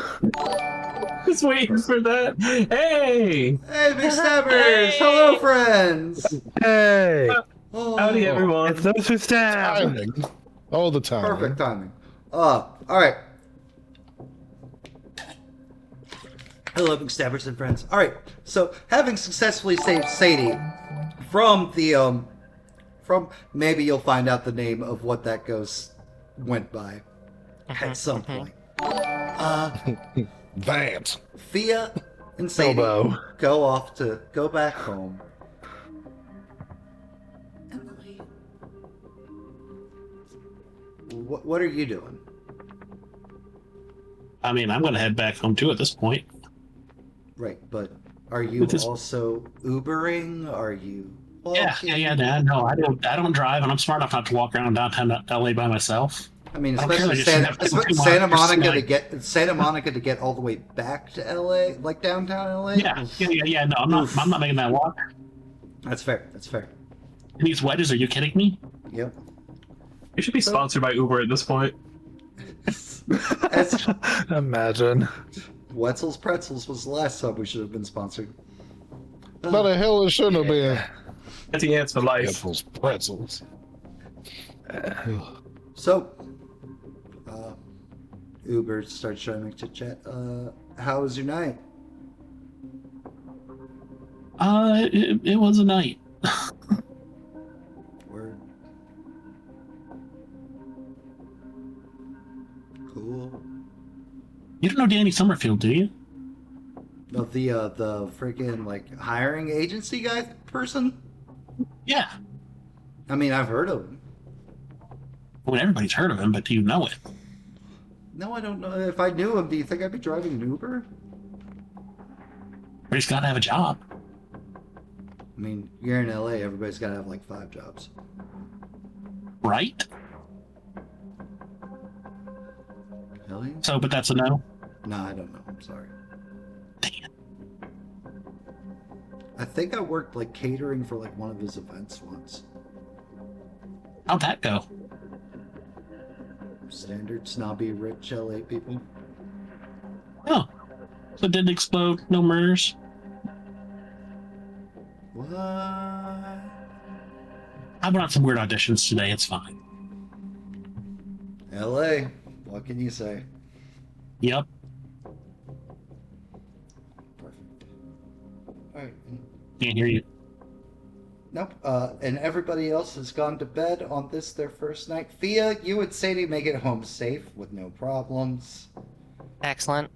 Just waiting for that. Hey, Hey, Big Stabbers! Hello, friends! Hey, Oh, howdy everyone. it's those who stab. Timing. All the time. perfect timing. Alright. Hello, Big Stabbers and friends. Alright, so having successfully saved Sadie from the, from maybe you'll find out the name of what that ghost went by at some point. That. Thea and Sadie Elbow. go back home. Emily, what are you doing? I mean, I'm going to head back home too at this point. Right, but are you With this- also Ubering? Are you Yeah, walking? no, I don't drive, and I'm smart enough not to walk around downtown LA by myself. I mean, I don't care, especially I just have to Santa, do Santa my- Monica Santa Monica to get all the way back to LA, like downtown LA. Yeah. No, I'm not making that walk. That's fair. That's fair. And these wedges, are you kidding me? Yep. You should be sponsored by Uber at this point. As Imagine. Wetzel's Pretzels was the last time we should have been sponsored. No, the hell it shouldn't have been. That's the answer for life. Pretzels, pretzels. So, Uber starts trying to make chit chat. How was your night? It was a night. Word. Cool. You don't know Danny Summerfield, do you? No, the freaking like hiring agency guy person. Yeah. I mean, I've heard of him. Well, everybody's heard of him, but do you know it? No, I don't know. If I knew him, do you think I'd be driving an Uber? But he's got to have a job. I mean, you're in LA. Everybody's got to have like 5 jobs. Right? Really? So, but that's a no. No, I don't know. I'm sorry. Damn. I think I worked like catering for like one of his events once. How'd that go? Standard snobby rich LA people. Oh. So it didn't explode? No murders? What? I've run some weird auditions today. It's fine. LA. What can you say? Yep. Perfect. Alright. Can't hear you. Nope. And everybody else has gone to bed on this their first night. Thea, you and Sadie make it home safe with no problems. Excellent.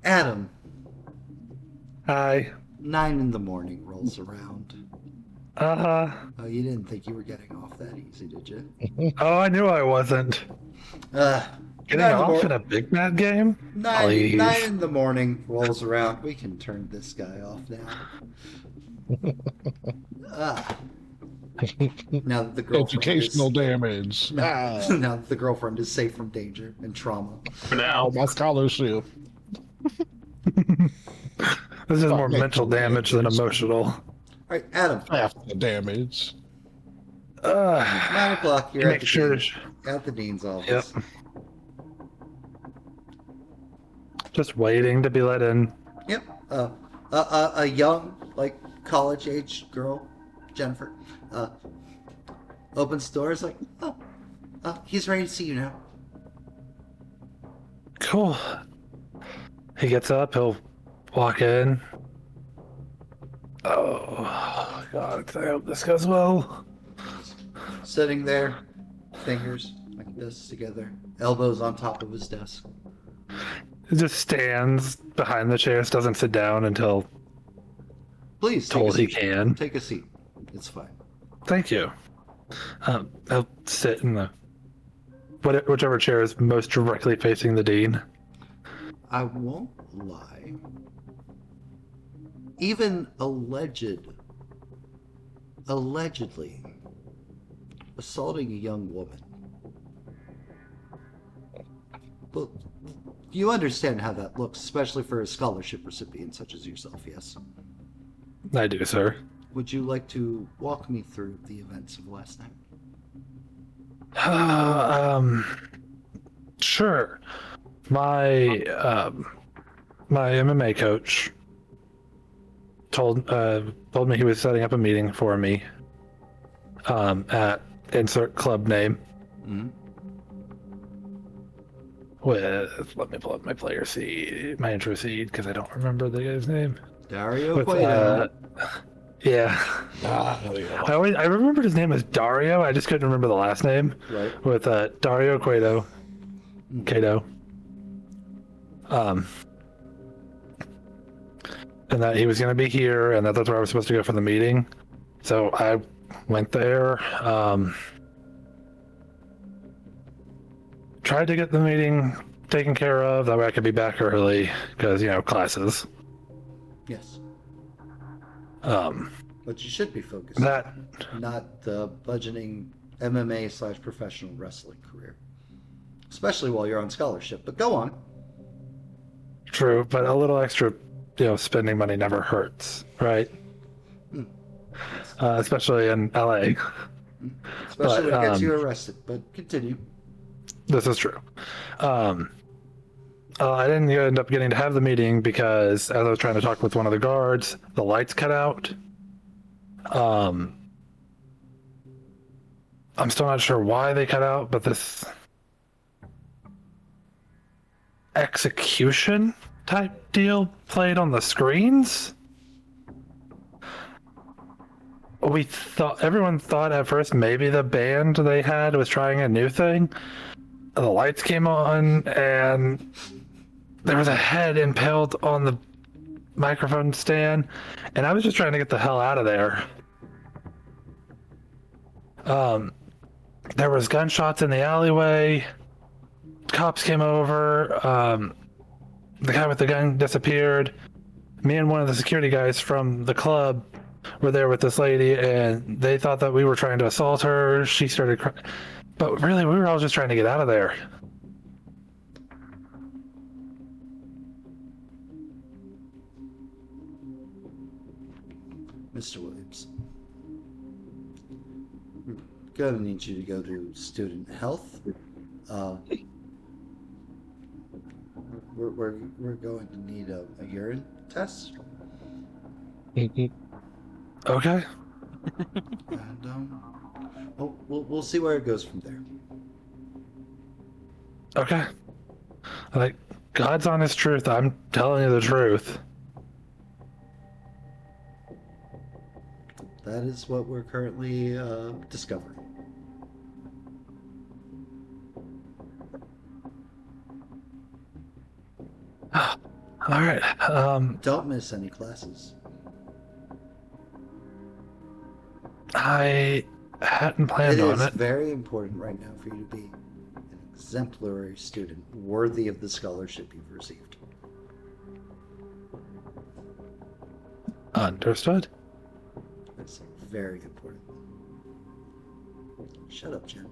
Adam, Hi. 9 in the morning rolls around. Uh-huh. Oh, you didn't think you were getting off that easy, did you? Oh, I knew I wasn't. Getting 9 off in a Big Mad game? 9 Please. in the morning rolls around. We can turn this guy off now. Now that the girlfriend Educational is, damage. now that the girlfriend is safe from danger and trauma. For now. My scholarship. This is more Fuck, mental damage than emotional. All right, Adam. Half the damage. 9 o'clock. You're Make sure. at the dean's office. Yep. Just waiting to be let in. Yep. A young, like college-age girl, Jennifer, opens the door. Is like, oh, he's ready to see you now. Cool. He gets up, he'll walk in. Oh, God, I hope this goes well. Sitting there, fingers like this together, elbows on top of his desk. He just stands behind the chairs, doesn't sit down until Please take a told he seat. can. Take a seat. It's fine. Thank you. I'll sit in the whichever chair is most directly facing the dean. I won't lie. Even allegedly, assaulting a young woman. Well, you understand how that looks, especially for a scholarship recipient such as yourself, yes? I do, sir. Would you like to walk me through the events of last night? Sure. My my MMA coach told me he was setting up a meeting for me at insert club name. Mm-hmm. With, let me pull up my player seed, my intro seed, because I don't remember the guy's name. Dario With, Cueto. yeah. Yeah. I remembered his name as Dario. I just couldn't remember the last name. Right. With Dario Cueto. Cato. And that he was going to be here, and that's where I was supposed to go for the meeting. So I went there. Tried to get the meeting taken care of. That way I could be back early because, classes. Yes. Um, But you should be focused that not the budgeting MMA/professional wrestling career. Especially while you're on scholarship. But go on. true, but a little extra, spending money never hurts, right? Especially in LA. Especially when it gets um, you arrested. But continue. This is true. I didn't end up getting to have the meeting because as I was trying to talk with one of the guards, the lights cut out. I'm still not sure why they cut out, but this execution type deal played on the screens. Everyone thought at first maybe the band they had was trying a new thing. The lights came on and there was a head impaled on the microphone stand, and I was just trying to get the hell out of there. There was gunshots in the alleyway. Cops came over. The guy with the gun disappeared. Me and one of the security guys from the club were there with this lady, and they thought that we were trying to assault her. She started crying. But really, we were all just trying to get out of there. Mr. Williams. We're gonna need you to go to student health. We're going to need a urine test. Okay. And we'll see where it goes from there. Okay. Like, God's honest truth. I'm telling you the truth. That is what we're currently discovering. All right. Don't miss any classes. I hadn't planned It on is it. very important right now for you to be an exemplary student, worthy of the scholarship you've received. Understood. That's very important. Shut up, Jen.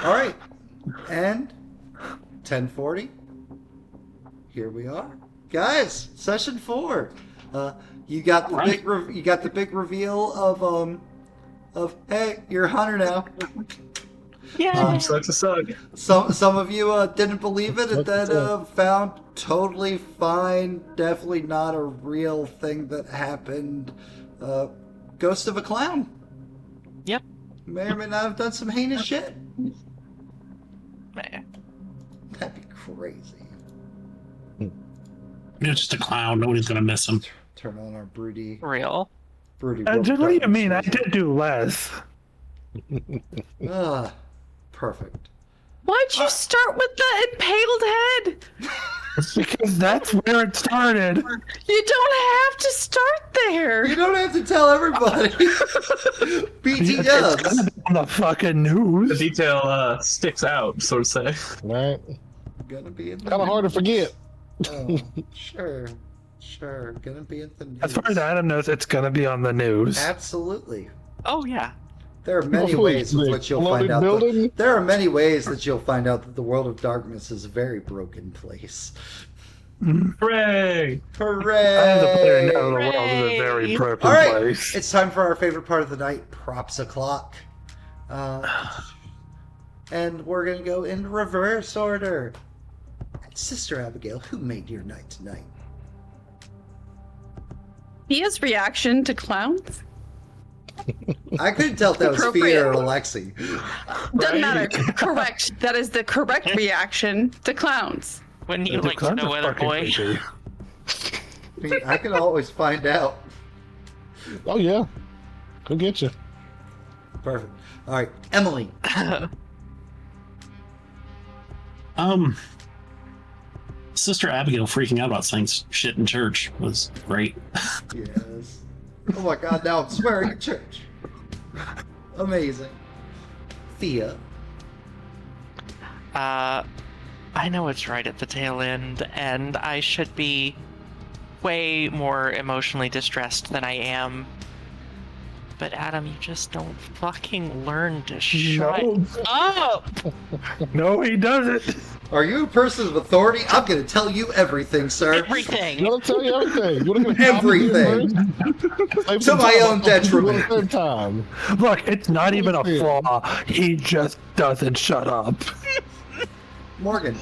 All right, and 10:40. Here we are, guys. Session 4. You got the you got the big reveal of hey, you're a hunter now. Yeah. Sucks a suck. Some of you didn't believe it and then found totally fine, definitely not a real thing that happened. Ghost of a clown. Yep. May or may not have done some heinous shit. Meh. That'd be crazy. You're just a clown. Nobody's gonna miss him. Turn on our broody. Real. Broody. What do you mean? I did do less. Perfect. Why'd you start with the impaled head? Because that's where it started. You don't have to start there. You don't have to tell everybody. BT does. It's gonna be on the fucking The The news. detail sticks out, so to say. Right? Gonna be in the Kind of hard to forget. Oh, sure. Sure, gonna be at the news. As far as Adam knows, it's gonna be on the news. Absolutely. Oh yeah. There are many Hopefully ways the with which you'll find exploded out. building. There are many ways that you'll find out that the world of darkness is a very broken place. Hooray! Hooray! As a player know, the world is a Hooray! very broken All right, place. it's time for our favorite part of the night, props o'clock. And we're gonna go in reverse order. Sister Abigail, who made your night tonight? Pia's reaction to clowns? I couldn't tell if that was Appropriate. Pier or Alexi. Doesn't matter. Correct. That is the correct reaction to clowns. When you The like clowns snow are weather fucking boy. creepy. I mean, I can always find out. Oh yeah, go get you. Perfect. All right, Emily. Sister Abigail freaking out about saying shit in church was great. Yes. Oh my God! Now I'm swearing at church. Amazing. Thea. I know it's right at the tail end, and I should be way more emotionally distressed than I am. But Adam, you just don't fucking learn to shut up. No, he doesn't. Are you a person of authority? I'm going to tell you everything, sir. Everything. You want to tell you everything. You want to Everything. To my own detriment. At the same time. Look, it's not even a flaw. He just doesn't shut up. Morgan.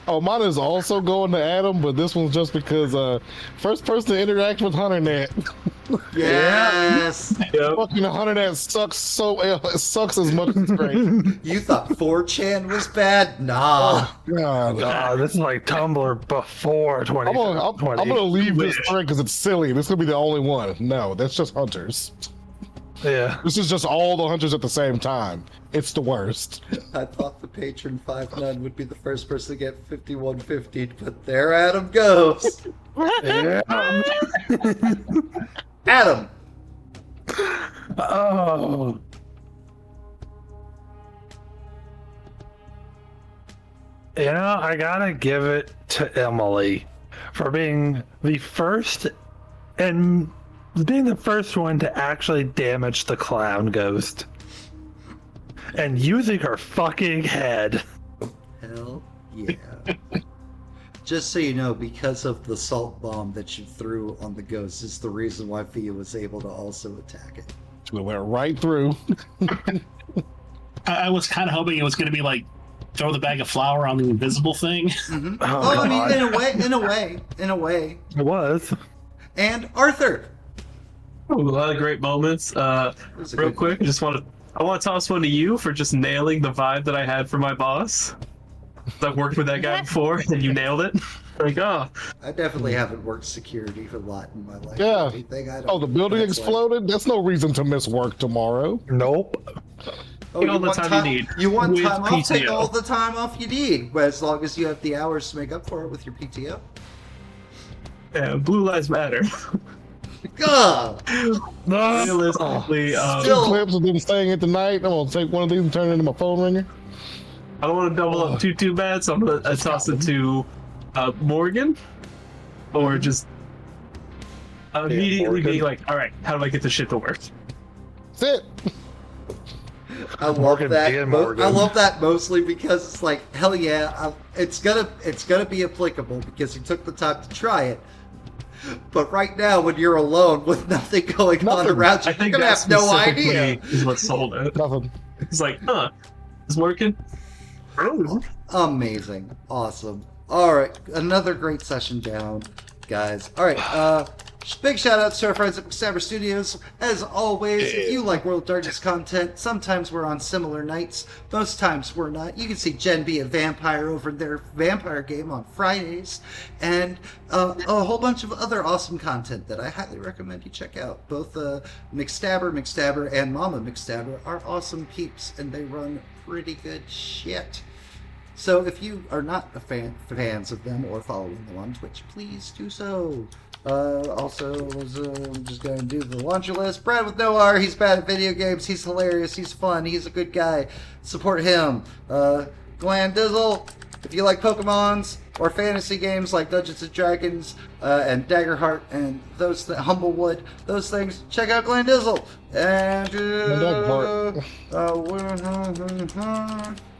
Oh, mine is also going to Adam, but this one's just because first person to interact with HunterNet. Yes. Yep. Fucking HunterNet sucks it sucks as much as it's great. You thought 4chan was bad? Nah. God. This is like Tumblr before 2020. I'm gonna leave this thread because it's silly. This is gonna be the only one. No, that's just hunters. Yeah. This is just all the hunters at the same time. It's the worst. I thought the patron 5-9 would be the first person to get 5150, but there Adam goes. Yeah. Adam. Oh. You know, I gotta give it to Emily for being the first and being the first one to actually damage the clown ghost. And using her fucking head. Hell yeah. Just so you know, because of the salt bomb that you threw on the ghost is the reason why Thea was able to also attack it. We went right through. I was kind of hoping it was going to be like throw the bag of flour on the invisible thing. Mm-hmm. Oh, I mean, God. in a way. It was. And Arthur. Ooh, a lot of great moments. was a Real good quick, I want to toss one to you for just nailing the vibe that I had for my boss. I've worked with that guy before, and you nailed it. Like, oh, I definitely haven't worked security a lot in my life. Yeah. Anything I don't- Oh, the building that's like- exploded? That's no reason to miss work tomorrow. Nope. Oh, Take all you the want time you need You want with time off? Take PTO. all the time off you need, but as long as you have the hours to make up for it with your PTO. yeah, Blue Lives Matter. God, Realistically, Still- Clips of them staying at the night. I'm gonna take one of these and turn it into my phone ringer. I don't want to double up too bad, so I'm gonna toss it to Morgan, or just immediately Morgan. being like, all right, how do I get this shit to work? That's it. I love Morgan that. being I Morgan. love that mostly because it's like, hell yeah, it's gonna be applicable because you took the time to try it. But right now, when you're alone with nothing going on Nothing. around you, I you're think gonna that have no specifically idea. is what sold it. Nothing. It's like, it's working. Amazing, awesome. All right, another great session down, guys. All right, big shout out to our friends at Stabber Studios. As always, if you like World of Darkness content, sometimes we're on similar nights, most times we're not. You can see Jen be a vampire over their vampire game on Fridays, and a whole bunch of other awesome content that I highly recommend you check out. Both McStabber, and Mama McStabber are awesome peeps, and they run pretty good shit. So if you are not fans of them or following them on Twitch, please do so. Also, I'm just going to do the laundry list. Brad with no R, he's bad at video games, he's hilarious, he's fun, he's a good guy. Support him. Glenn Dizzle, If you like Pokemons or fantasy games like Dungeons and Dragons and Daggerheart and those Humblewood, those things, check out Glendizzle. And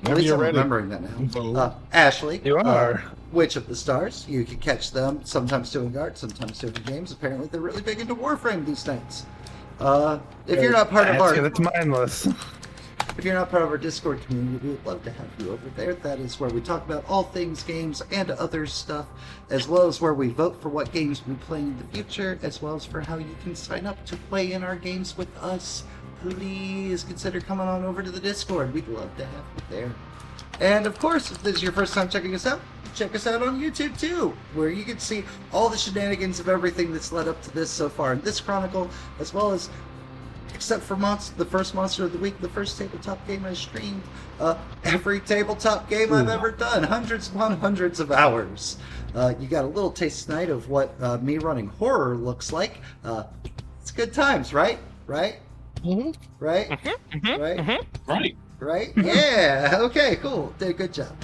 at least I'm remembering that now. Ashley, You are. Witch of the Stars. You can catch them sometimes doing art, sometimes doing games. Apparently, they're really big into Warframe these nights. If you're not part of our, It's mindless. if you're not part of our Discord community, we would love to have you over there. That is where we talk about all things games and other stuff, as well as where we vote for what games we play in the future, as well as for how you can sign up to play in our games with us. Please consider coming on over to the Discord. We'd love to have you there. And of course, if this is your first time checking us out, check us out on YouTube too, where you can see all the shenanigans of everything that's led up to this so far in this chronicle, as well as, except for the first Monster of the Week, the first tabletop game I streamed, every tabletop game I've ever done, hundreds upon hundreds of hours. You got a little taste tonight of what me running horror looks like. It's good times, right? Right? Mm-hmm. Right? Mm-hmm. Right? Mm-hmm. Right. Right? Yeah. Okay, cool. Did a good job.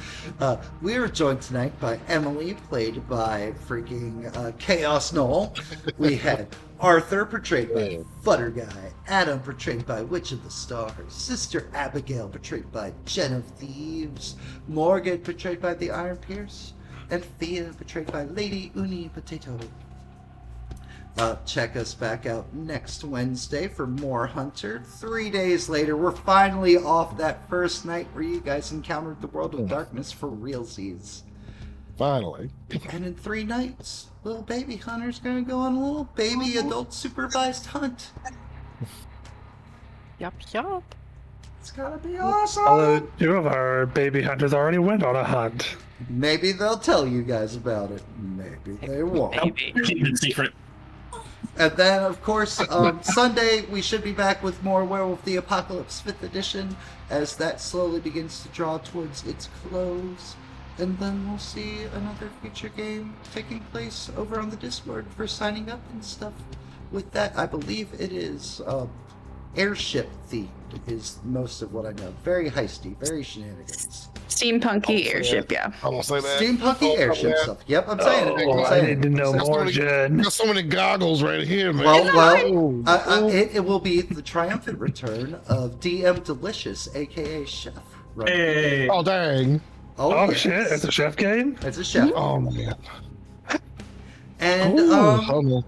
We were joined tonight by Emily, played by freaking Chaos Noel. We had Arthur, portrayed by Futter Guy. Adam, portrayed by Witch of the Stars. Sister Abigail, portrayed by JenOfThieves. Morgan, portrayed by the Iron Pierce. And Thea, portrayed by Lady Uni Potato. Check us back out next Wednesday for more Hunter. 3 days later, we're finally off that first night where you guys encountered the World of Darkness for realsies. Finally. And in 3 nights, little baby Hunter's gonna go on a little baby adult supervised hunt. Yup. It's gonna be awesome! Although 2 of our baby hunters already went on a hunt. Maybe they'll tell you guys about it. Maybe they won't. Maybe. Keep it secret. And then, of course, Sunday, we should be back with more Werewolf the Apocalypse 5th edition as that slowly begins to draw towards its close. And then we'll see another future game taking place over on the Discord for signing up and stuff. With that, I believe it is airship themed is most of what I know. Very heisty, very shenanigans. Steampunky airship, yeah. I won't say that. Steampunky airship yeah. stuff. Yep, I'm saying it. Oh, I'm I saying need it. to know more, Jen. Got so many goggles right here, man. Well, it will be the triumphant return of DM Delicious, aka Chef. Right? Hey. Oh, dang. Oh, yes. shit, it's a chef game? It's a chef. Oh, man. And Hold on.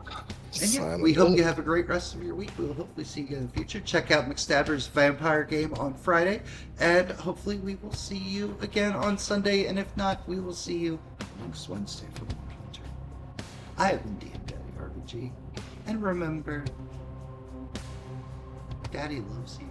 and yeah, we hope you have a great rest of your week. We will hopefully see you in the future. Check out McStabber's Vampire game on Friday, and hopefully we will see you again on Sunday. And if not, we will see you next Wednesday for more Hunter. I have been DM Daddy RPG, and remember, Daddy loves you.